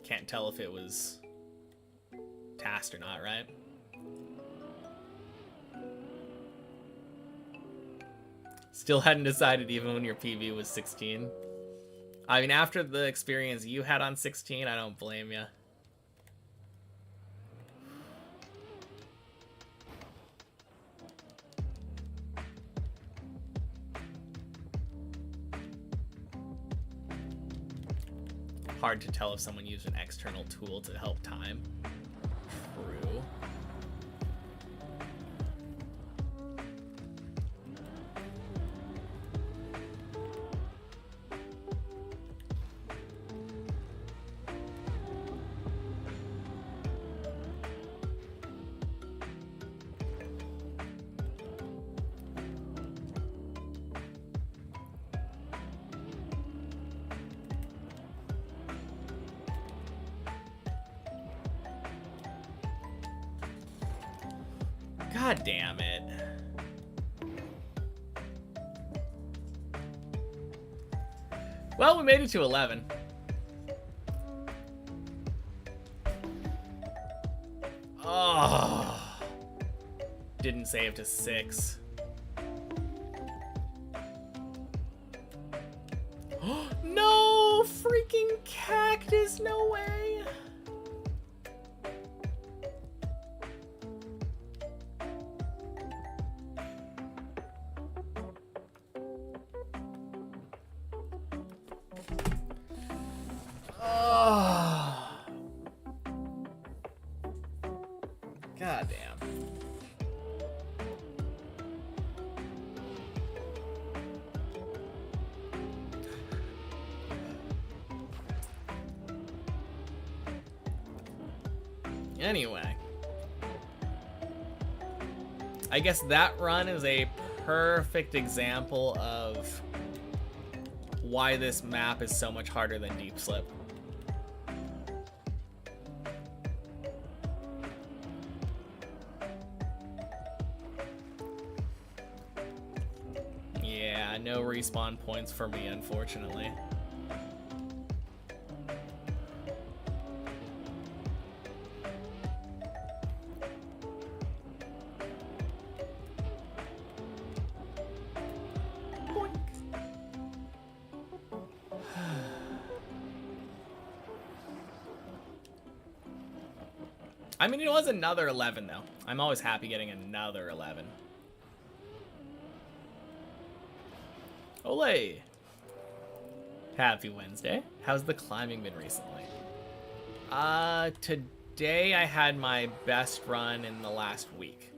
can't tell if it was tasked or not, right? Still hadn't decided even when your PV was 16. I mean, after the experience you had on 16, I don't blame you. Hard to tell if someone used an external tool to help time. True. God damn it. Well, we made it to 11. Oh. Didn't save to 6. No freaking cactus, no way. God damn. Anyway. I guess that run is a perfect example of why this map is so much harder than Deep Slip. Yeah, no respawn points for me, unfortunately. I mean, it was another 11, though. I'm always happy getting another 11. Olay! Happy Wednesday. How's the climbing been recently? Today I had my best run in the last week.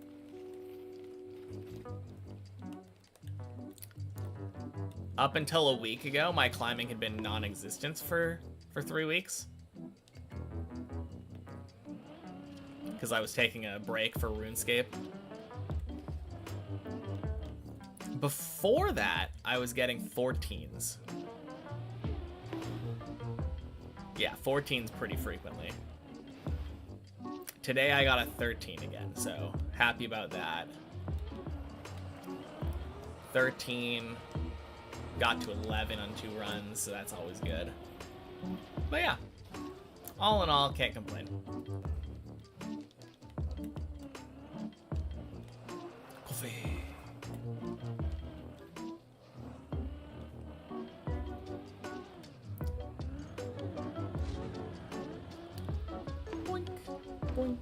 Up until a week ago, my climbing had been non-existent for 3 weeks. Because I was taking a break for RuneScape. Before that, I was getting 14s. Yeah, 14s pretty frequently. Today I got a 13 again, so happy about that. 13, got to 11 on 2 runs, so that's always good. But yeah, all in all, can't complain. Coffee. Boink, boink.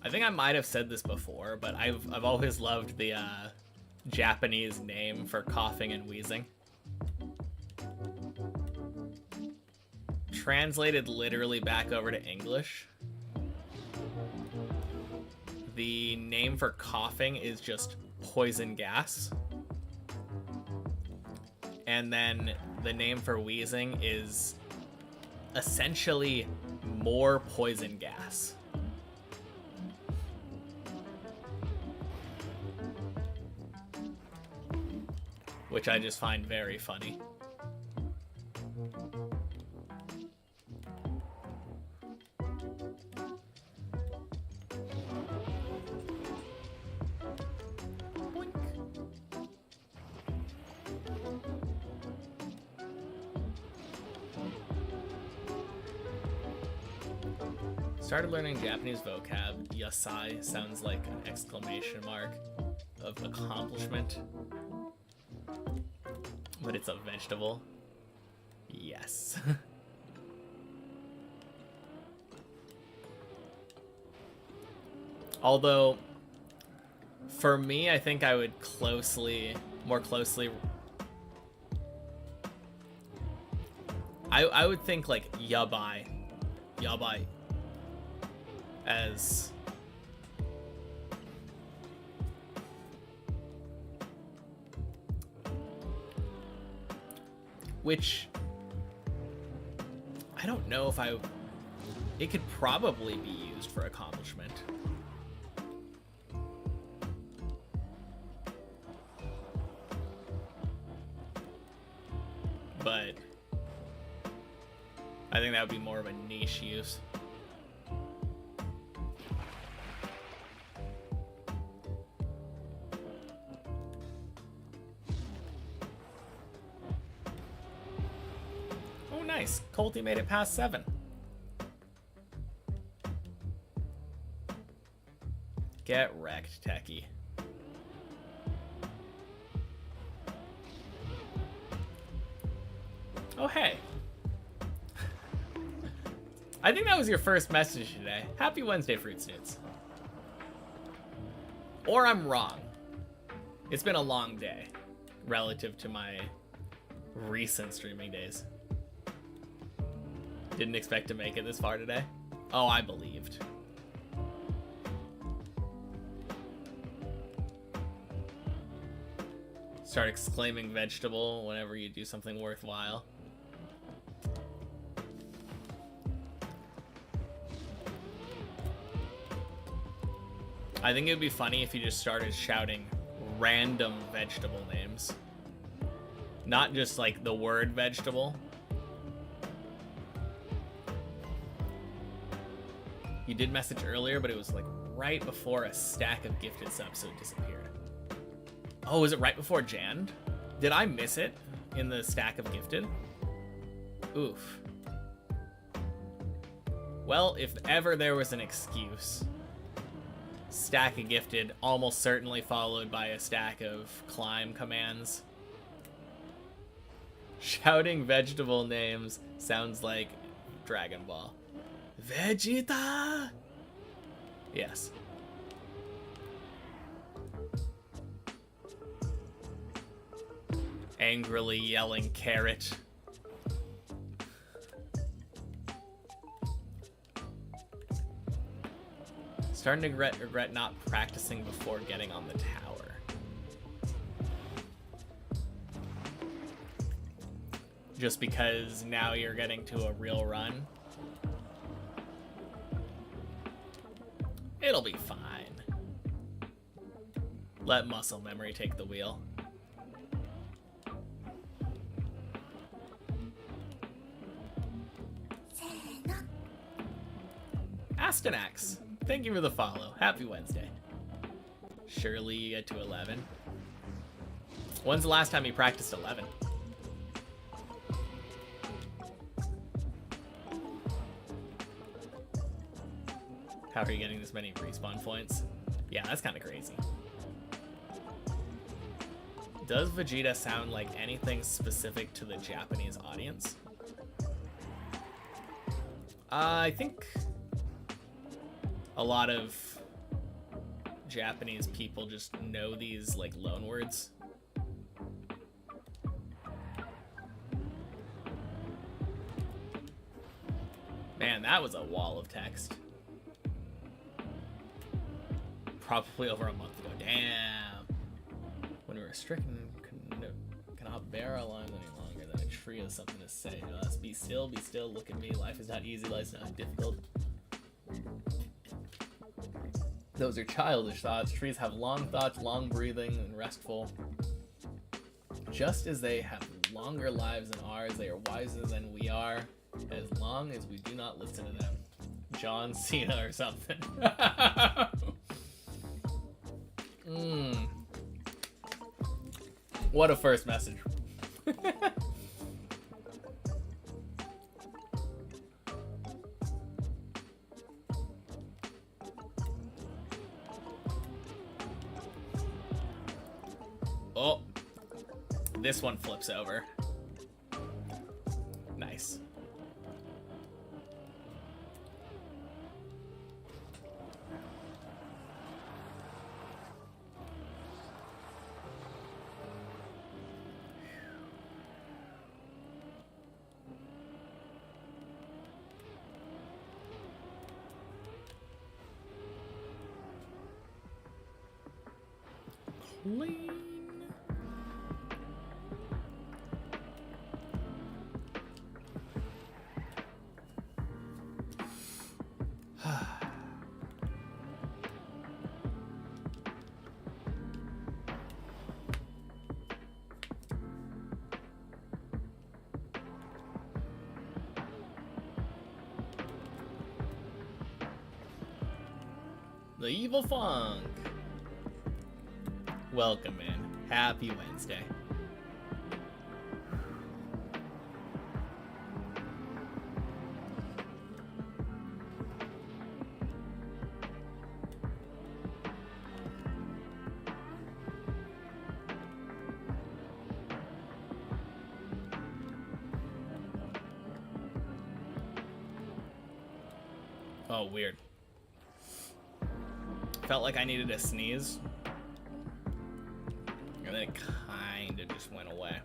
I think I might have said this before, but I've always loved the Japanese name for coughing and wheezing. Translated literally back over to English, the name for coughing is just poison gas. And then the name for wheezing is essentially more poison gas. Which I just find very funny. Boink. Started learning Japanese vocab. Yasai sounds like an exclamation mark of accomplishment. But it's a vegetable. Yes. Although, for me, I think I would more closely... I would think like yabai as... Which, I don't know if it could probably be used for accomplishment. But I think that would be more of a niche use. Nice. Colty made it past 7. Get wrecked, Techie. Oh, hey. I think that was your first message today. Happy Wednesday, Fruit Snoots. Or I'm wrong. It's been a long day relative to my recent streaming days. Didn't expect to make it this far today. Oh, I believed. Start exclaiming vegetable whenever you do something worthwhile. I think it would be funny if you just started shouting random vegetable names. Not just like the word vegetable. You did message earlier, but it was like right before a stack of gifted subs, so it disappeared. Oh, was it right before Jan? Did I miss it in the stack of gifted? Oof. Well, if ever there was an excuse, stack of gifted almost certainly followed by a stack of climb commands. Shouting vegetable names sounds like Dragon Ball. Vegeta! Yes. Angrily yelling carrot. Starting to regret not practicing before getting on the tower. Just because now you're getting to a real run. It'll be fine. Let muscle memory take the wheel. Postinax, thank you for the follow. Happy Wednesday. Surely you get to 11. When's the last time you practiced 11? How are you getting this many respawn points? Yeah, that's kind of crazy. Does Vegeta sound like anything specific to the Japanese audience? I think a lot of Japanese people just know these like loan words. Man, that was a wall of text. Probably over a month ago. Damn. When we were stricken, cannot bear our lines any longer. Then a tree has something to say to us. Be still, look at me. Life is not easy, life's not difficult. Those are childish thoughts. Trees have long thoughts, long breathing, and restful. Just as they have longer lives than ours, they are wiser than we are, as long as we do not listen to them. John Cena or something. What a first message. Oh, this one flips over. Nice. Clean. The Evil Funk. Welcome, man. Happy Wednesday. Oh, weird. Felt like I needed a sneeze. And then it kinda just went away.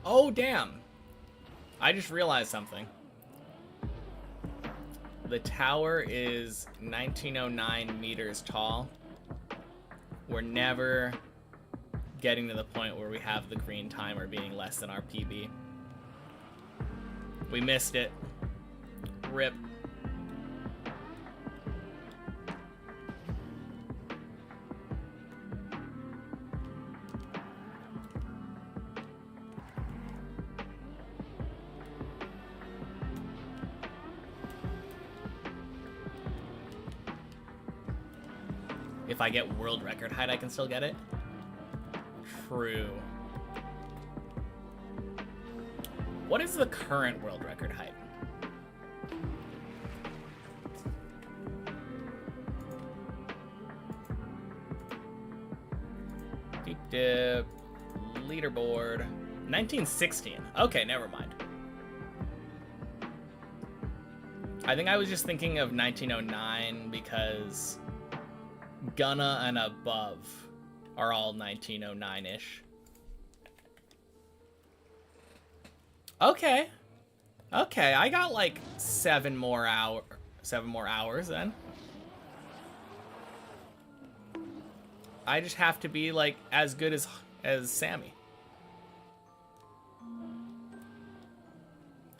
Oh, damn. I just realized something. The tower is 1909 meters tall. We're never getting to the point where we have the green timer being less than our PB. We missed it. RIP. If I get world record height, I can still get it? True. What is the current world record height? Deep dip. Leaderboard. 1916. Okay, never mind. I think I was just thinking of 1909 because Gunna and above are all 1909-ish. Okay. Okay, I got like 7 more hours then. I just have to be like as good as Sammy.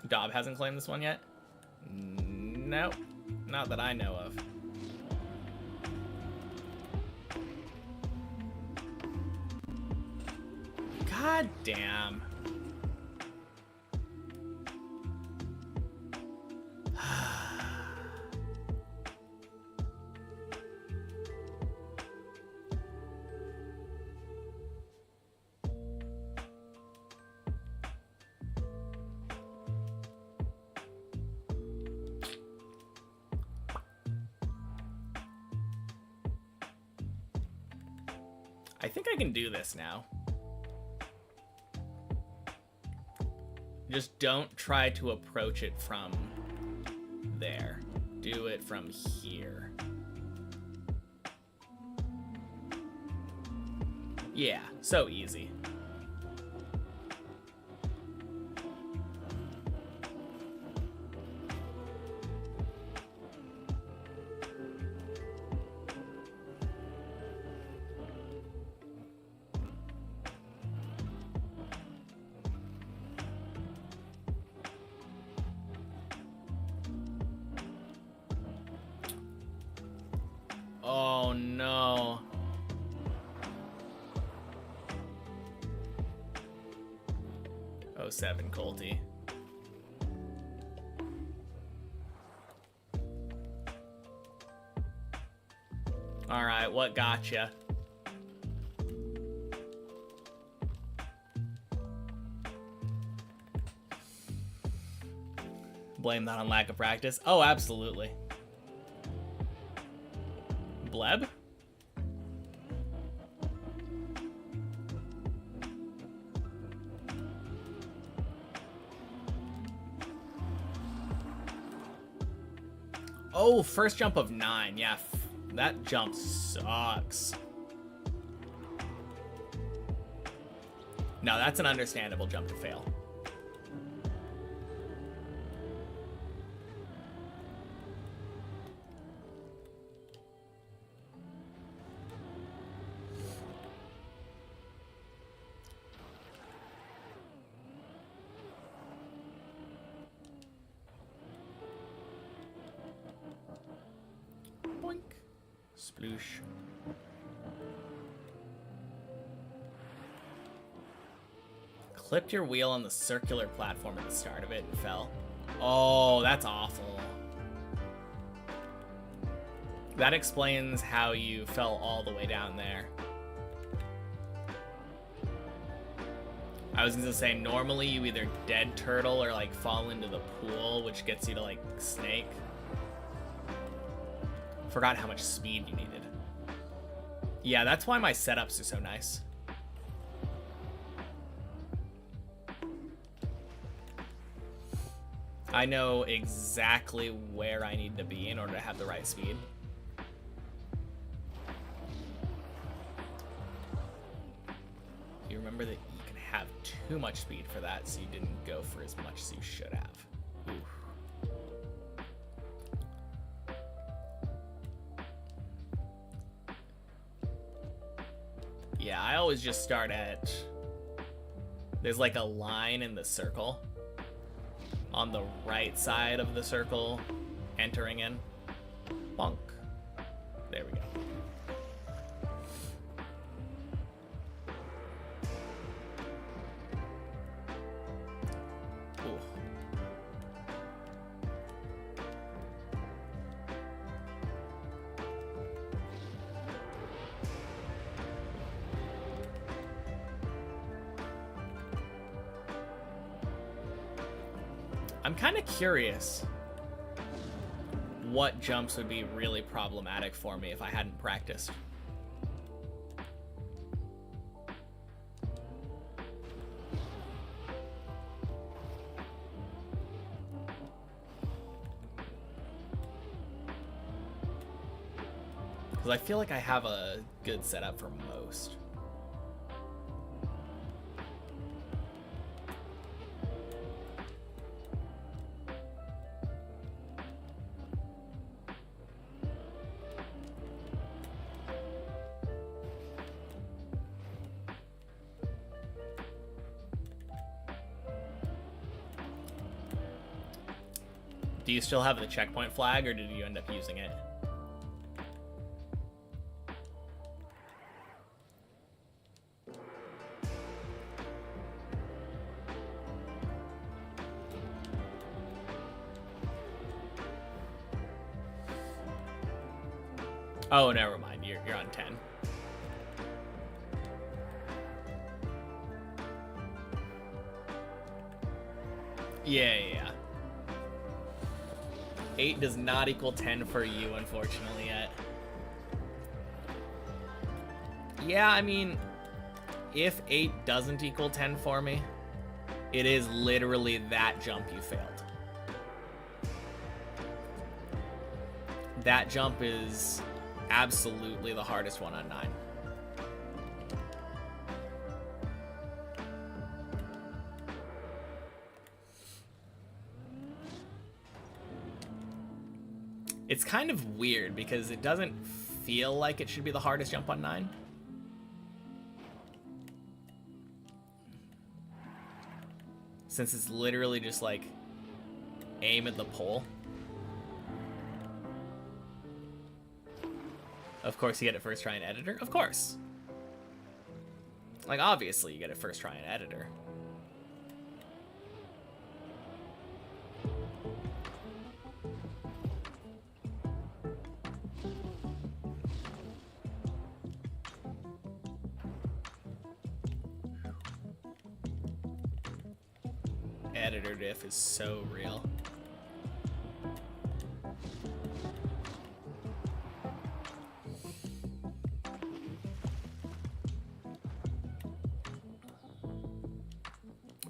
Dob hasn't claimed this one yet? Nope. Not that I know of. God damn. I think I can do this now. Just don't try to approach it from there. Do it from here. Yeah, so easy. Oh no. Oh, 07 Colty. All right, what gotcha? Blame that on lack of practice. Oh, absolutely. Bleb? Oh, first jump of 9. Yeah, that jump sucks. No, that's an understandable jump to fail. Boink. Sploosh. Clipped your wheel on the circular platform at the start of it and fell. Oh, that's awful. That explains how you fell all the way down there. I was gonna say, normally you either dead turtle or like fall into the pool, which gets you to like snake. Forgot how much speed you needed. Yeah, that's why my setups are so nice. I know exactly where I need to be in order to have the right speed. You remember that you can have too much speed for that, so you didn't go for as much as you should have. Oof. Yeah, I always just start at... There's like a line in the circle. On the right side of the circle, entering in. Bonk. There we go. Ooh. I'm kind of curious what jumps would be really problematic for me if I hadn't practiced. Because I feel like I have a good setup for most. Do you still have the checkpoint flag, or did you end up using it? Oh, never mind. You're on 10. Yeah. 8 does not equal 10 for you, unfortunately, yet. Yeah, I mean, if 8 doesn't equal 10 for me, it is literally that jump you failed. That jump is absolutely the hardest one on 9. It's kind of weird because it doesn't feel like it should be the hardest jump on 9. Since it's literally just like aim at the pole. Of course you get it first try in editor. Of course. Like obviously you get it first try in editor. Editor diff is so real.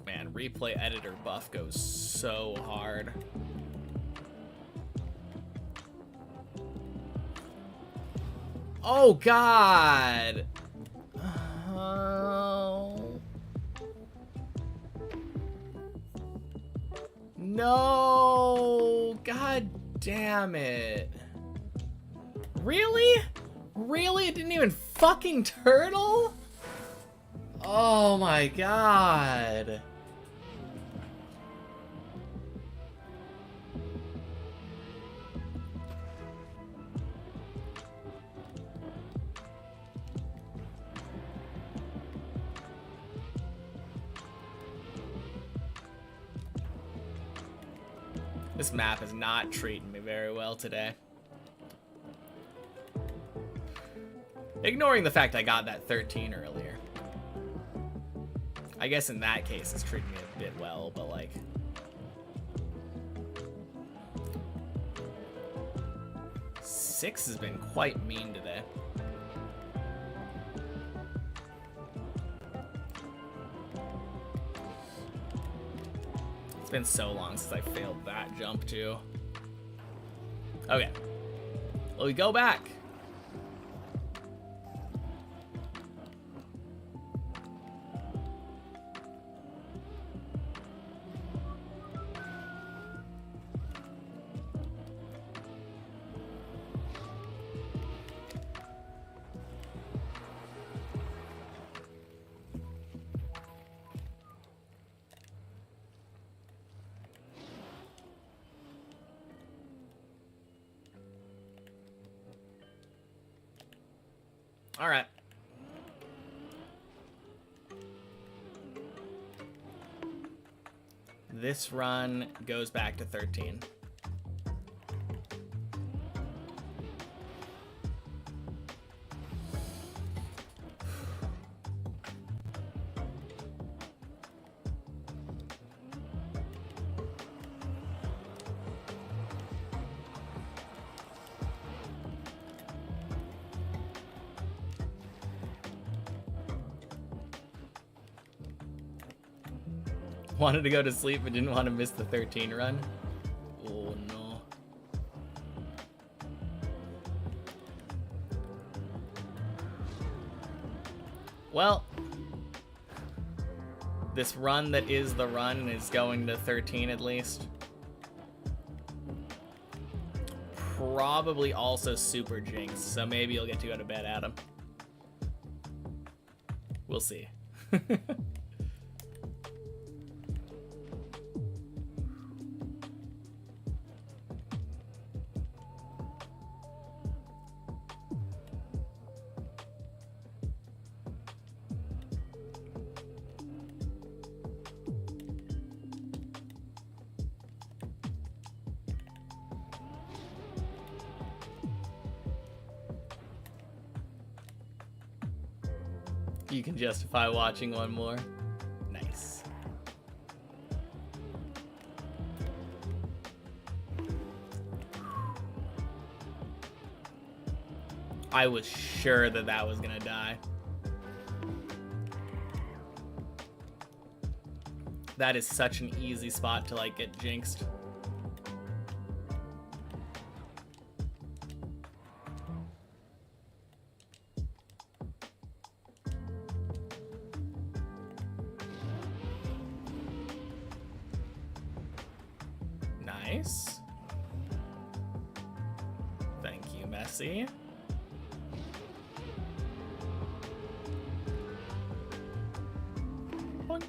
Man, replay editor buff goes so hard. Oh God! Oh. No! God damn it. Really? Really? It didn't even fucking turtle? Oh my God. This map is not treating me very well today. Ignoring the fact I got that 13 earlier. I guess in that case it's treating me a bit well, but like... Six has been quite mean today. It's been so long since I failed that jump too. Okay. Well, we go back. All right. This run goes back to 13. Wanted to go to sleep but didn't want to miss the 13 run. Oh no. Well, this run that is the run is going to 13 at least. Probably also super jinx, so maybe you'll get to go to bed, Adam. We'll see. You can justify watching one more. Nice. I was sure that that was gonna die. That is such an easy spot to like get jinxed. Nice. Thank you, Messi. Boink.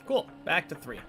Cool. Back to 3.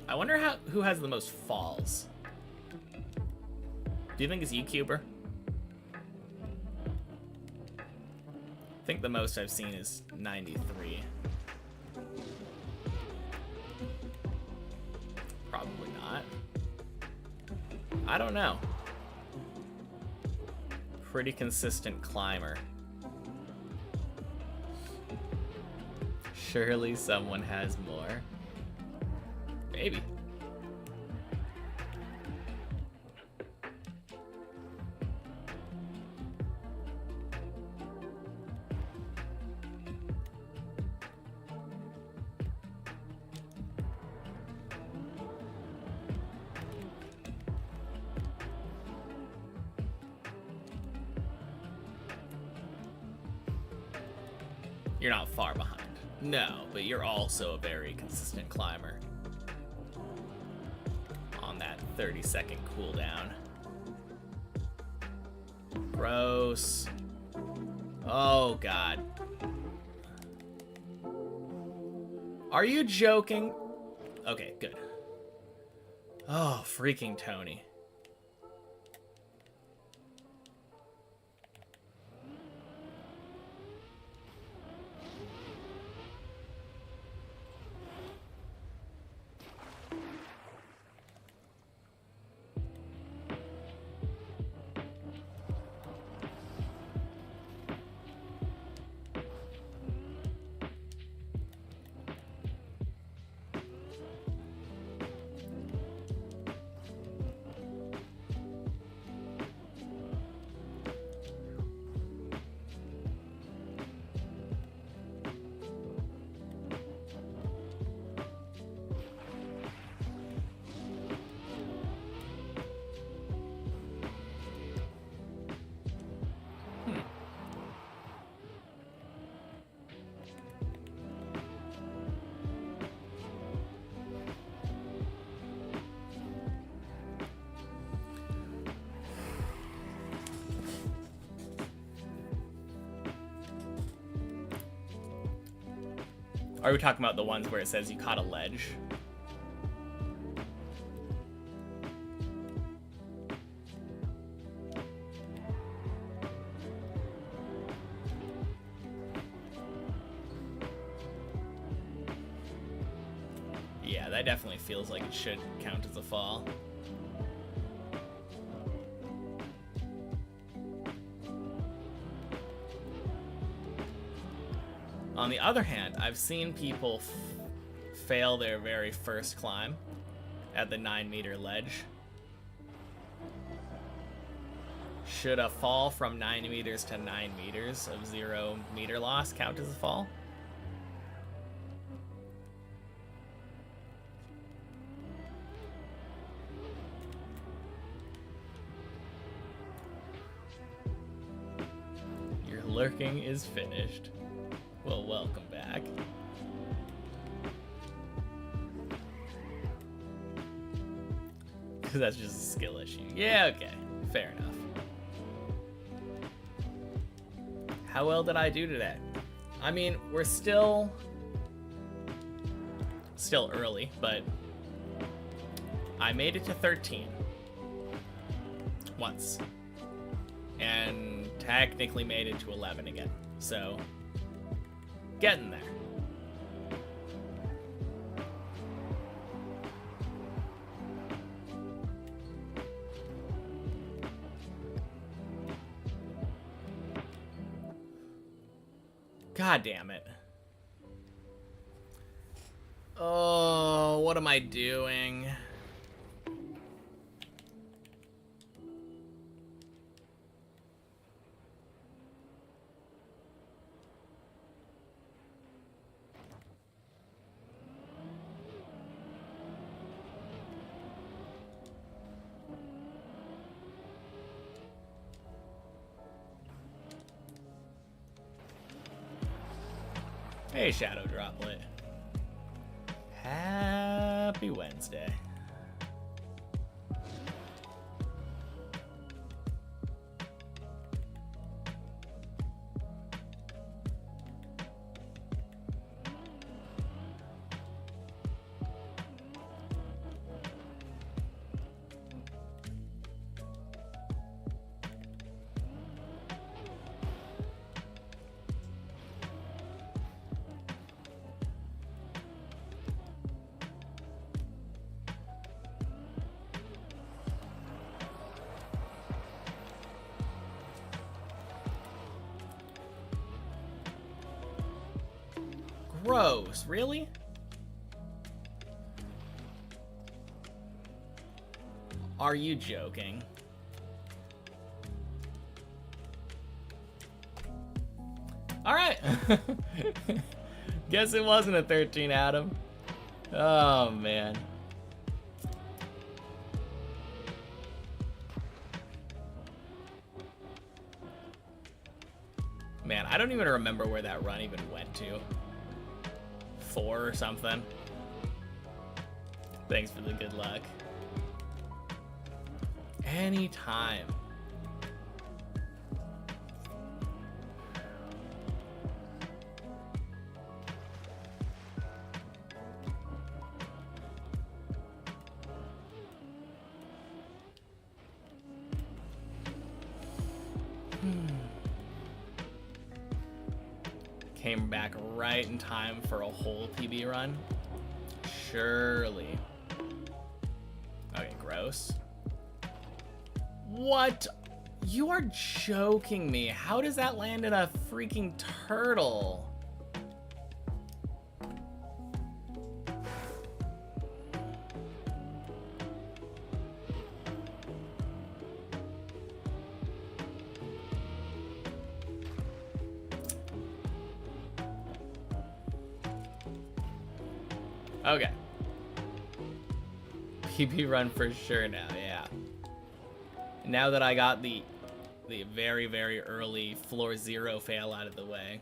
I wonder who has the most falls. Do you think it's YouTuber? I think the most I've seen is 93. Probably not. I don't know. Pretty consistent climber. Surely someone has more. Maybe. You're not far behind. No, but you're also a very consistent climber. On that 30-second cooldown. Gross. Oh, God. Are you joking? Okay, good. Oh, freaking Tony. Are we talking about the ones where it says you caught a ledge? Yeah, that definitely feels like it should count as a fall. On the other hand, I've seen people fail their very first climb at the 9-meter ledge. Should a fall from 9 meters to 9 meters of 0 meter loss count as a fall? Your lurking is finished. Well, welcome back. Because that's just a skill issue. Yeah, okay. Fair enough. How well did I do today? I mean, we're still early, but I made it to 13 once. And technically made it to 11 again. So, getting there. God damn it. Oh, what am I doing? Hey, Shadow Droplet. Happy Wednesday. Gross, really? Are you joking? Alright. Guess it wasn't a 13, Adam. Oh, man. Man, I don't even remember where that run even went to. 4 or something. Thanks for the good luck. Anytime. Came back right in time for a whole PB run. Surely. Okay, gross. What? You are joking me. How does that land in a freaking turtle? Okay. PB run for sure now, yeah. Now that I got the very, very early floor 0 fail out of the way,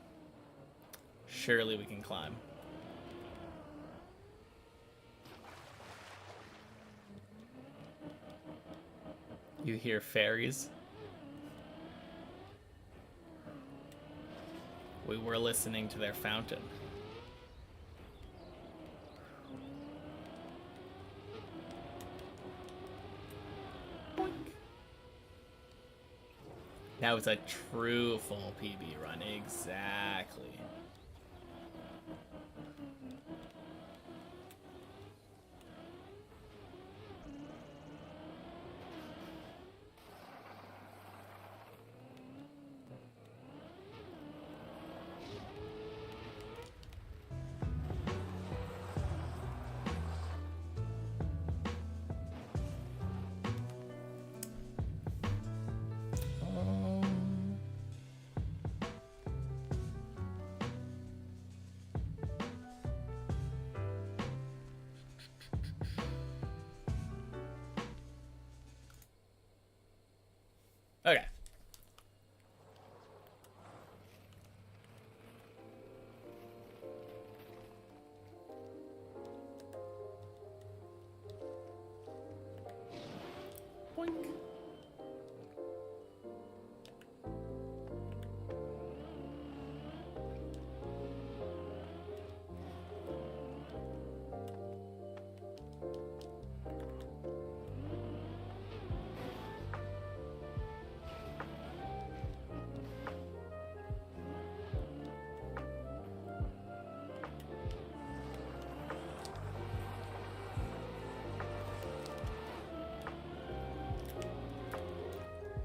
surely we can climb. You hear fairies? We were listening to their fountain. That was a true full PB run, exactly.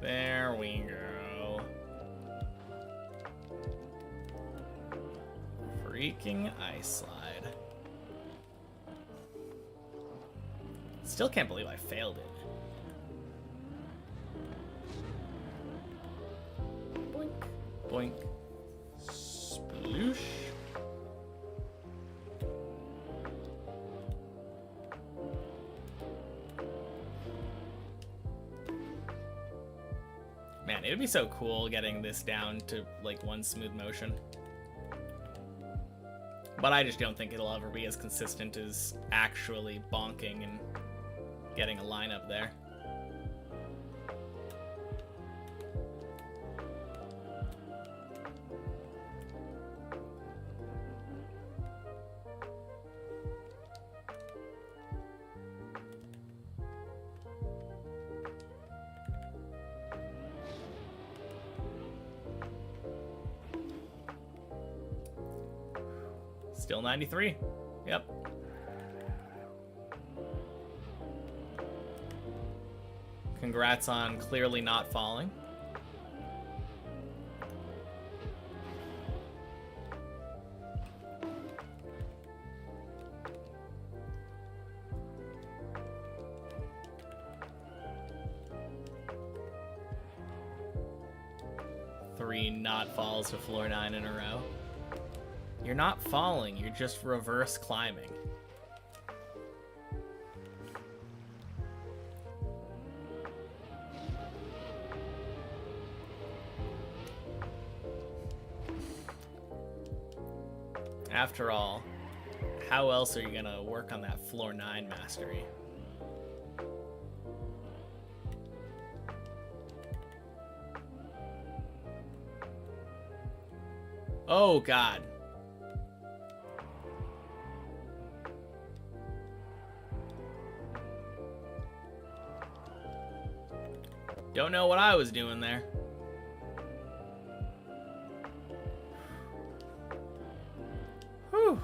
There we go. Freaking ice slide. Still can't believe I failed it. Boink. Boink. Sploosh. Man, it would be so cool getting this down to like one smooth motion. But I just don't think it'll ever be as consistent as actually bonking and getting a lineup there. Still 93. Yep. Congrats on clearly not falling. Three not falls to floor 9 in a row. You're not falling, you're just reverse climbing. After all, how else are you gonna work on that floor 9 mastery? Oh god. Don't know what I was doing there. Whew.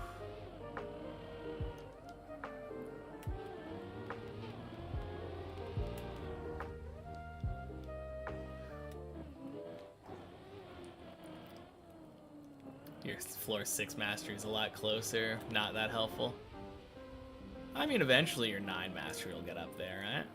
Your floor 6 mastery is a lot closer. Not that helpful. I mean, eventually your 9 mastery will get up there, right?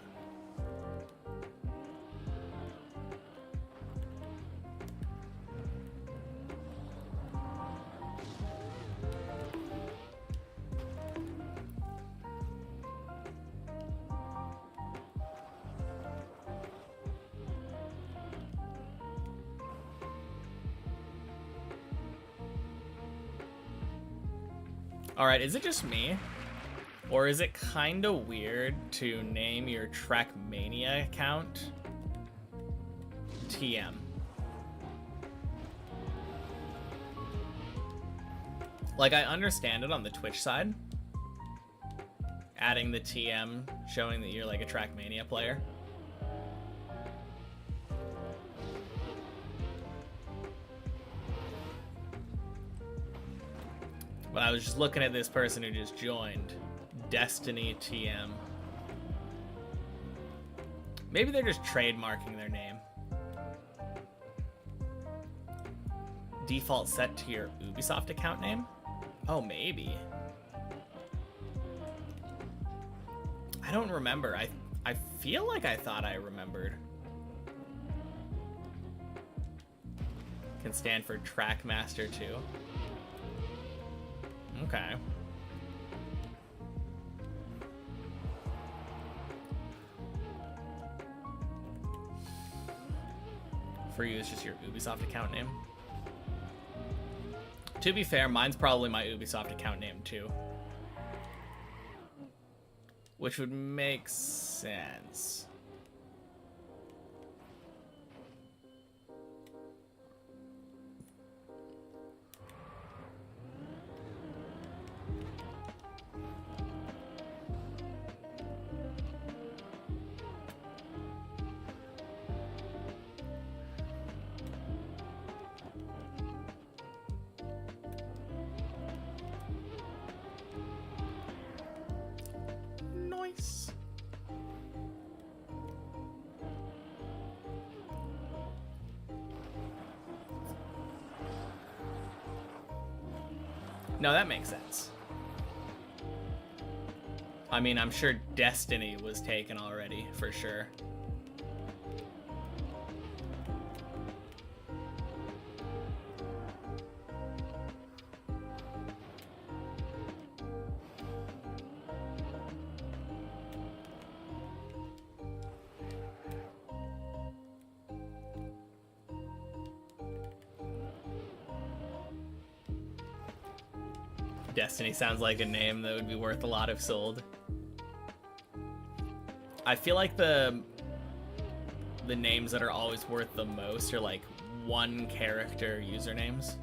Alright, is it just me? Or is it kind of weird to name your Trackmania account TM? Like, I understand it on the Twitch side. Adding the TM, showing that you're like a Trackmania player. But I was just looking at this person who just joined. Destiny TM. Maybe they're just trademarking their name. Default set to your Ubisoft account name? Oh, maybe. I don't remember. I feel like I thought I remembered. Can stand for Trackmaster too. Okay. For you, it's just your Ubisoft account name. To be fair, mine's probably my Ubisoft account name too. Which would make sense. No, that makes sense. I mean, I'm sure Destiny was taken already, for sure. Destiny sounds like a name that would be worth a lot if sold. I feel like the names that are always worth the most are like one character usernames.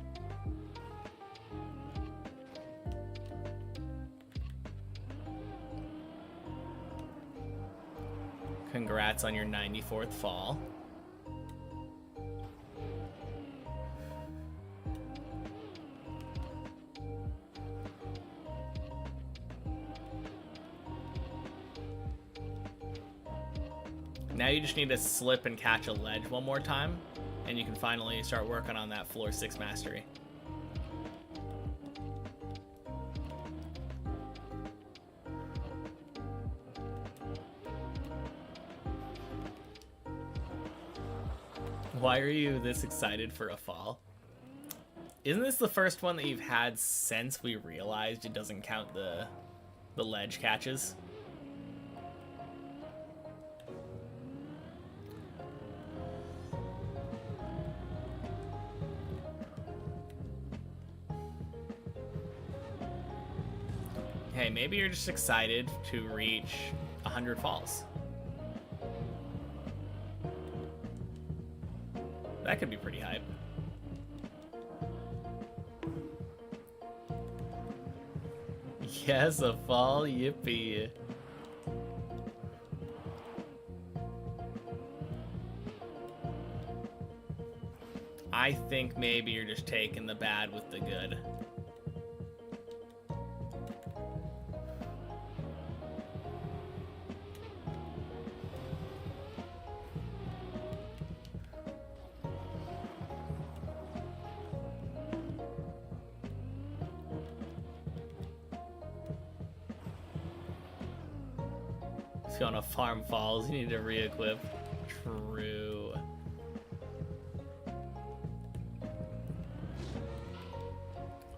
Congrats on your 94th fall. Now you just need to slip and catch a ledge one more time, and you can finally start working on that floor 6 mastery. Why are you this excited for a fall? Isn't this the first one that you've had since we realized it doesn't count the ledge catches? Hey, maybe you're just excited to reach 100 falls. That could be pretty hype. Yes, a fall, yippee. I think maybe you're just taking the bad with the good. If you want to farm falls, you need to re-equip. True.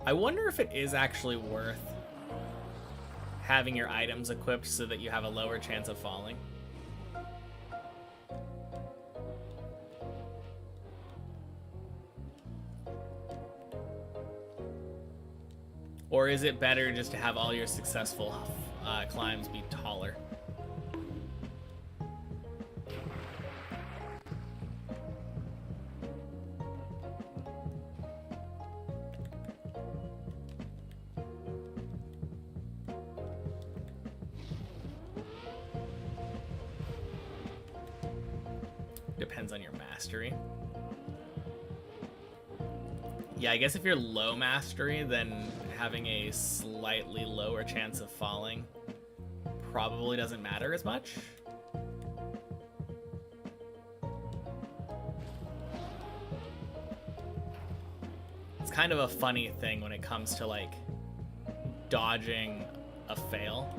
I wonder if it is actually worth having your items equipped so that you have a lower chance of falling. Or is it better just to have all your successful climbs be taller? Depends on your mastery. Yeah, I guess if you're low mastery, then having a slightly lower chance of falling probably doesn't matter as much. It's kind of a funny thing when it comes to like dodging a fail.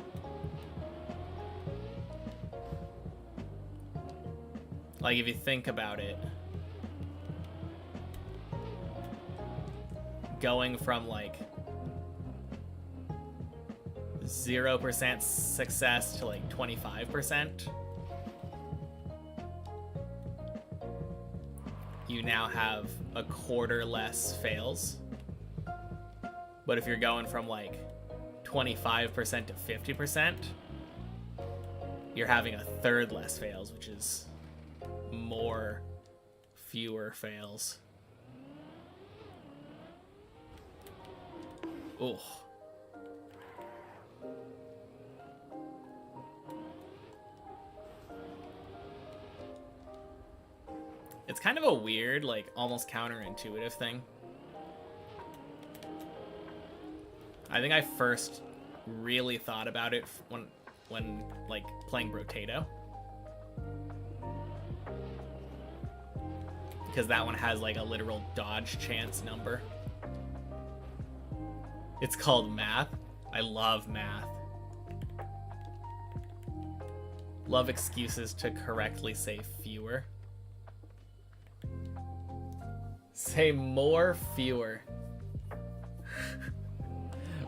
Like if you think about it, going from like 0% success to like 25%, you now have a quarter less fails. But if you're going from like 25% to 50%, you're having a third less fails, which is fewer fails. Ooh. It's kind of a weird, like, almost counterintuitive thing. I think I first really thought about it when like, playing Brotato. Because that one has, like, a literal dodge chance number. It's called math. I love math. Love excuses to correctly say fewer. Say more, fewer.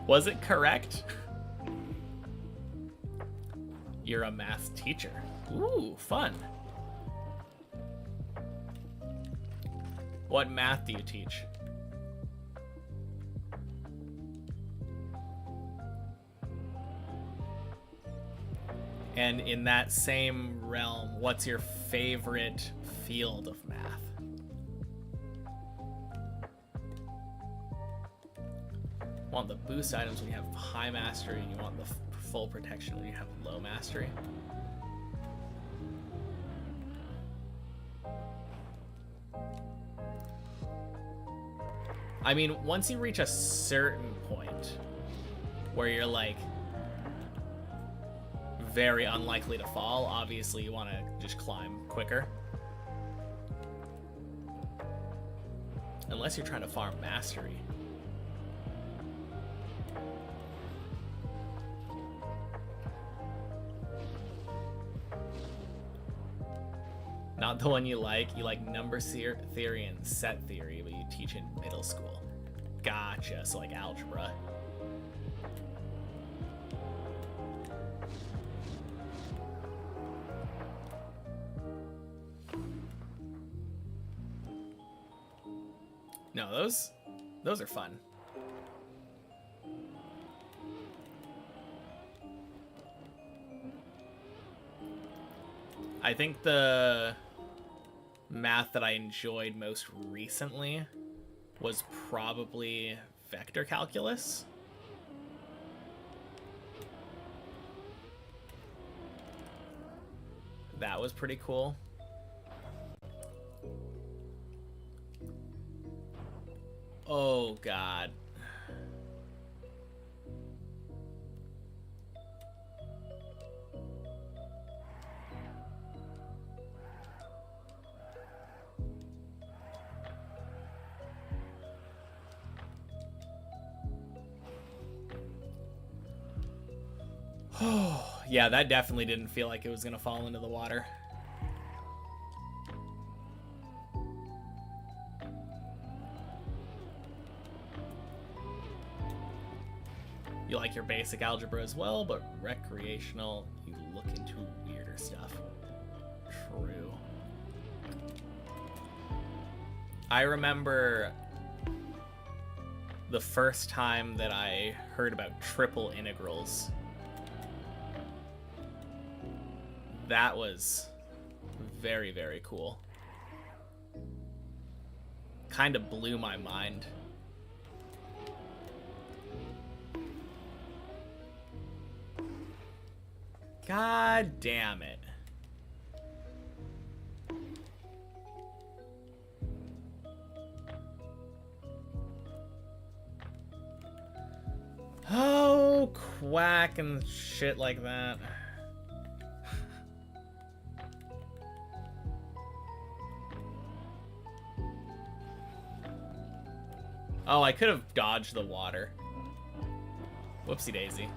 Was it correct? You're a math teacher. Ooh, fun. What math do you teach? And in that same realm, what's your favorite field of math? You want the boost items when you have high mastery, and you want the full protection when you have low mastery. I mean, once you reach a certain point where you're like very unlikely to fall, obviously you want to just climb quicker. Unless you're trying to farm mastery. Not the one you like. You like number theory and set theory, but you teach in middle school. Gotcha. So like algebra. No, those are fun. I think the math that I enjoyed most recently was probably vector calculus. That was pretty cool. Oh, God. Oh, yeah, that definitely didn't feel like it was gonna fall into the water. You like your basic algebra as well, but recreational, you look into weirder stuff. True. I remember the first time that I heard about triple integrals. That was very, very cool. Kind of blew my mind. God damn it. Oh, quack and shit like that. Oh, I could have dodged the water. Whoopsie daisy.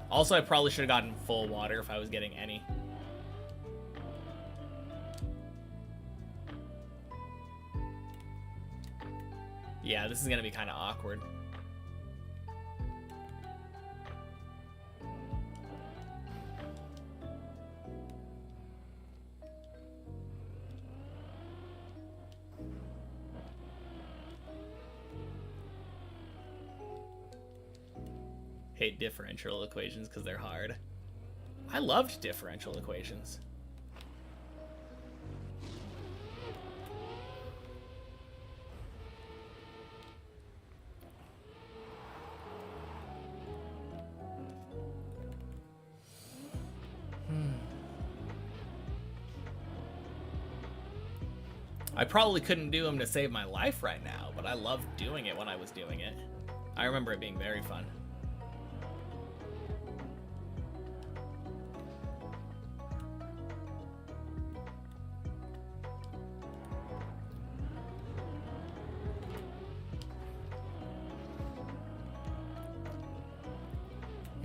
Also, I probably should have gotten full water if I was getting any. Yeah, this is gonna be kind of awkward. Hate differential equations because they're hard. I loved differential equations. I probably couldn't do them to save my life right now, but I loved doing it when I was doing it. I remember it being very fun.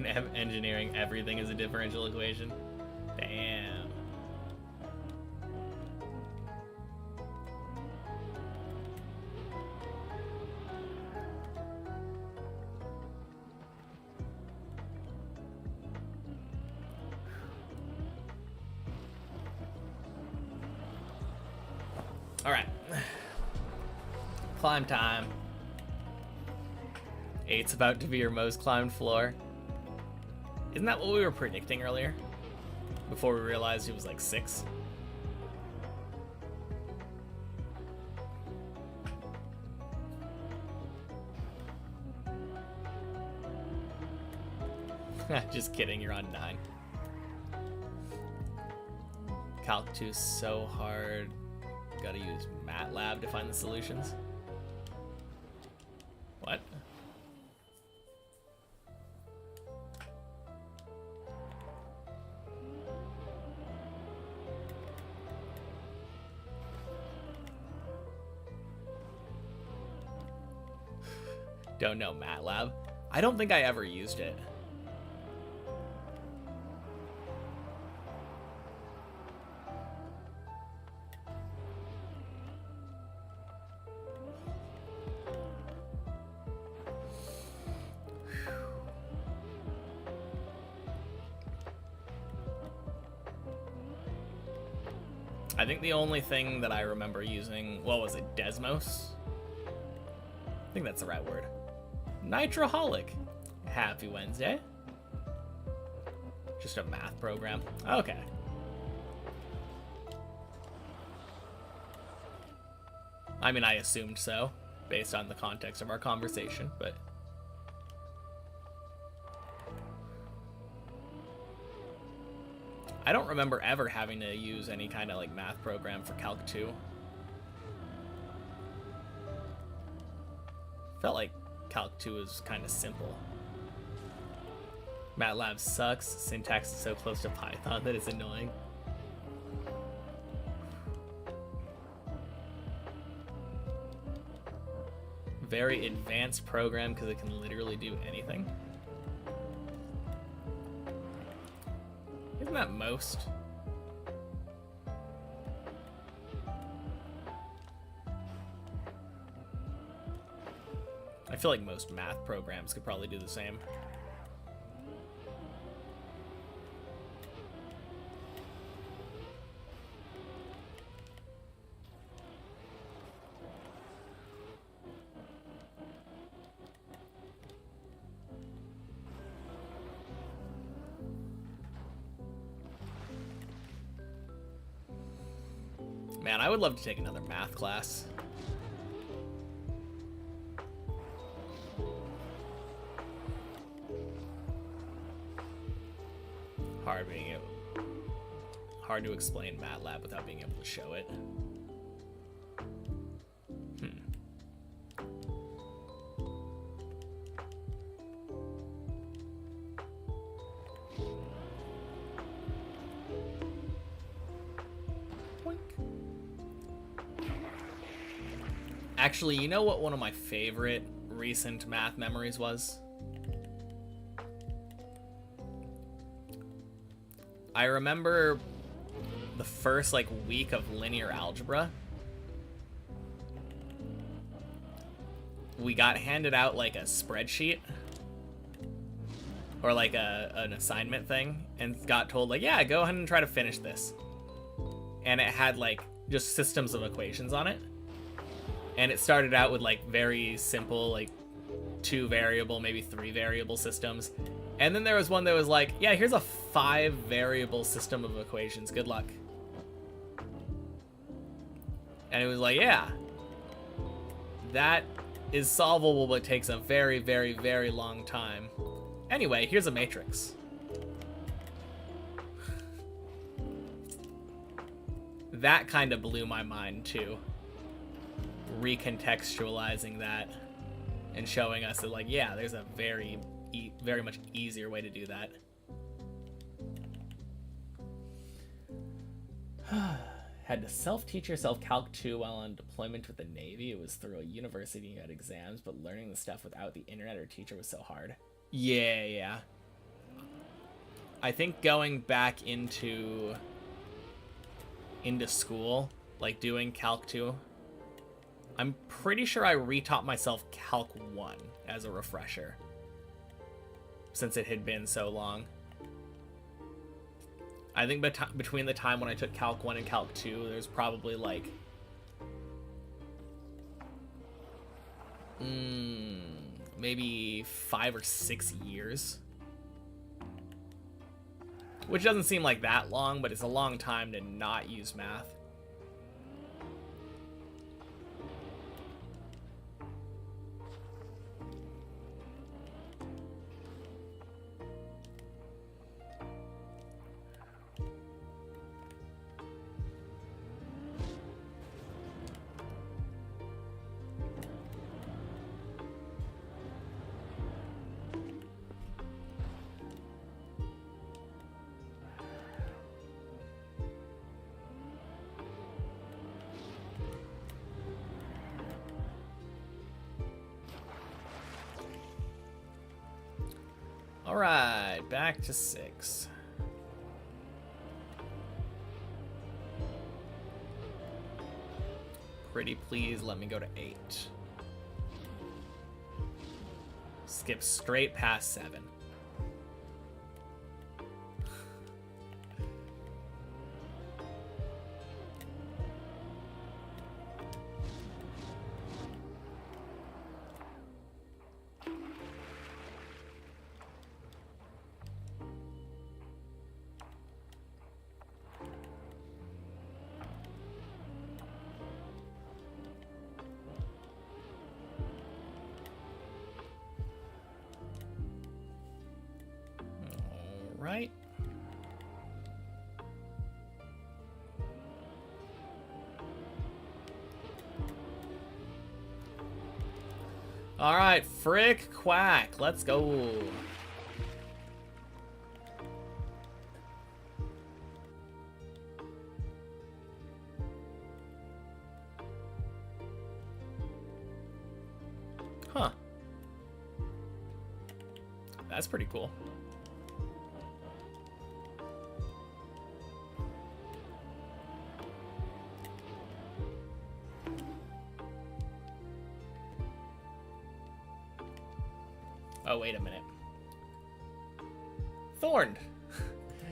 In engineering, everything is a differential equation. Damn. All right. Climb time. 8's about to be your most climbed floor. Isn't that what we were predicting earlier? Before we realized it was like 6? Just kidding, you're on 9. Calc 2 is so hard. Gotta use MATLAB to find the solutions. What? Don't know MATLAB. I don't think I ever used it. I think the only thing that I remember using, what was it, Desmos? I think that's the right word. Nitroholic. Happy Wednesday. Just a math program. Okay. I mean, I assumed so, based on the context of our conversation, but... I don't remember ever having to use any kind of like math program for Calc 2. Felt like Calc 2 is kind of simple. MATLAB sucks. Syntax is so close to Python that it's annoying. Very advanced program because it can literally do anything. Isn't that most? I feel like most math programs could probably do the same. Man, I would love to take another math class. Hard to explain MATLAB without being able to show it. Actually, you know what one of my favorite recent math memories was? I remember the first like week of linear algebra. We got handed out like a spreadsheet or like an assignment thing and got told like, yeah, go ahead and try to finish this. And it had like just systems of equations on it. And it started out with like very simple, like 2 variable, maybe 3 variable systems. And then there was one that was like, yeah, here's a 5 variable system of equations. Good luck. And it was like, yeah, that is solvable, but takes a very, very, very long time. Anyway, here's a matrix. That kind of blew my mind too. Recontextualizing that and showing us that like, yeah, there's a very much easier way to do that. Had to self-teach yourself Calc 2 while on deployment with the Navy. It was through a university, you had exams, but learning the stuff without the internet or teacher was so hard. Yeah. I think going back into school, like doing Calc 2, I'm pretty sure I retaught myself Calc 1 as a refresher, since it had been so long. I think between the time when I took Calc 1 and Calc 2, there's probably like maybe 5 or 6 years. Which doesn't seem like that long, but it's a long time to not use math. Alright, back to 6. Pretty please let me go to 8. Skip straight past 7. Right. All right, frick quack. Let's go. Huh. That's pretty cool. Oh, wait a minute. Thorned.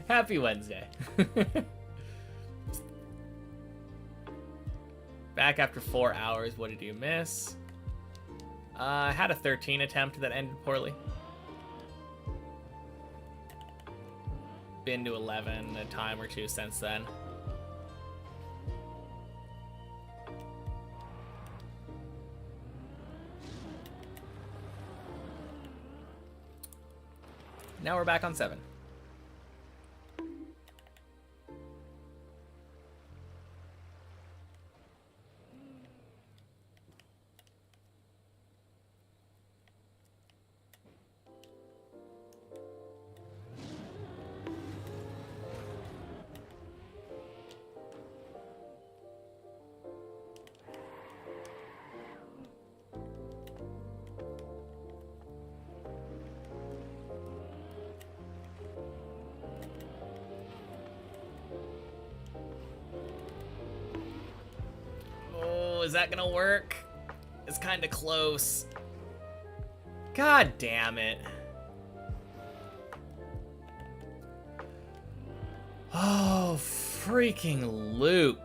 Happy Wednesday. Back after 4 hours. What did you miss? I had a 13 attempt that ended poorly. Been to 11 a time or two since then. Now we're back on 7. Is that gonna work? It's kind of close. God damn it. Oh, freaking loop.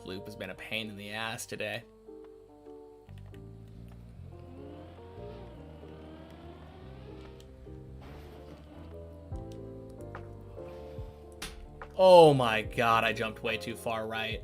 Loop has been a pain in the ass today. Oh my god, I jumped way too far right.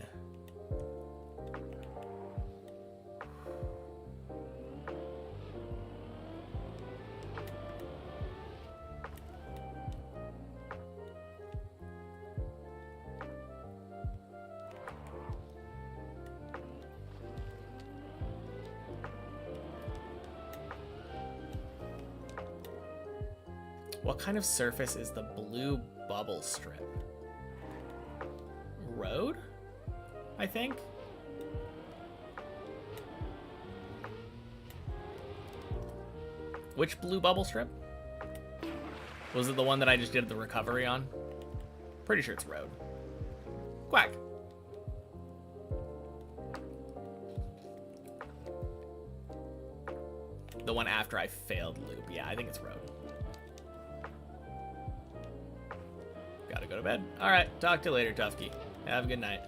What kind of surface is the blue bubble strip? Road, I think. Which blue bubble strip? Was it the one that I just did the recovery on? Pretty sure it's road. Quack. The one after I failed loop. Yeah, I think it's road. Gotta go to bed. Alright, talk to you later, Tufky. Have a good night.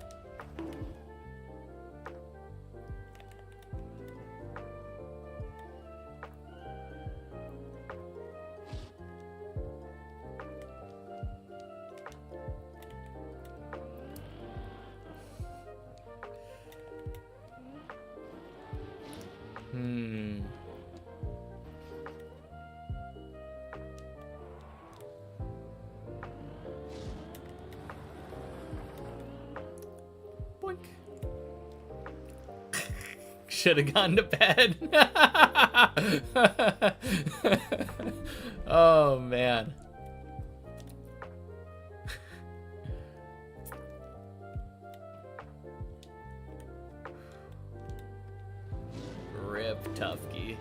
Boink. Should have gone to bed. Oh, man. Rip Tufky.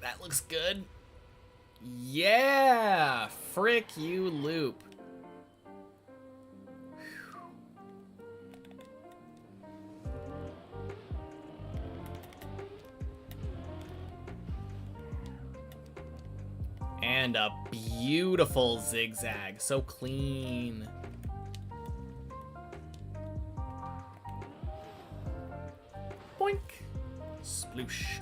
That looks good. Yeah! Frick you, Loop. And a beautiful zigzag. So clean. Boink. Sploosh.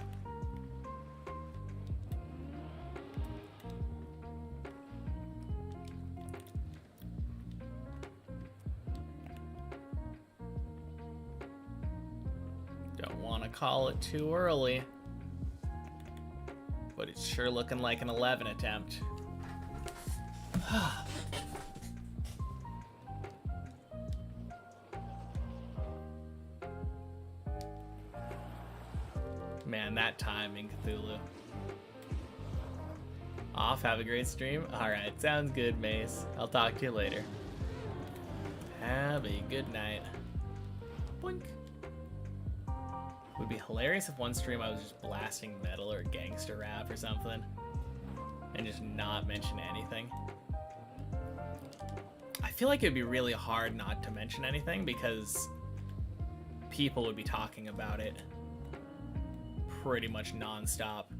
Don't want to call it too early. But it's sure looking like an 11 attempt. Man, that timing, Cthulhu. Off, have a great stream. Alright, sounds good, Mace. I'll talk to you later. Have a good night. Boink. Would be hilarious if one stream I was just blasting metal or gangster rap or something and just not mention anything. I feel like it'd be really hard not to mention anything because people would be talking about it pretty much non-stop.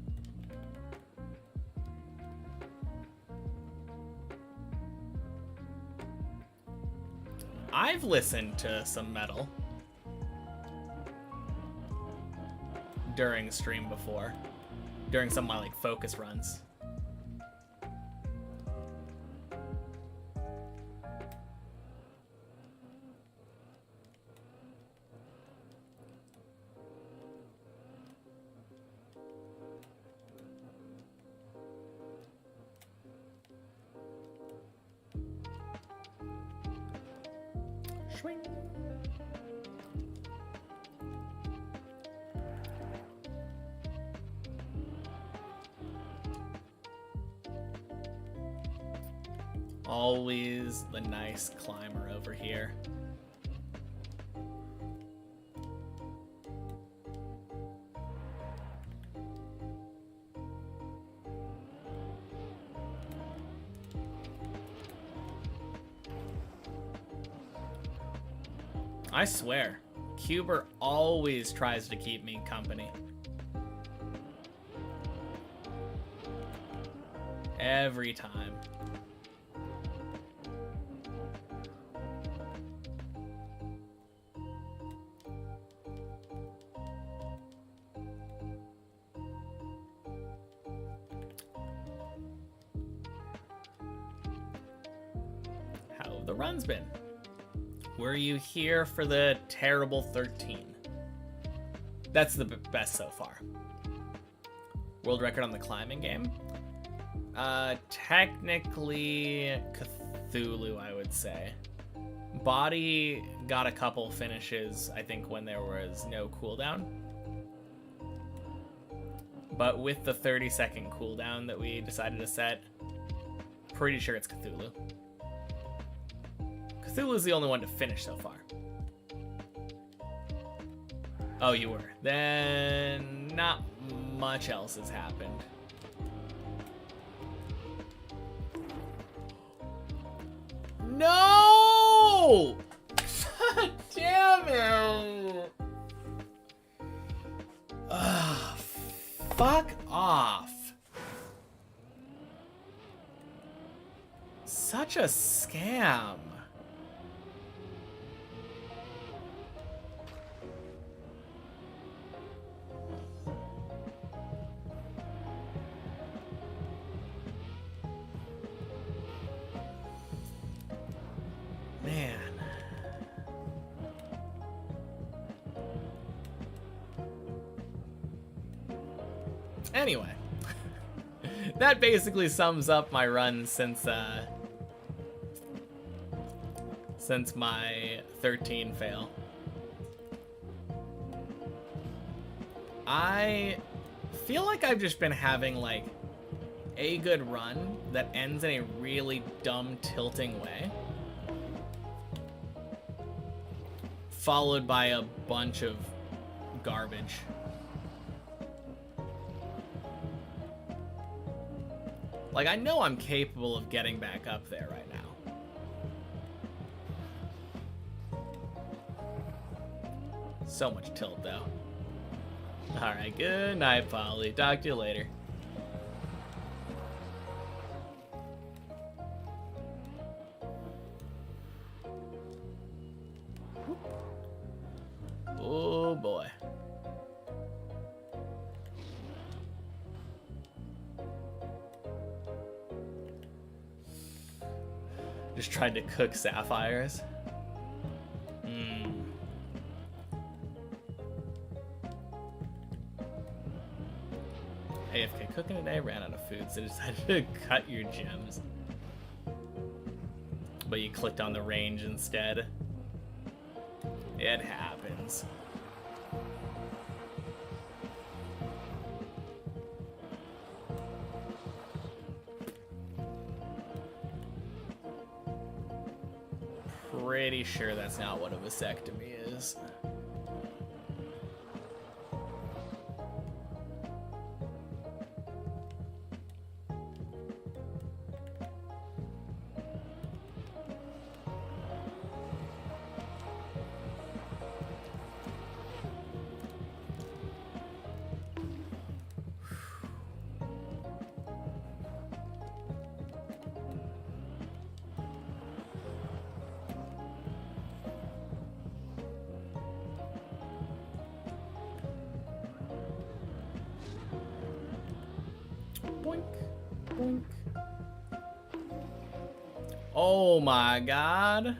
I've listened to some metal during stream before, during some of my like focus runs. Swing. Always the nice climber over here. I swear, Cuber always tries to keep me company. Every time. How have the runs been? Were you here for the terrible 13? That's the best so far. World record on the climbing game? Technically Cthulhu, I would say. Body got a couple finishes, I think, when there was no cooldown. But with the 30-second cooldown that we decided to set, pretty sure it's Cthulhu. Cthulhu's the only one to finish so far. Oh, you were. Then not much else has happened. No! Damn it! Ugh, fuck off. Such a scam. Man. Anyway, that basically sums up my run since my 13 fail. I feel like I've just been having like a good run that ends in a really dumb tilting way, followed by a bunch of garbage. Like, I know I'm capable of getting back up there right now. So much tilt, though. Alright, good night, Polly. Talk to you later. Oh, boy. Just tried to cook sapphires. AFK cooking today, ran out of food, so decided to cut your gems. But you clicked on the range instead. It happens. Pretty sure that's not what a vasectomy is. Boink, boink. Oh my god.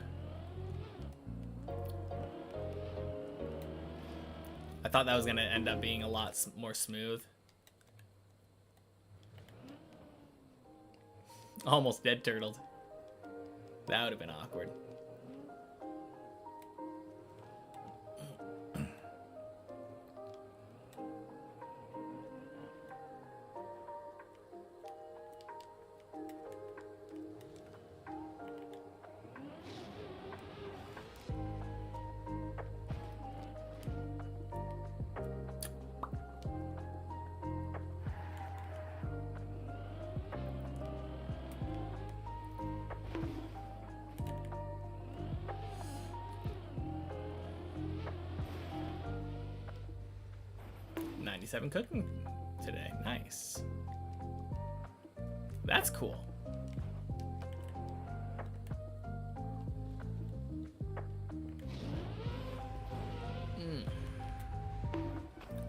I thought that was gonna end up being a lot more smooth. Almost dead turtled. That would have been awkward. Cooking today. Nice. That's cool.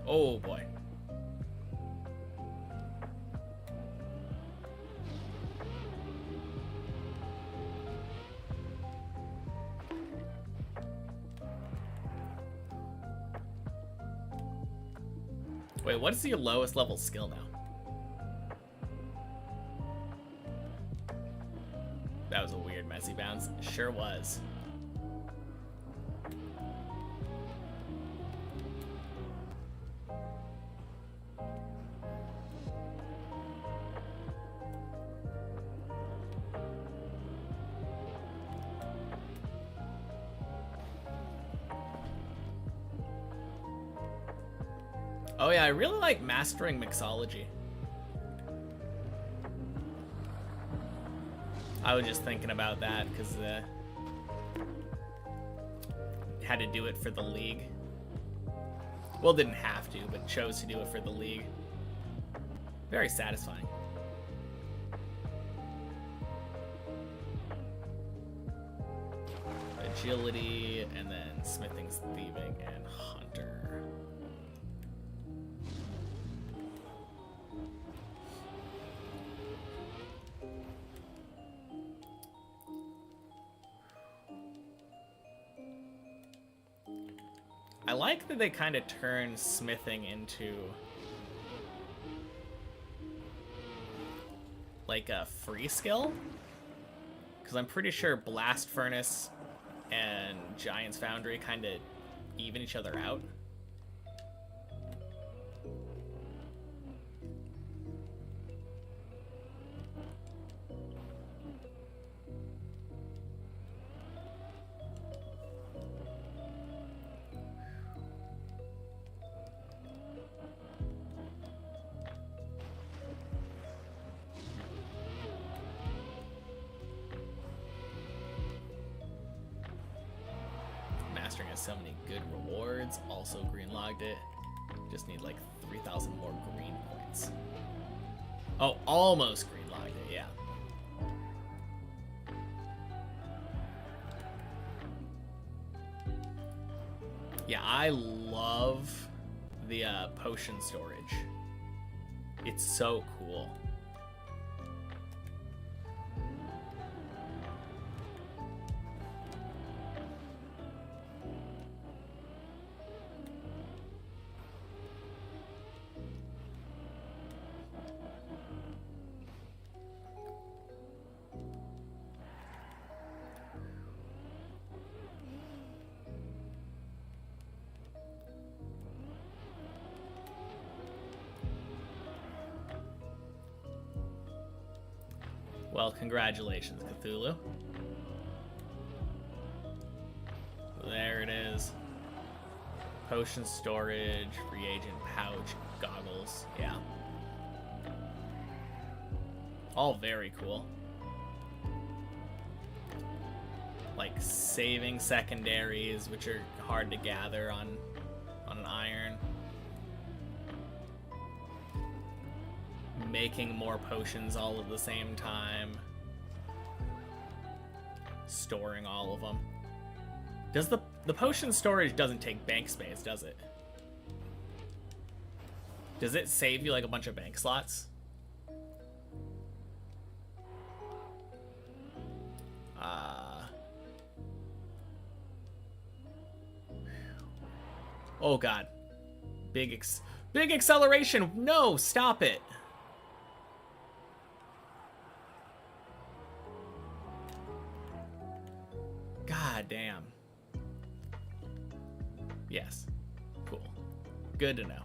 Oh boy. Wait, what is your lowest level skill now? That was a weird messy bounce. Sure was. Oh yeah, I really like mastering mixology. I was just thinking about that because had to do it for the league. Well, didn't have to, but chose to do it for the league. Very satisfying. Agility, and then smithing's thieving and hunter. I like that they kind of turn smithing into like a free skill, because I'm pretty sure Blast Furnace and Giant's Foundry kind of even each other out. Mastering has so many good rewards. Also green logged it. Just need like 3,000 more green points. Oh, almost green logged it, yeah. Yeah, I love the potion storage. It's so cool. Well, congratulations, Cthulhu. There it is. Potion storage, reagent pouch, goggles. Yeah. All very cool. Like saving secondaries, which are hard to gather on an iron. Making more potions all at the same time. Storing all of them. Does the potion storage doesn't take bank space, does it? Does it save you like a bunch of bank slots? Oh god. Big acceleration. No, stop it. God damn. Yes. Cool. Good to know.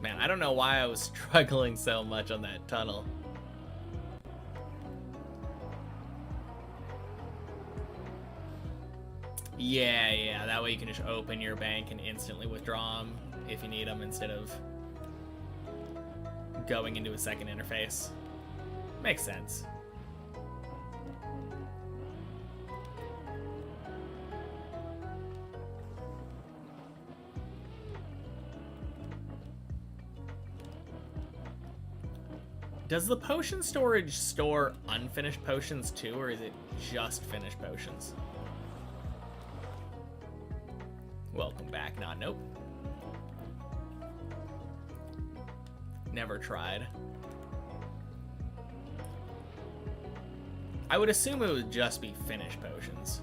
Man, I don't know why I was struggling so much on that tunnel. Yeah, that way you can just open your bank and instantly withdraw them if you need them instead of going into a second interface. Makes sense. Does the potion storage store unfinished potions too, or is it just finished potions? Welcome back. Nah, nope. Never tried. I would assume it would just be finished potions,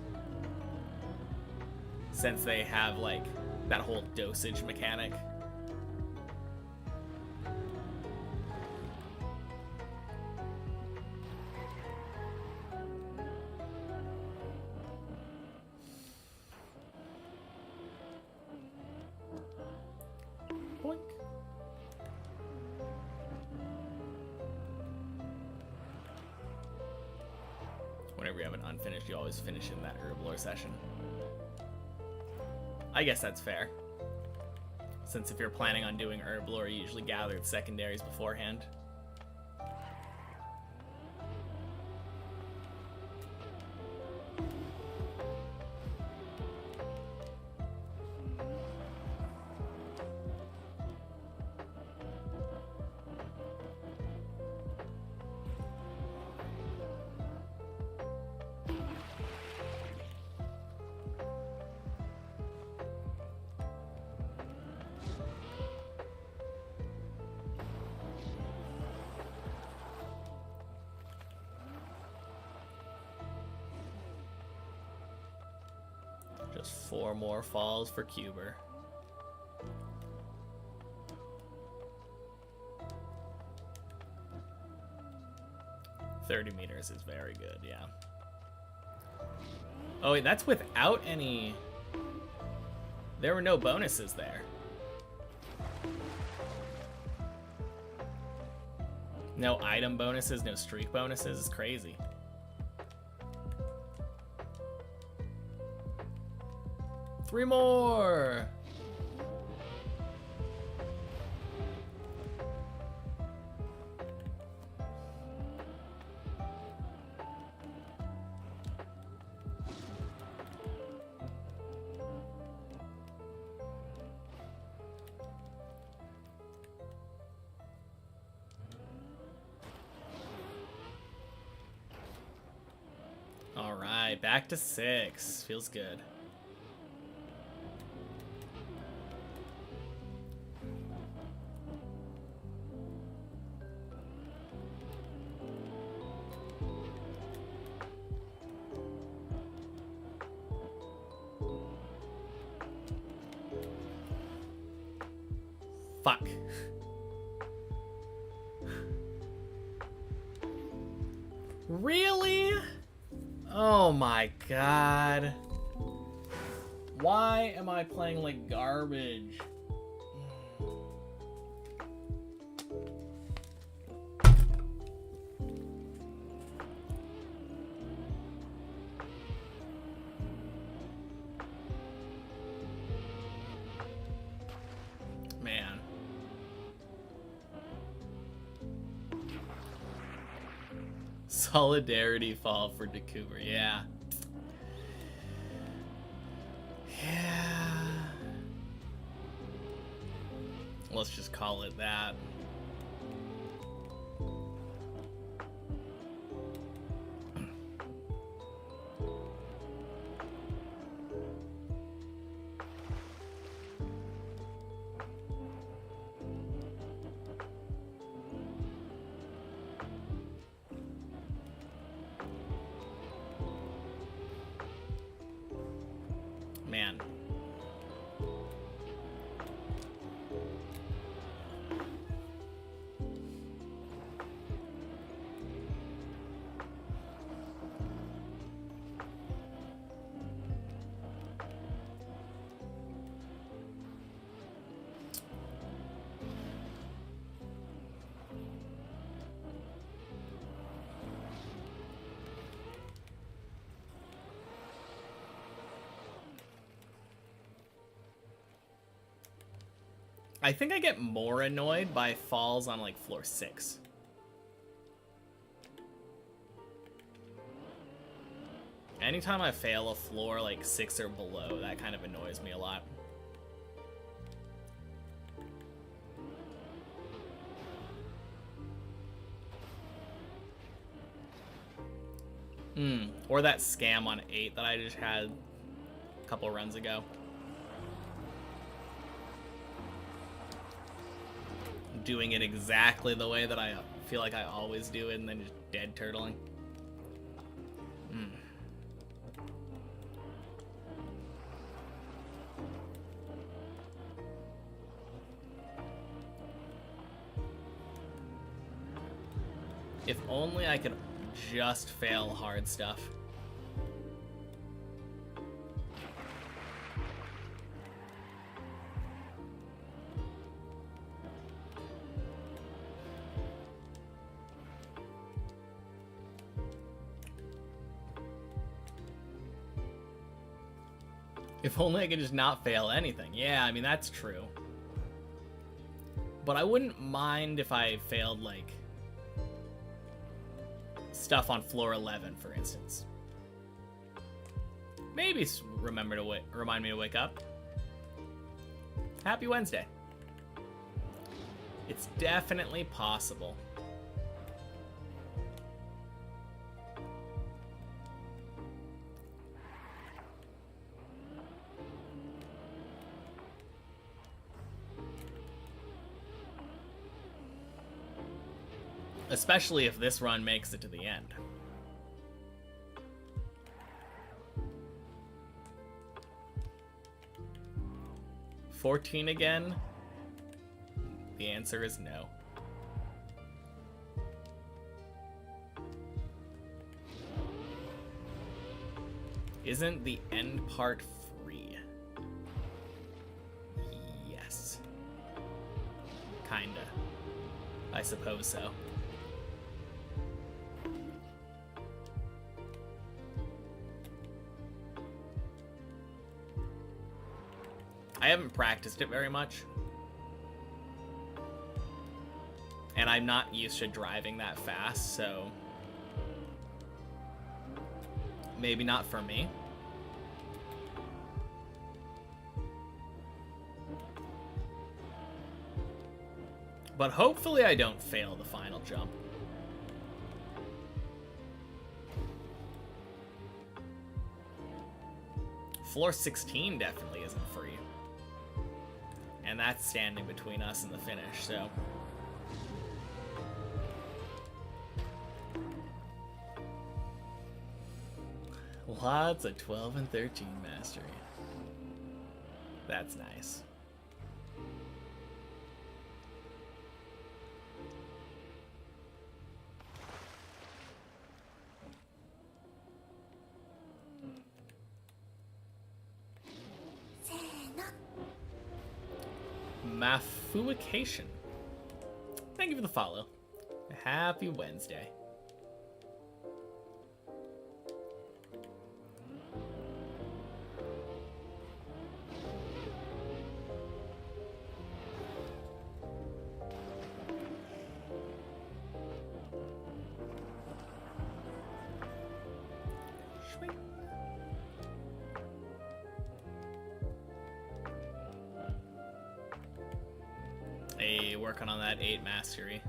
since they have like that whole dosage mechanic. Boink. whenever you have an unfinished, you always finish in that herb lore session. I guess that's fair. Since if you're planning on doing herb lore, you usually gather the secondaries beforehand. Just 4 more falls for Cuber. $30 is very good, yeah. Oh wait, that's without any... There were no bonuses there. No item bonuses, no streak bonuses. It's crazy. Three more! All right, back to 6. Feels good. Fuck. Really? Oh my god. Why am I playing like garbage? Man. Solidarity fall for Decuber, yeah. Yeah. Let's just call it that. Man. I think I get more annoyed by falls on like floor 6. Anytime I fail a floor like 6 or below, that kind of annoys me a lot. Or that scam on 8 that I just had a couple runs ago. Doing it exactly the way that I feel like I always do it and then just dead turtling. If only I could just fail hard stuff. If only I could just not fail anything. Yeah, I mean, that's true. But I wouldn't mind if I failed, like, stuff on floor 11, for instance. Maybe remind me to wake up. Happy Wednesday. It's definitely possible. Especially if this run makes it to the end. $14 again? The answer is no. Isn't the end part free? Yes. Kinda. I suppose so. I haven't practiced it very much. And I'm not used to driving that fast, so maybe not for me. But hopefully I don't fail the final jump. Floor 16 definitely isn't free. And that's standing between us and the finish, so. Lots of 12 and 13 mastery. That's nice. Mafuication. Thank you for the follow. Happy Wednesday. Hey, working on that 8 mastery.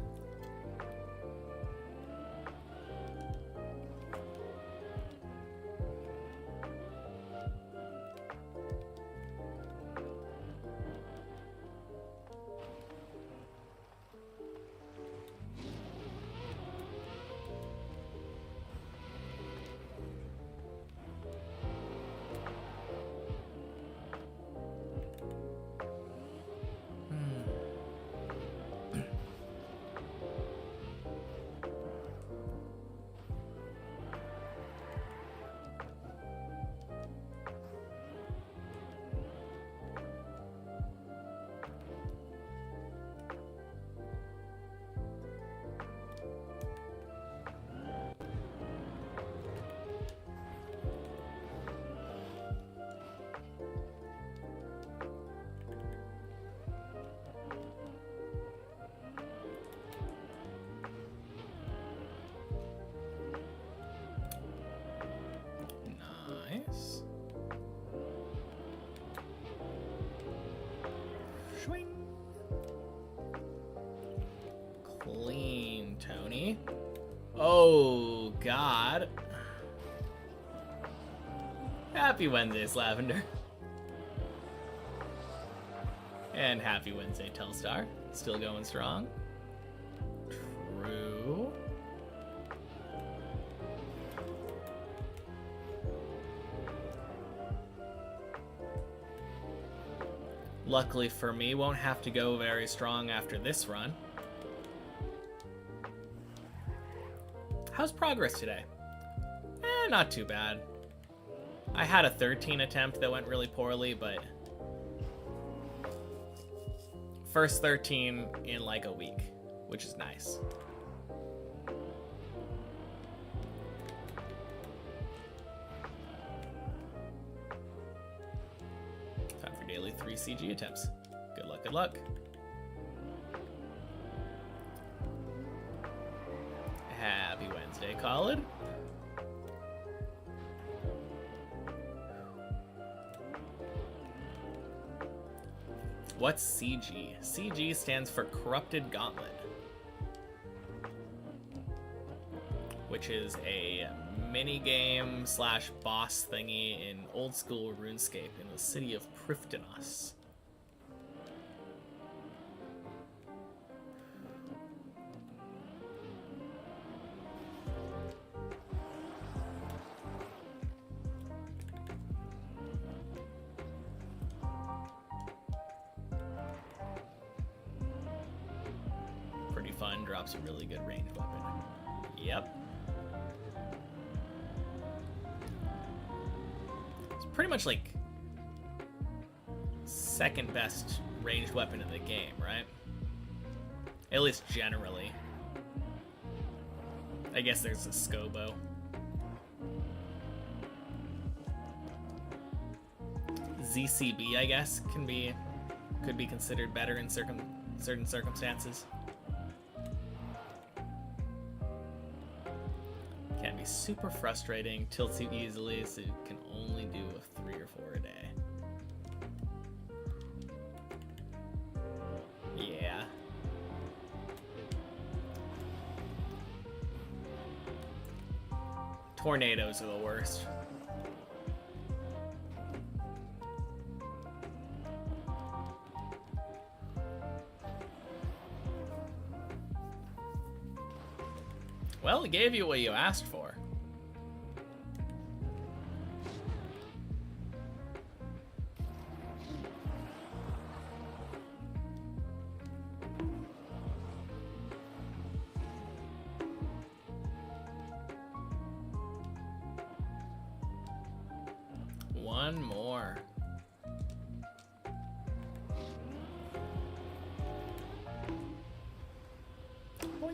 Nice. Swing. Clean, Tony. Oh, God. Happy Wednesdays, Lavender. And happy Wednesday, Telstar. Still going strong. True. Luckily for me, won't have to go very strong after this run. How's progress today? Not too bad. I had a 13 attempt that went really poorly, but first 13 in like a week, which is nice. Bailey 3 CG attempts. Good luck, good luck. Happy Wednesday, Colin. What's CG? CG stands for Corrupted Gauntlet, which is a mini-game slash boss thingy in old school RuneScape in the city of Prifddinas. Pretty fun, drops a really good ranged weapon. Yep. Pretty much like second best ranged weapon in the game, right? At least generally. I guess there's a Scobo. ZCB, I guess, could be considered better in certain circumstances. Can be super frustrating, tilts you easily, so you can only do a 3 or 4 a day. Yeah. Tornadoes are the worst. Well, it gave you what you asked for. One more. Boink.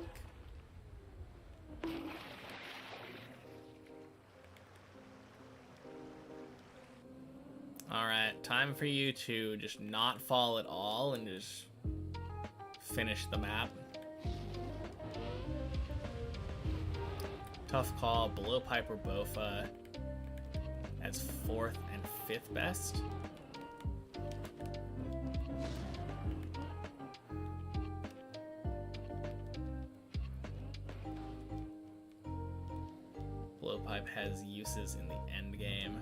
Alright, time for you to just not fall at all and just finish the map. Tough call, Blowpipe or Bofa as 4th and 5th best. Blowpipe has uses in the end game.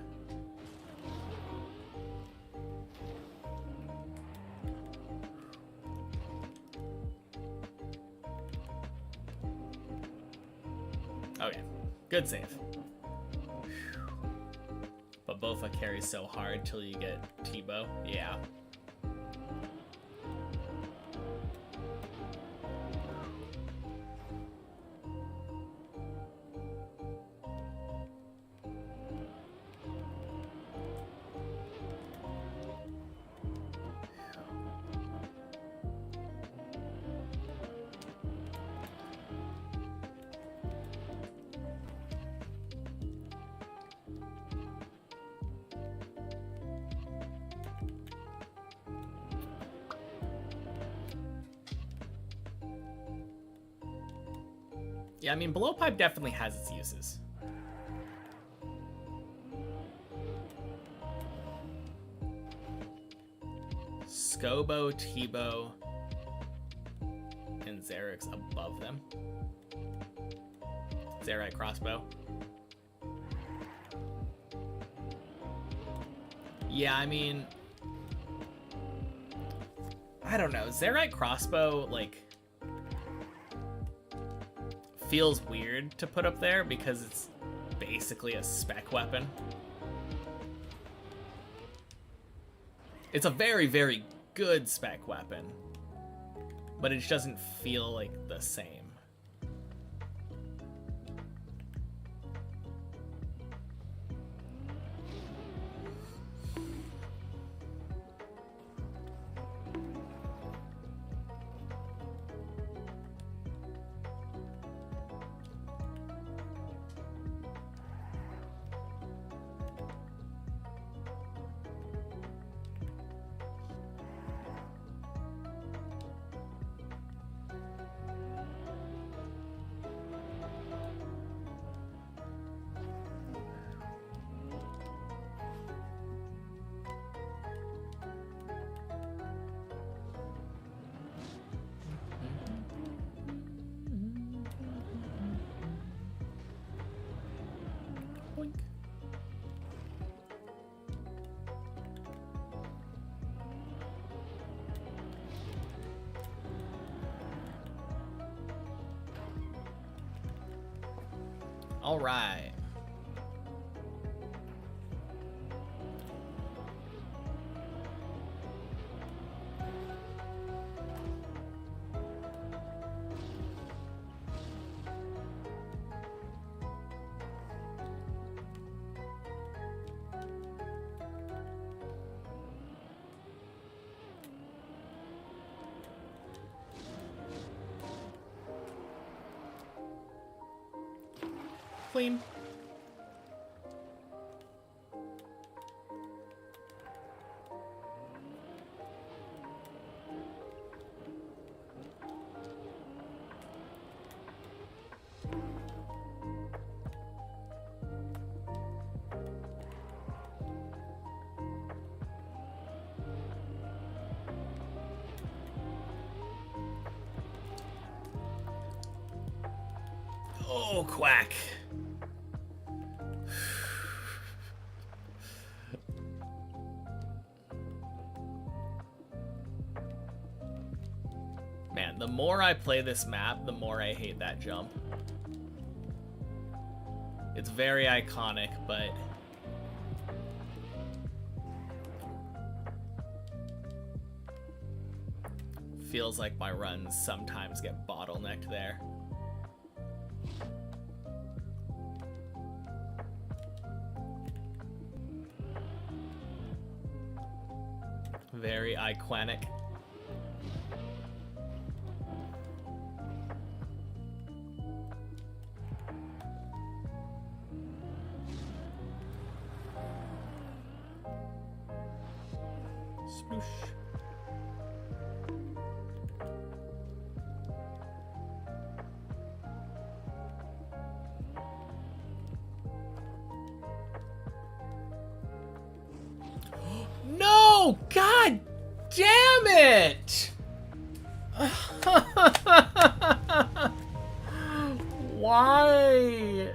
Okay, good save. But Bofa carries so hard till you get T-Bow. Yeah. Yeah, I mean, Blowpipe definitely has its uses. Scobo, T-Bow, and Xerix above them. Xerite crossbow. Yeah, I mean, I don't know. Xerite crossbow, like, feels weird to put up there because it's basically a spec weapon. It's a very, very good spec weapon, but it just doesn't feel like the same. All right. Clean. Oh, quack. Man, the more I play this map, the more I hate that jump. It's very iconic, but feels like my runs sometimes get bottlenecked there. Very iconic. Smoosh. No! God damn it! Why?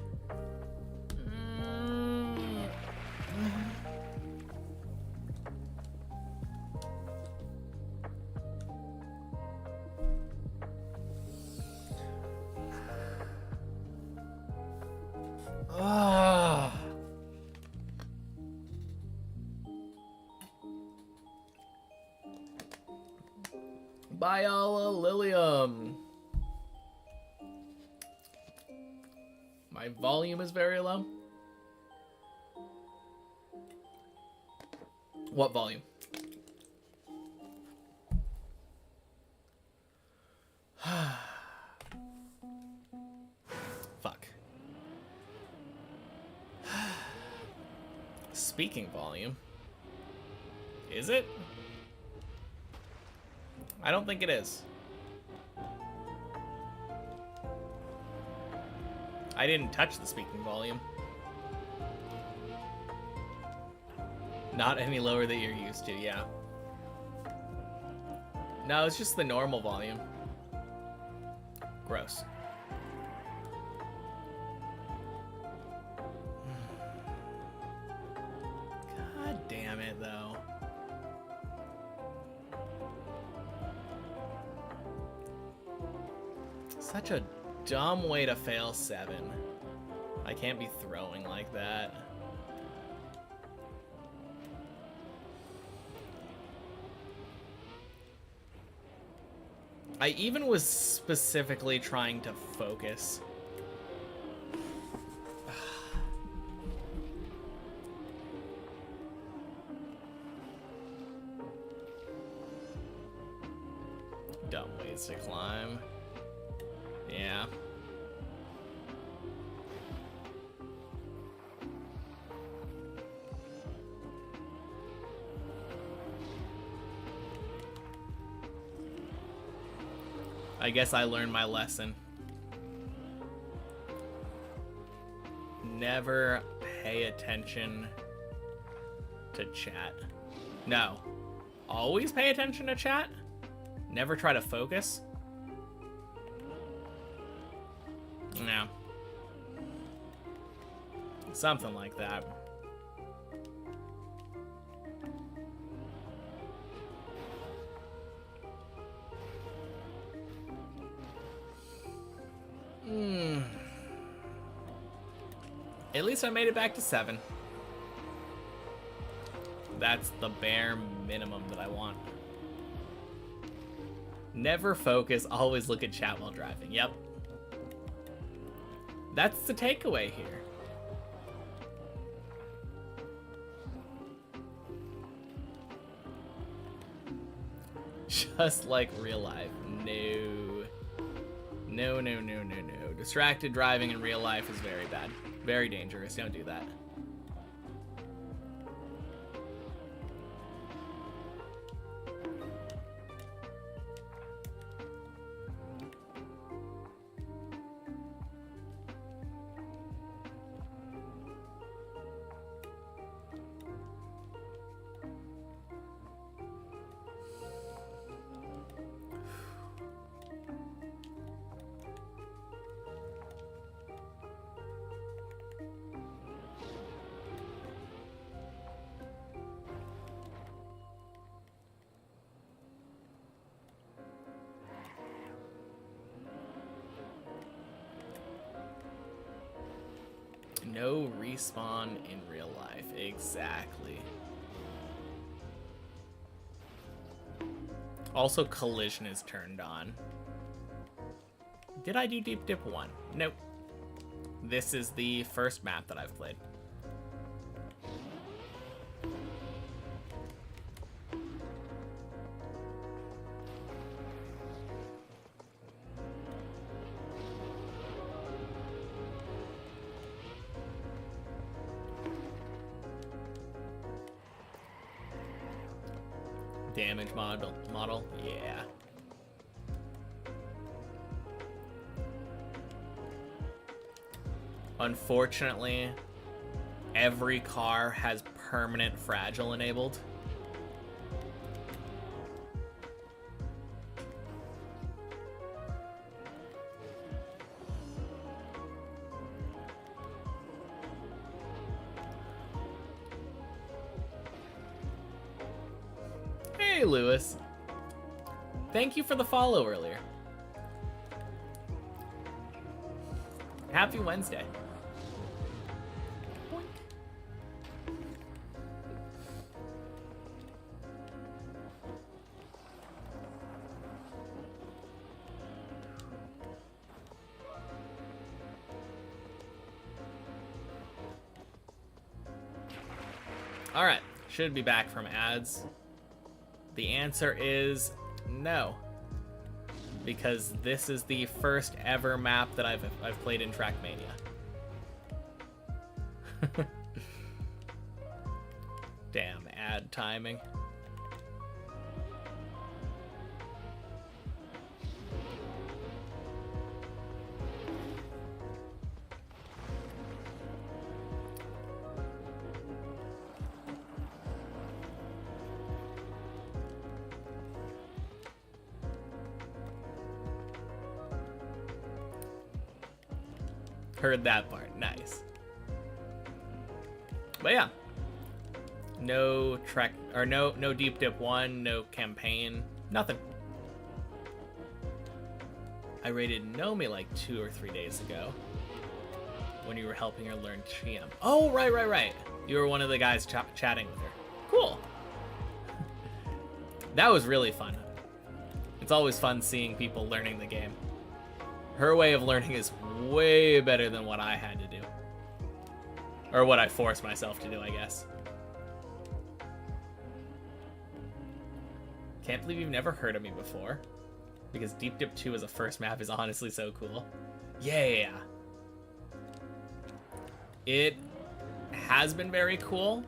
Ah. Biala Lilium. My volume is very low. What volume? Fuck. Speaking volume. Is it? I don't think it is. I didn't touch the speaking volume. Not any lower that you're used to, yeah. No, it's just the normal volume. Gross. God damn it, though. Such a dumb way to fail 7. I can't be throwing like that. I even was specifically trying to focus. Dumb ways to climb. Yeah. I guess I learned my lesson. Never pay attention to chat. No. Always pay attention to chat. Never try to focus. No. Something like that. At least I made it back to 7. That's the bare minimum that I want. Never focus, always look at chat while driving. Yep. That's the takeaway here. Just like real life. No. No, no, no, no, no. Distracted driving in real life is very bad. Very dangerous. Don't do that. No respawn in real life. Exactly. Also, collision is turned on. Did I do Deep Dip 1? Nope. This is the first map that I've played. Damage model, yeah. Unfortunately, every car has permanent fragile enabled. Hey, Lewis. Thank you for the follow earlier. Happy Wednesday. All right, should be back from ads. The answer is no, because this is the first ever map that I've played in Trackmania. Damn ad timing. Heard that part. Nice. But yeah. No trek or no Deep Dip 1, no campaign, nothing. I raided Nomi like 2 or 3 days ago when you were helping her learn TM. Oh, right. You were one of the guys chatting with her. Cool. That was really fun. It's always fun seeing people learning the game. Her way of learning is way better than what I had to do. Or what I forced myself to do, I guess. Can't believe you've never heard of me before. Because Deep Dip 2 as a first map is honestly so cool. Yeah. It has been very cool.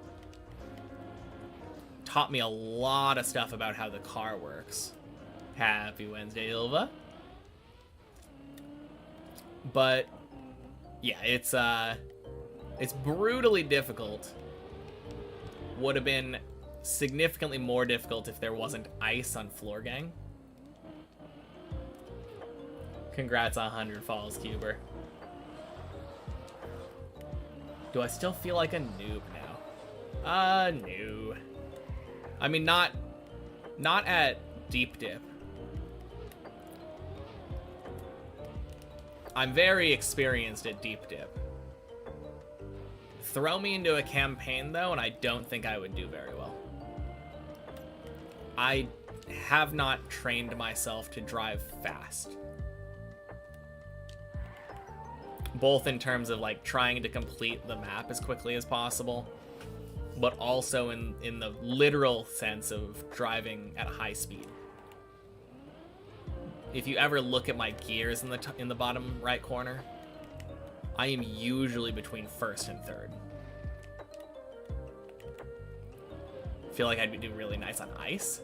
Taught me a lot of stuff about how the car works. Happy Wednesday, Ilva. But yeah, it's brutally difficult. Would have been significantly more difficult if there wasn't ice on Floor Gang. Congrats on 100 follows, Cuber. Do I still feel like a noob now? No. I mean, not at Deep Dip. I'm very experienced at Deep Dip. Throw me into a campaign, though, and I don't think I would do very well. I have not trained myself to drive fast. Both in terms of, like, trying to complete the map as quickly as possible, but also in the literal sense of driving at a high speed. If you ever look at my gears in the bottom right corner, I am usually between first and third. Feel like I'd do really nice on ice.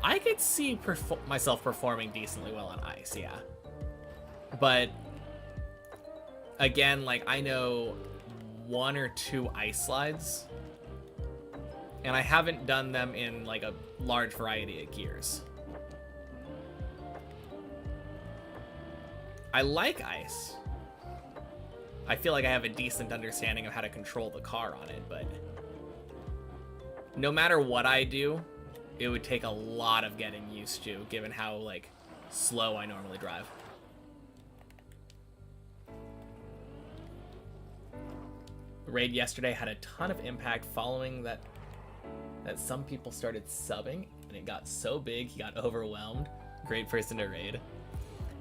I could see myself performing decently well on ice, yeah. But again, like, I know 1 or 2 ice slides, and I haven't done them in like a large variety of gears. I like ice. I feel like I have a decent understanding of how to control the car on it, but no matter what I do, it would take a lot of getting used to, given how, like, slow I normally drive. The raid yesterday had a ton of impact following that some people started subbing, and it got so big he got overwhelmed. Great person to raid.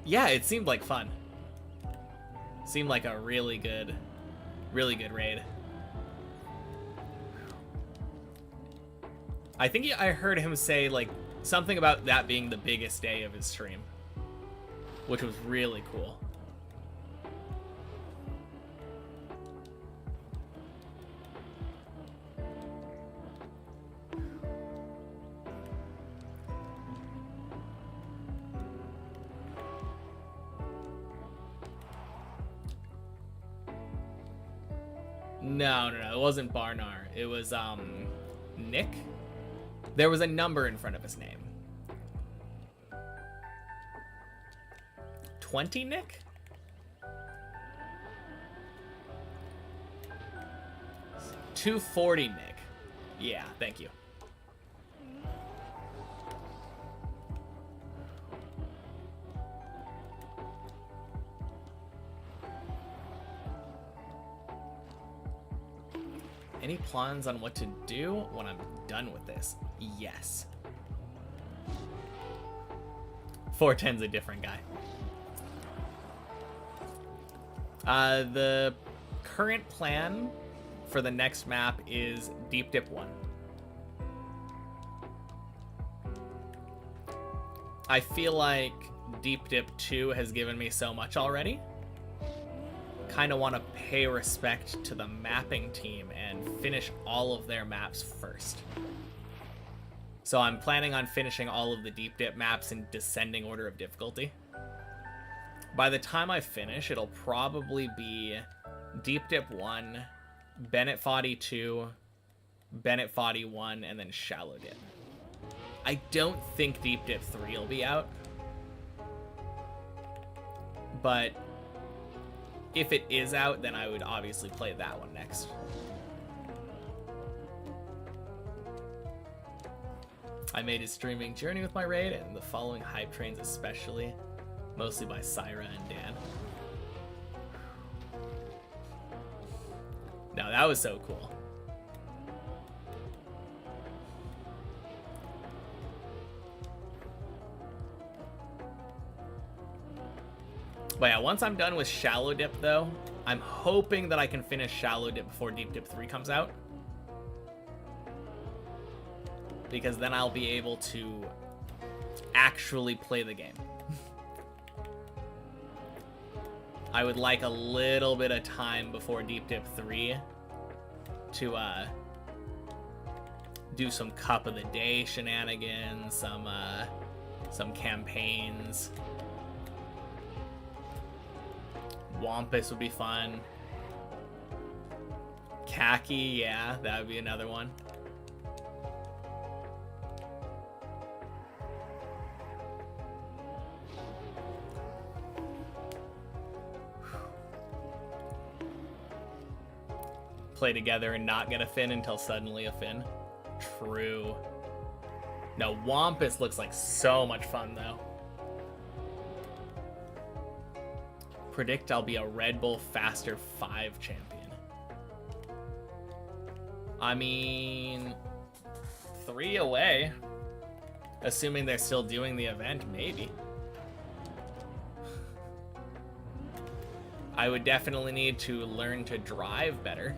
Yeah, it seemed like fun. Seemed like a really good raid. I think I heard him say, like, something about that being the biggest day of his stream, which was really cool. No, it wasn't Barnar. It was, Nick? There was a number in front of his name. 20 Nick? $240 Nick. Yeah, thank you. Any plans on what to do when I'm done with this? Yes. 410's a different guy. The current plan for the next map is Deep Dip 1. I feel like Deep Dip 2 has given me so much already. Kind of want to pay respect to the mapping team and finish all of their maps first. So I'm planning on finishing all of the Deep Dip maps in descending order of difficulty. By the time I finish, it'll probably be Deep Dip 1, Bennett Foddy 2, Bennett Foddy 1, and then Shallow Dip. I don't think Deep Dip 3 will be out, but if it is out, then I would obviously play that one next. I made a streaming journey with my raid, and the following hype trains especially, mostly by Syra and Dan. No, that was so cool. But yeah, once I'm done with Shallow Dip, though, I'm hoping that I can finish Shallow Dip before Deep Dip 3 comes out. Because then I'll be able to actually play the game. I would like a little bit of time before Deep Dip 3 to do some Cup of the Day shenanigans, some campaigns. Wampus would be fun. Khaki, yeah, that would be another one. Play together and not get a fin until suddenly a fin. True. No, Wampus looks like so much fun, though. Predict I'll be a Red Bull Faster 5 champion. I mean, 3 away. Assuming they're still doing the event, maybe. I would definitely need to learn to drive better.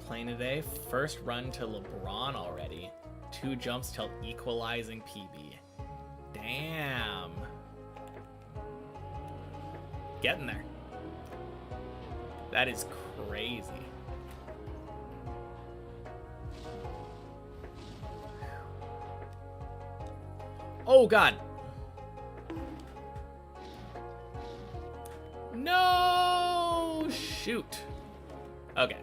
Playing today, first run to LeBron already. 2 jumps till equalizing PB. Damn. Getting there. That is crazy. Oh God. No, shoot. Okay.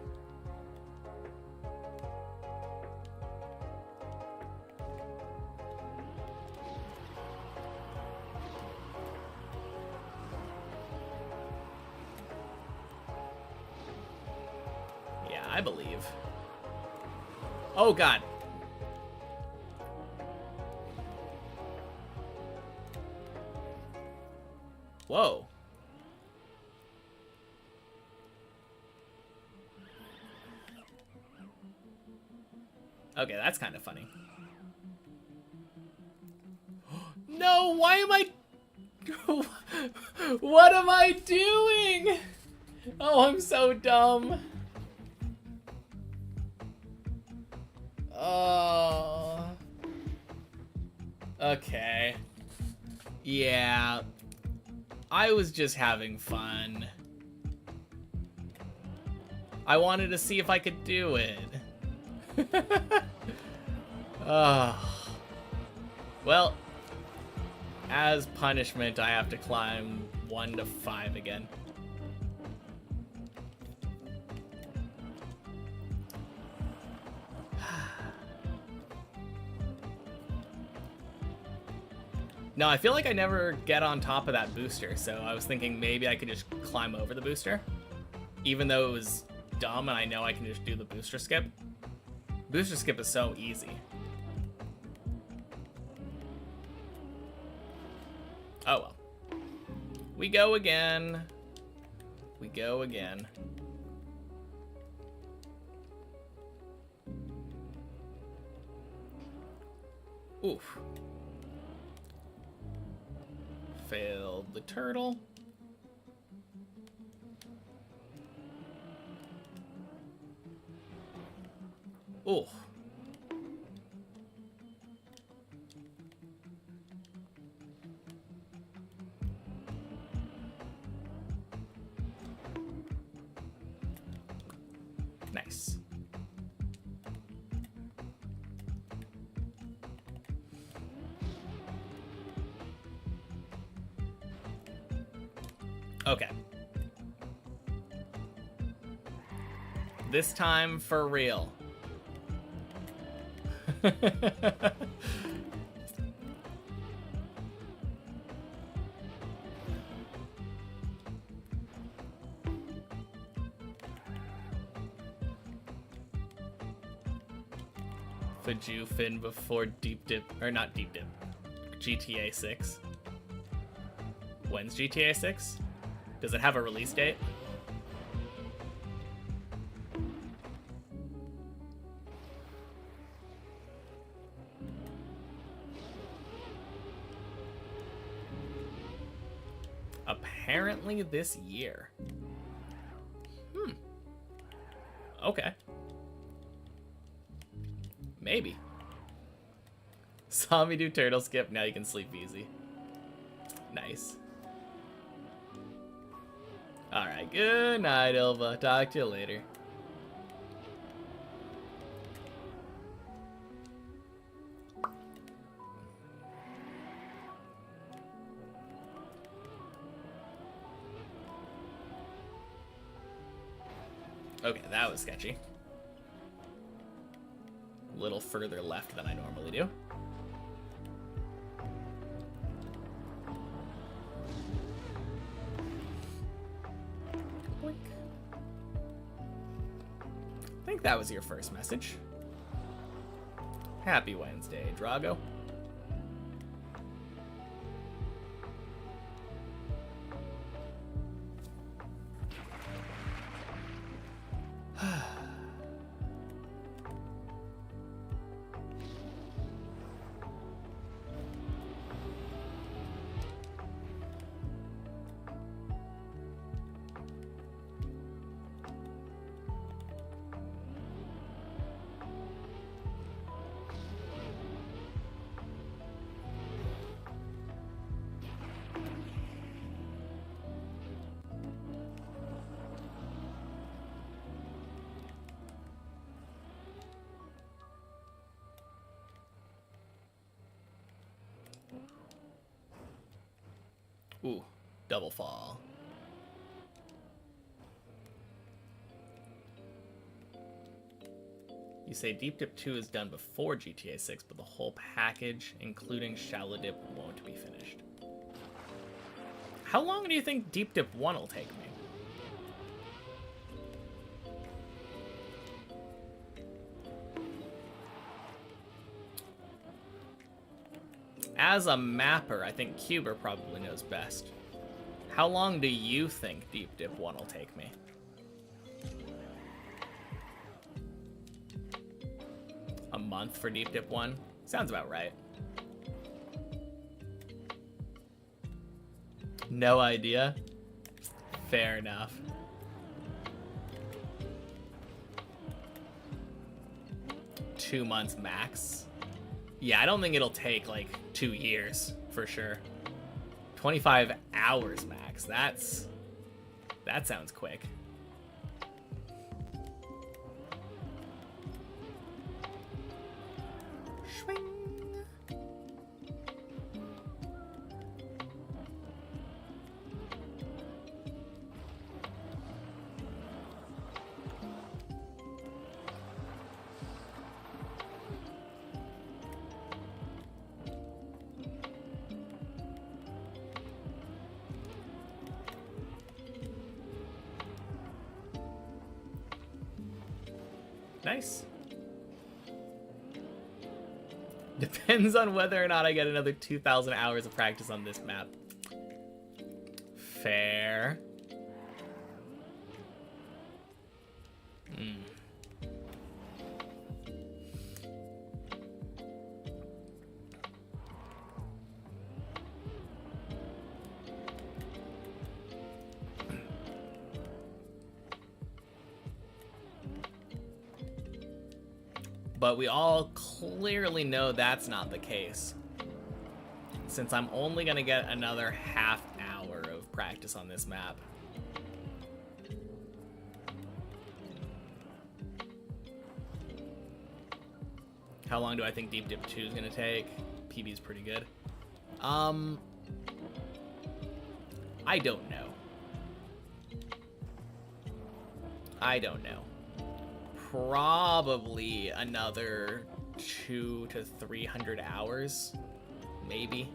I believe. Oh God. Whoa. Okay, that's kind of funny. No, why am I... What am I doing? Oh, I'm so dumb. Oh. Okay. Yeah. I was just having fun. I wanted to see if I could do it. Well, as punishment, I have to climb 1 to 5 again. No, I feel like I never get on top of that booster, so I was thinking maybe I could just climb over the booster. Even though it was dumb and I know I can just do the booster skip. Booster skip is so easy. Oh well. We go again. We go again. Oof. Failed the turtle. Oh. Nice. Okay. This time for real. Fajufin before Deep Dip, or not Deep Dip, GTA 6. When's GTA 6? Does it have a release date? Apparently this year. Okay. Maybe. Saw me do turtle skip, now you can sleep easy. Nice. Alright, good night, Ilva. Talk to you later. Okay, that was sketchy. A little further left than I normally do. think that was your first message. Happy Wednesday, Drago. Ooh, double fall. You say Deep Dip 2 is done before GTA 6, but the whole package, including Shallow Dip, won't be finished. How long do you think Deep Dip 1 will take me? As a mapper, I think Cuber probably knows best. How long do you think Deep Dip 1 will take me? A month for Deep Dip 1? Sounds about right. No idea? Fair enough. Two months max? Yeah, I don't think it'll take like 2 years for sure. 25 hours max. That sounds quick. Swing. Nice. Depends on whether or not I get another 2,000 hours of practice on this map. Fair. But we all clearly know that's not the case, since I'm only gonna get another half hour of practice on this map. How long do I think Deep Dip 2 is gonna take? PB's pretty good. I don't know. I don't know. Probably another 200 to 300 hours, maybe.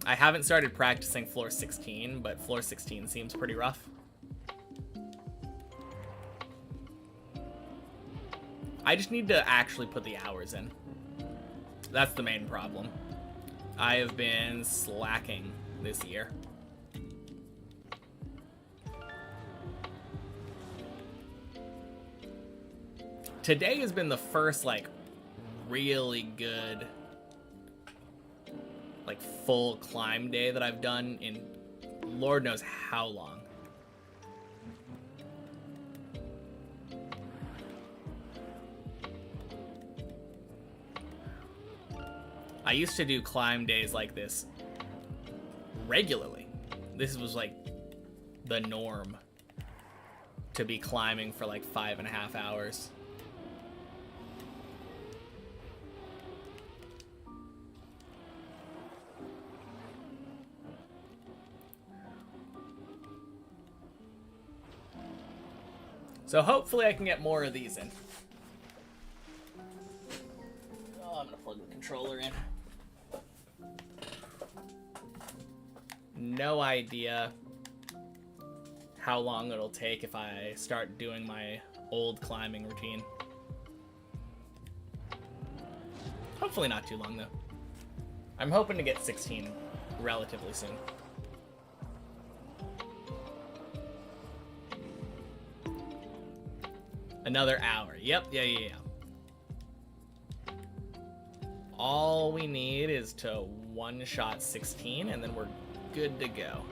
I haven't started practicing floor 16, but floor 16 seems pretty rough. I just need to actually put the hours in. That's the main problem. I have been slacking this year. Today has been the first, like, really good, like, full climb day that I've done in Lord knows how long. I used to do climb days like this regularly. This was, like, the norm to be climbing for, like, 5.5 hours. So hopefully I can get more of these in. Oh, I'm gonna plug the controller in. No idea how long it'll take if I start doing my old climbing routine. Hopefully not too long, though. I'm hoping to get 16 relatively soon. Another hour. Yep, yeah. All we need is to one-shot 16, and then we're good to go.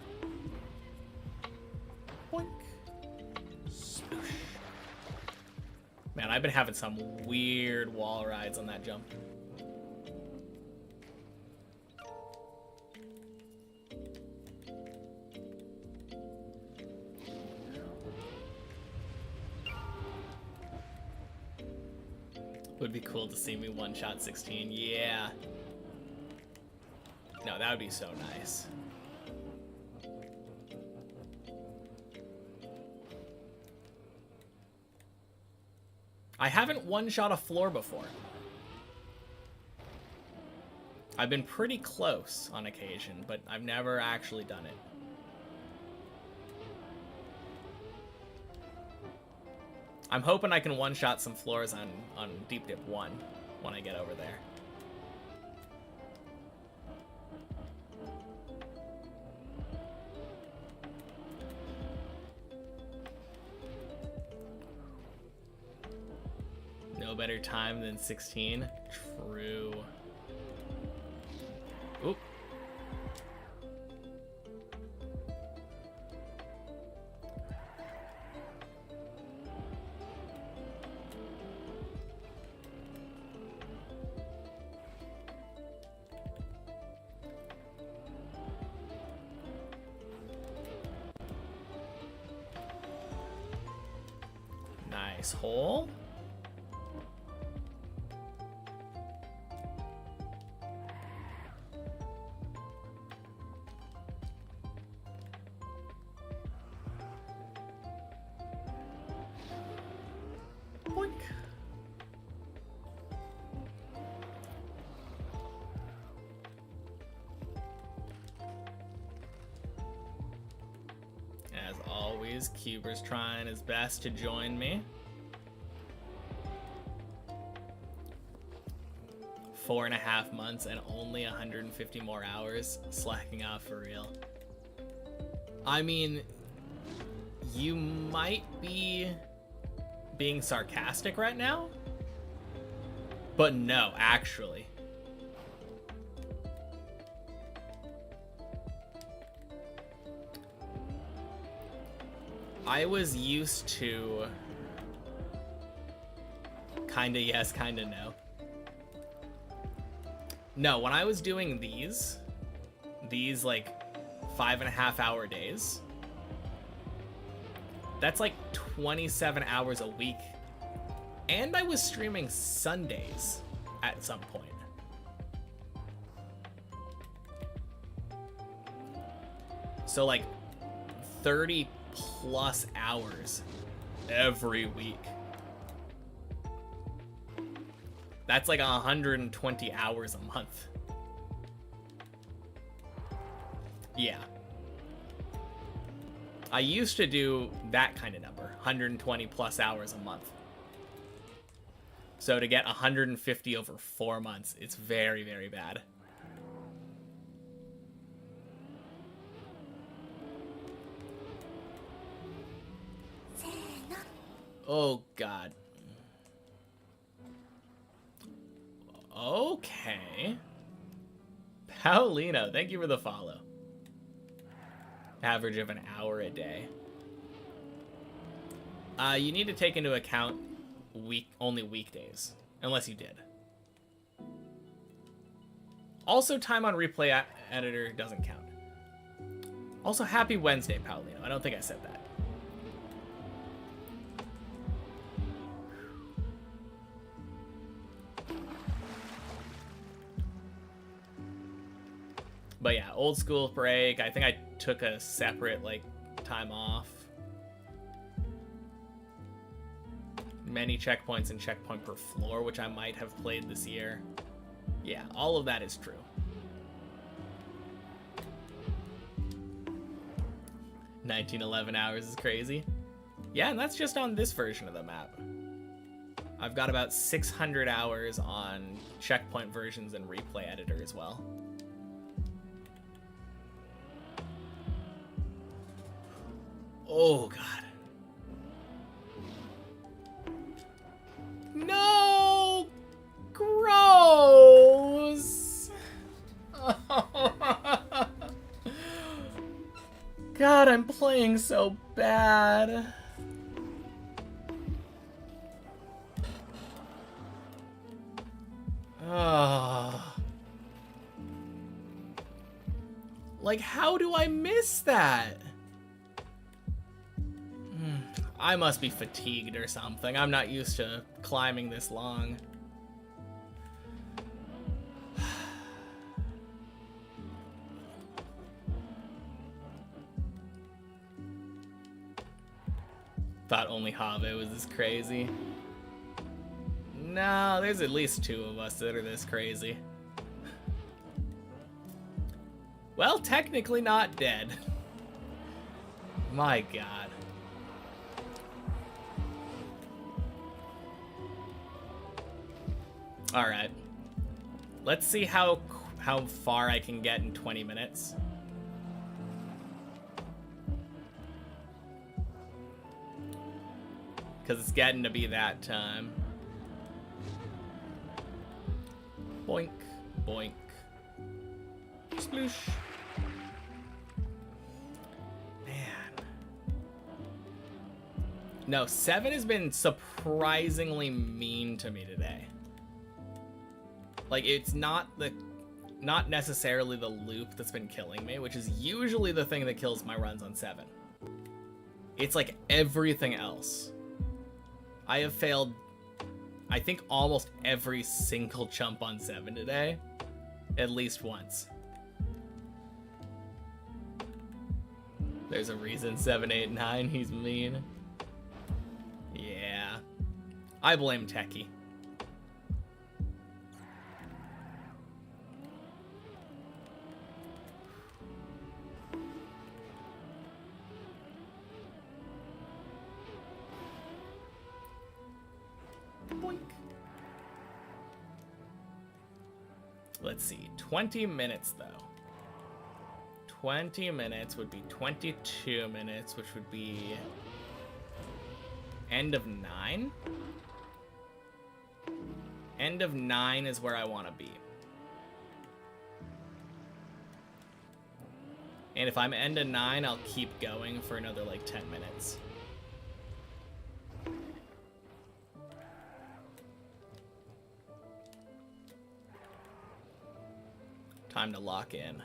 Boink. Swoosh. Man, I've been having some weird wall rides on that jump. Would be cool to see me one-shot 16. Yeah. No, that would be so nice. I haven't one-shot a floor before. I've been pretty close on occasion, but I've never actually done it. I'm hoping I can one-shot some floors on Deep Dip 1 when I get over there. No better time than 16. True. Oop. Nice hole. Boink. As always, Cuber's trying his best to join me. 4.5 months and only 150 more hours. Slacking off for real. I mean, you might be being sarcastic right now, but no, actually. I was used to kinda yes, kinda no. No, when I was doing these like 5.5 hour days, that's like 27 hours a week. And I was streaming Sundays at some point. So like 30 plus hours every week. That's like 120 hours a month. Yeah. I used to do that kind of number, 120 plus hours a month. So to get 150 over 4 months, it's very, very bad. Oh, God. Okay. Paulino, thank you for the follow. Average of an hour a day. You need to take into account only weekdays, unless you did. Also, time on replay editor doesn't count. Also, happy Wednesday, Paulino. I don't think I said that. But yeah, old school break. I think I took a separate, like, time off. Many checkpoints and checkpoint per floor, which I might have played this year. Yeah, all of that is true. 1911 hours is crazy. Yeah, and that's just on this version of the map. I've got about 600 hours on checkpoint versions and replay editor as well. Oh, God. No! Gross! God, I'm playing so bad. Like, how do I miss that? I must be fatigued or something. I'm not used to climbing this long. Thought only Have was this crazy. No, there's at least 2 of us that are this crazy. Well, technically not dead. My God. All right. Let's see how far I can get in 20 minutes. Because it's getting to be that time. Boink, boink. Sploosh. Man. No, 7 has been surprisingly mean to me today. Like, it's not necessarily the loop that's been killing me, which is usually the thing that kills my runs on 7. It's like everything else. I have failed, I think, almost every single jump on 7 today. At least once. There's a reason 789, he's mean. Yeah. I blame Techie. Boink. Let's see, 20 minutes though. 20 minutes would be 22 minutes, which would be end of 9? End of 9 is where I want to be. And if I'm end of 9, I'll keep going for another like 10 minutes. Time to lock in.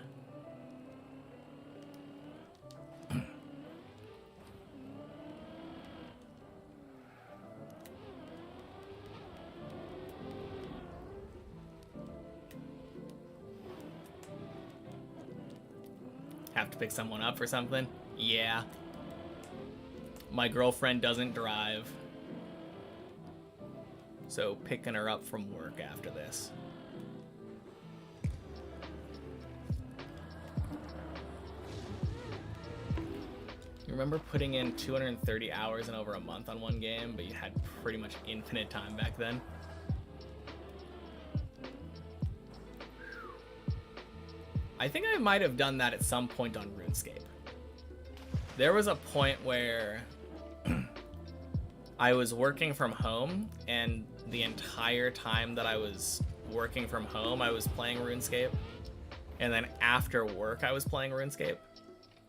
Have to pick someone up or something? Yeah. My girlfriend doesn't drive. So picking her up from work after this. You remember putting in 230 hours in over a month on one game, but you had pretty much infinite time back then? I think I might have done that at some point on RuneScape. There was a point where I was working from home, and the entire time that I was working from home, I was playing RuneScape. And then after work, I was playing RuneScape.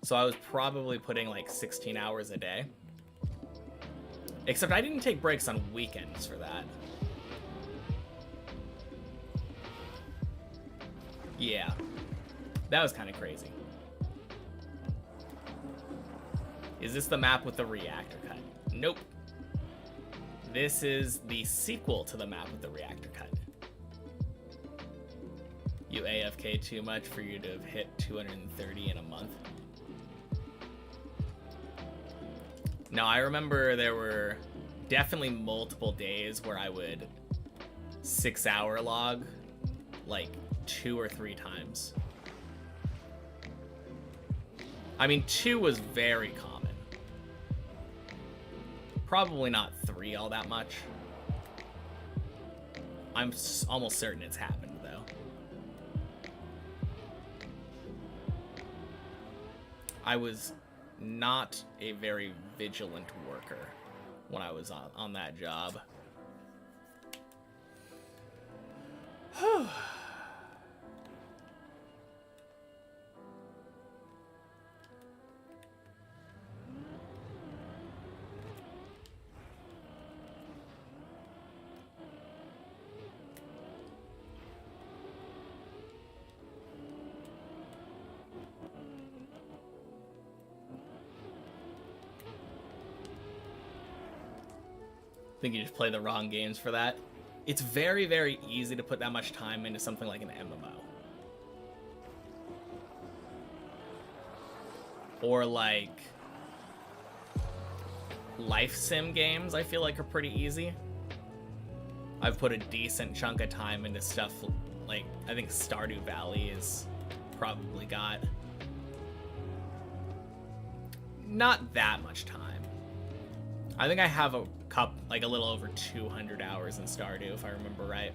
So I was probably putting like 16 hours a day. Except I didn't take breaks on weekends for that. Yeah. That was kind of crazy. Is this the map with the reactor cut? Nope. This is the sequel to the map with the reactor cut. You AFK too much for you to have hit 230 in a month. No, I remember there were definitely multiple days where I would 6-hour log like 2 or 3 times. I mean, 2 was very common. Probably not 3 all that much. I'm almost certain it's happened, though. I was not a very vigilant worker when I was on that job. I think you just play the wrong games for that. It's very, very easy to put that much time into something like an MMO. Or like life sim games, I feel like are pretty easy. I've put a decent chunk of time into stuff like, I think Stardew Valley is probably got not that much time. I think I have a little over 200 hours in Stardew, if I remember right.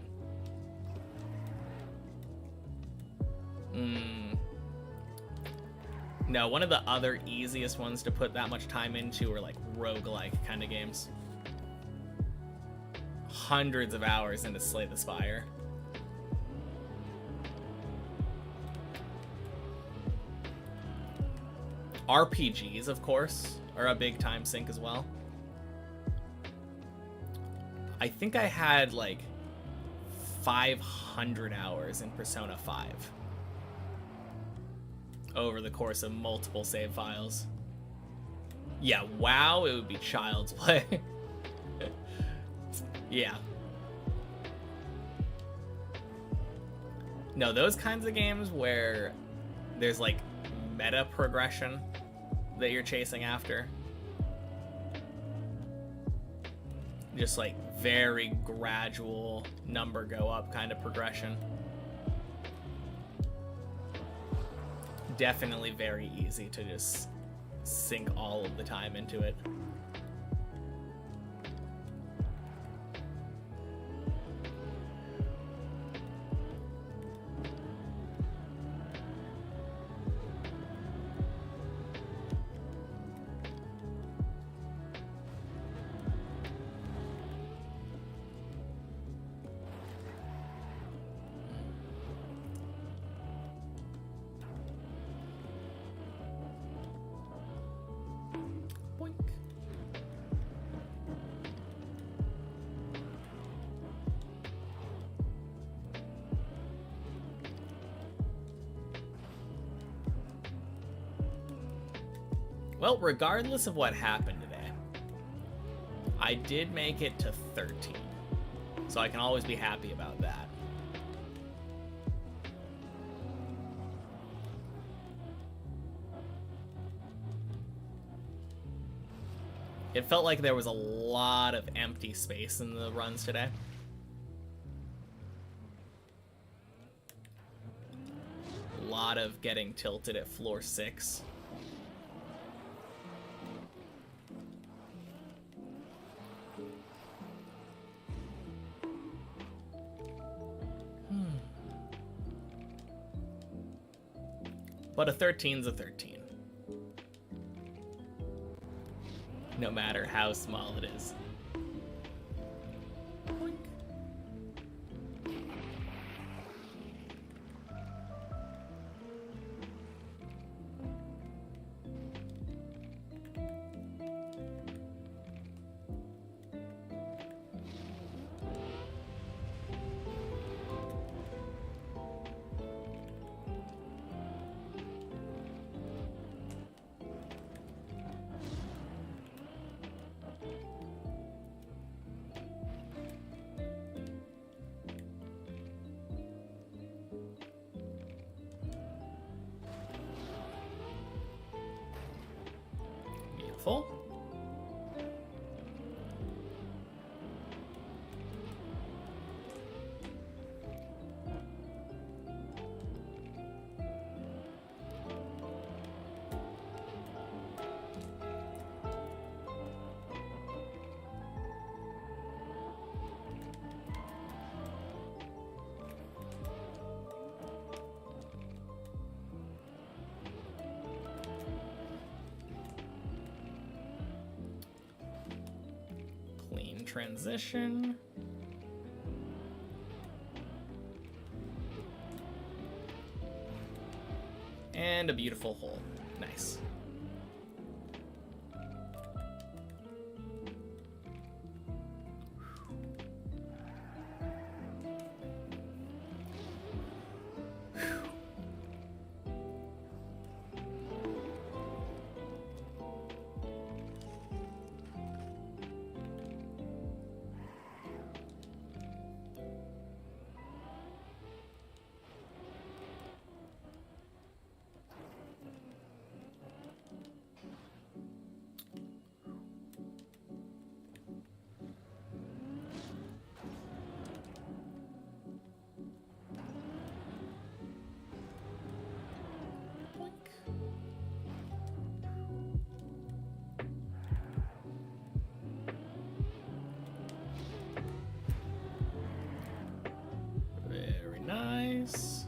No, one of the other easiest ones to put that much time into are like roguelike kind of games. Hundreds of hours into Slay the Spire. RPGs, of course, are a big time sink as well. I think I had like 500 hours in Persona 5 over the course of multiple save files. Yeah, WoW, it would be child's play. Yeah. No, those kinds of games where there's like meta progression that you're chasing after. Just like very gradual number go up kind of progression. Definitely very easy to just sink all of the time into it. Well, regardless of what happened today, I did make it to 13, so I can always be happy about that. It felt like there was a lot of empty space in the runs today. A lot of getting tilted at floor 6. But a 13's a 13. No matter how small it is. Boink. Beautiful. transition. And a beautiful hole. Nice. Very nice.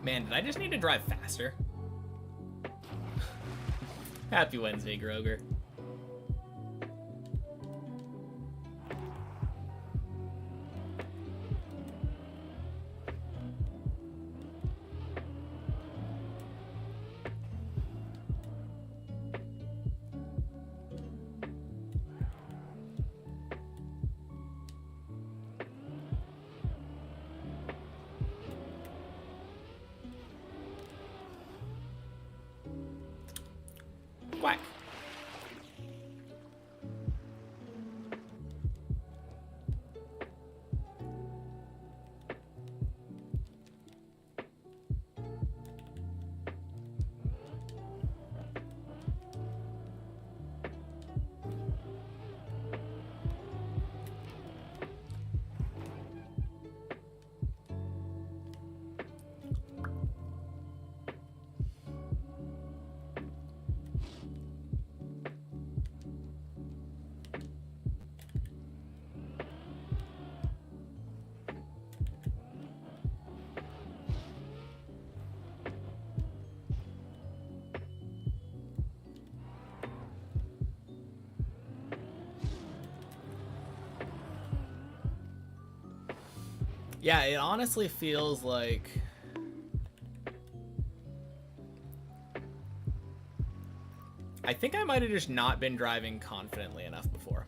Man, did I just need to drive faster? Happy Wednesday, Groger. Whack. Yeah, it honestly feels like I think I might have just not been driving confidently enough before.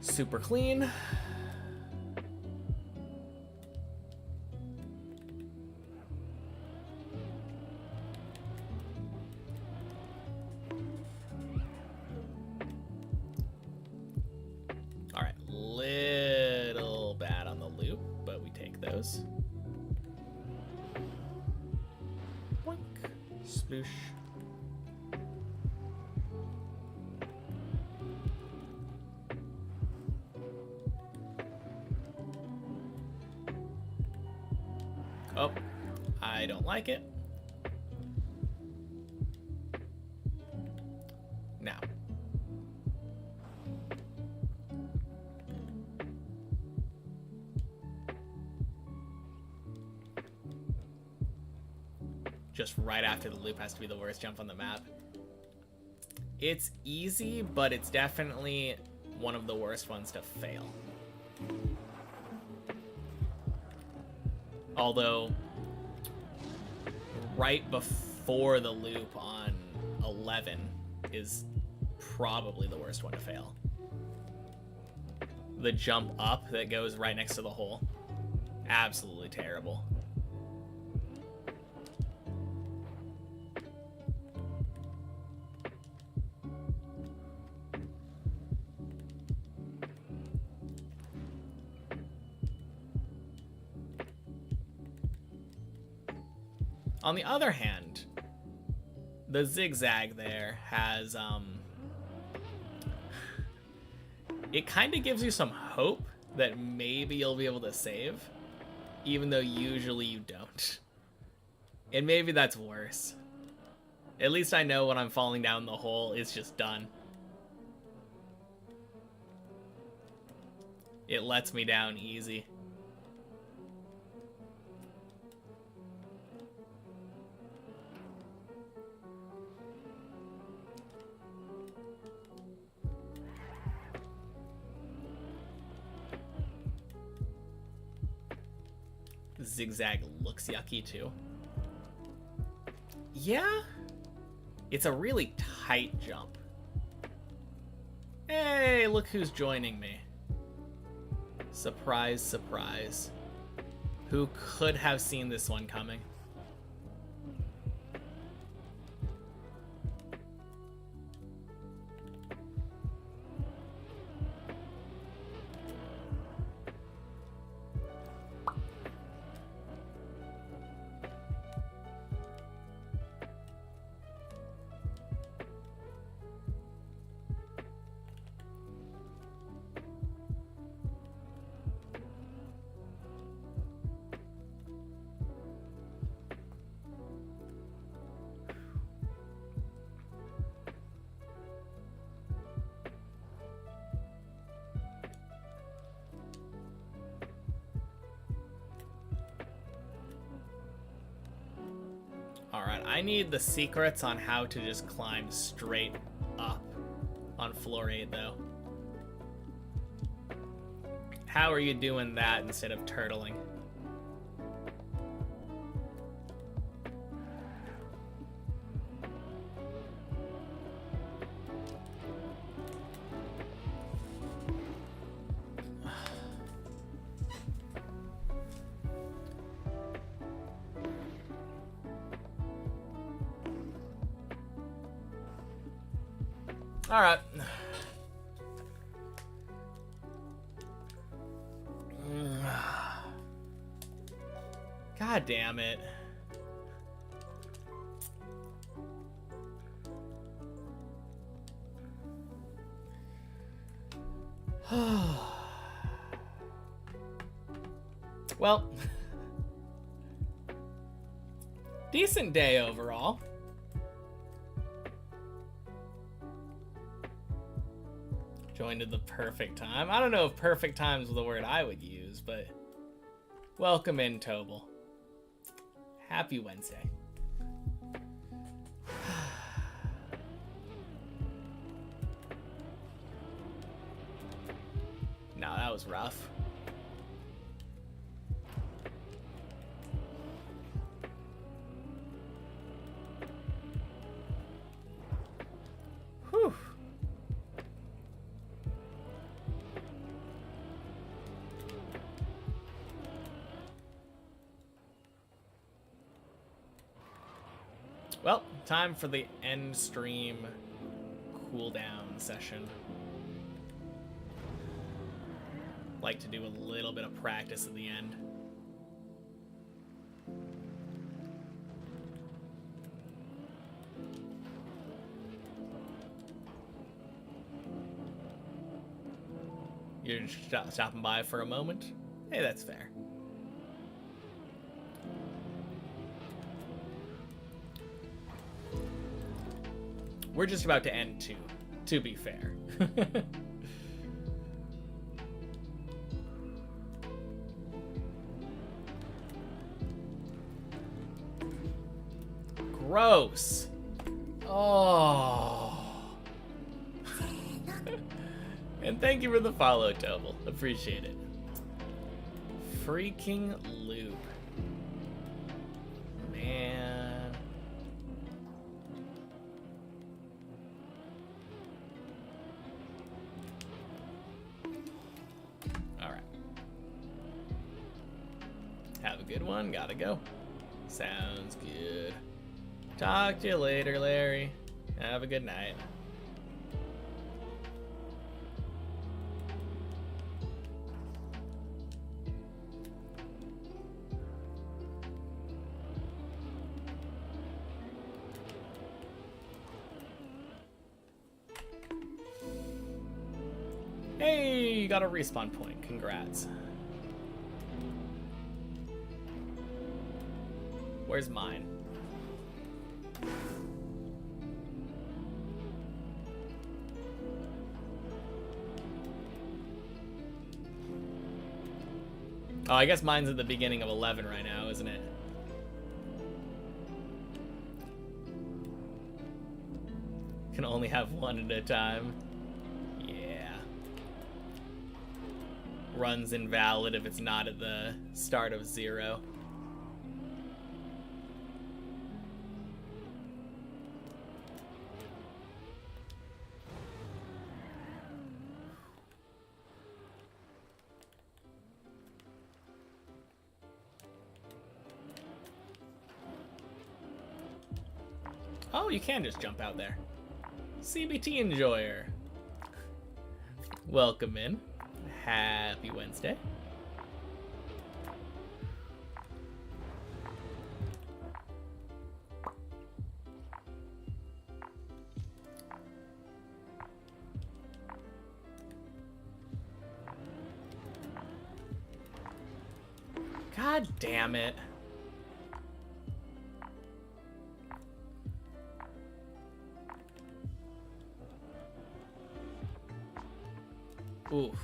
Super clean. All right, little bad on the loop, but we take those. Boink. Sploosh. Oh, I don't like it. Now. Just right after the loop has to be the worst jump on the map. It's easy, but it's definitely one of the worst ones to fail. Although, right before the loop on 11 is probably the worst one to fail. The jump up that goes right next to the hole. Absolutely terrible. On the other hand, the zigzag there has, it kind of gives you some hope that maybe you'll be able to save, even though usually you don't. And maybe that's worse. At least I know when I'm falling down the hole, it's just done. It lets me down easy. Zigzag looks yucky too. Yeah, it's a really tight jump. Hey, look who's joining me. Surprise, surprise. Who could have seen this one coming? Alright, I need the secrets on how to just climb straight up on floor 8, though. How are you doing that instead of turtling? All right. God damn it. Well, decent day overall. Joined at the perfect time. I don't know if perfect time is the word I would use, but welcome in, Tobal. Happy Wednesday. No, that was rough. Whew. Well, time for the end stream cooldown session. Like to do a little bit of practice at the end. You're just stopping by for a moment? Hey, that's fair. We're just about to end too, to be fair. Gross. Oh. And thank you for the follow, Tobal. Appreciate it. Freaking loop. Man. Alright. Have a good one. Gotta go. Sounds good. Talk to you later, Larry. Have a good night. Hey, you got a respawn point. Congrats. Where's mine? Oh, I guess mine's at the beginning of 11 right now, isn't it? Can only have one at a time. Yeah. Run's invalid if it's not at the start of 0. Oh, you can just jump out there. CBT enjoyer. Welcome in. Happy Wednesday. God damn it. Oof.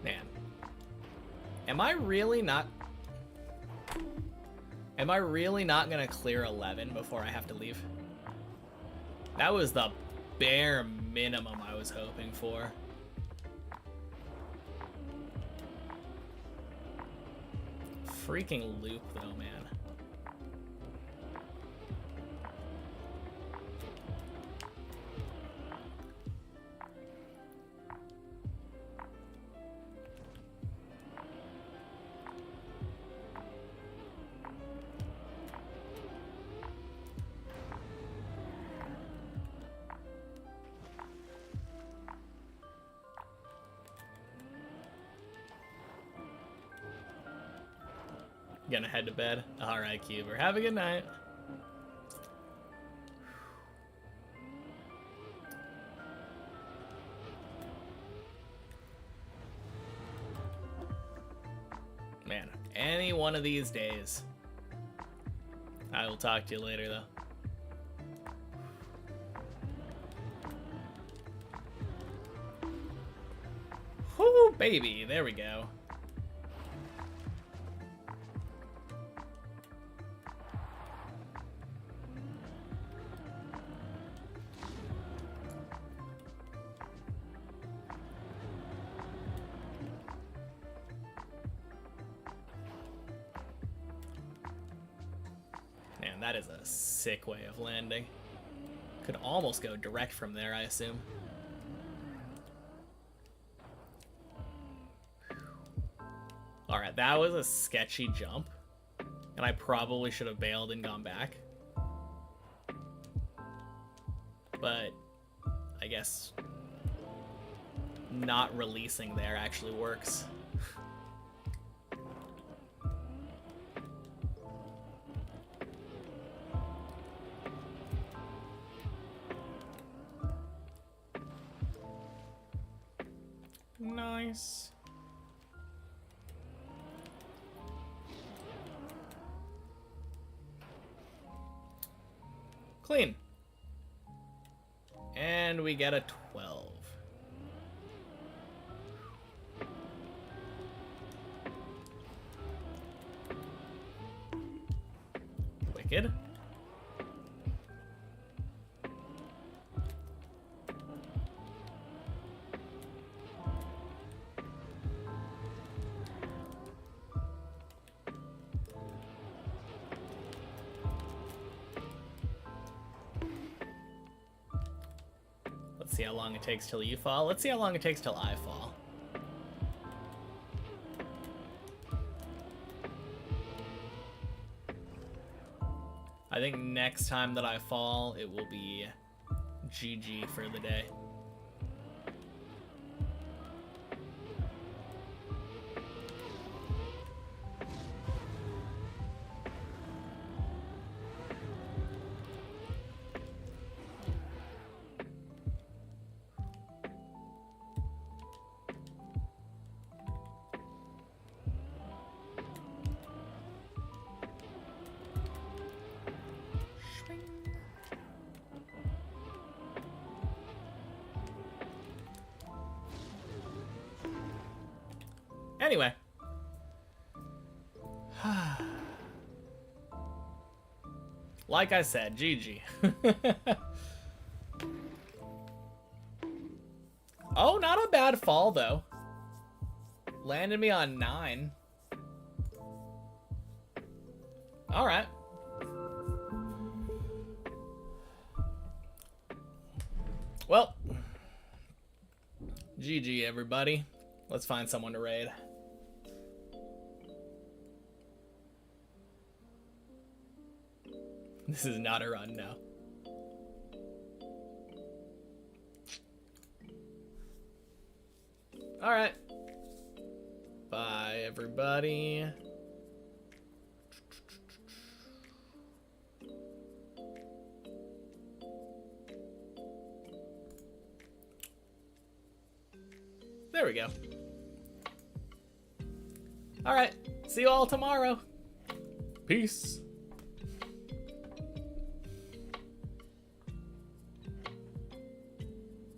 Man. Am I really not gonna clear 11 before I have to leave? That was the bare minimum I was hoping for. Freaking loop though, man. Gonna head to bed. Alright, Cuber. Have a good night. Man, any one of these days. I will talk to you later, though. Whoo, baby. There we go. Man, that is a sick way of landing. Could almost go direct from there, I assume. Alright, that was a sketchy jump. And I probably should have bailed and gone back. But I guess not releasing there actually works. Nice. Clean. And we get a 12. Wicked. Let's see how long it takes till you fall. Let's see how long it takes till I fall. I think next time that I fall, it will be GG for the day. Anyway. Like I said, GG. Oh, not a bad fall, though. Landed me on 9. Alright. Well. GG, everybody. Let's find someone to raid. This is not a run, no. Alright. Bye, everybody. There we go. Alright. See you all tomorrow. Peace.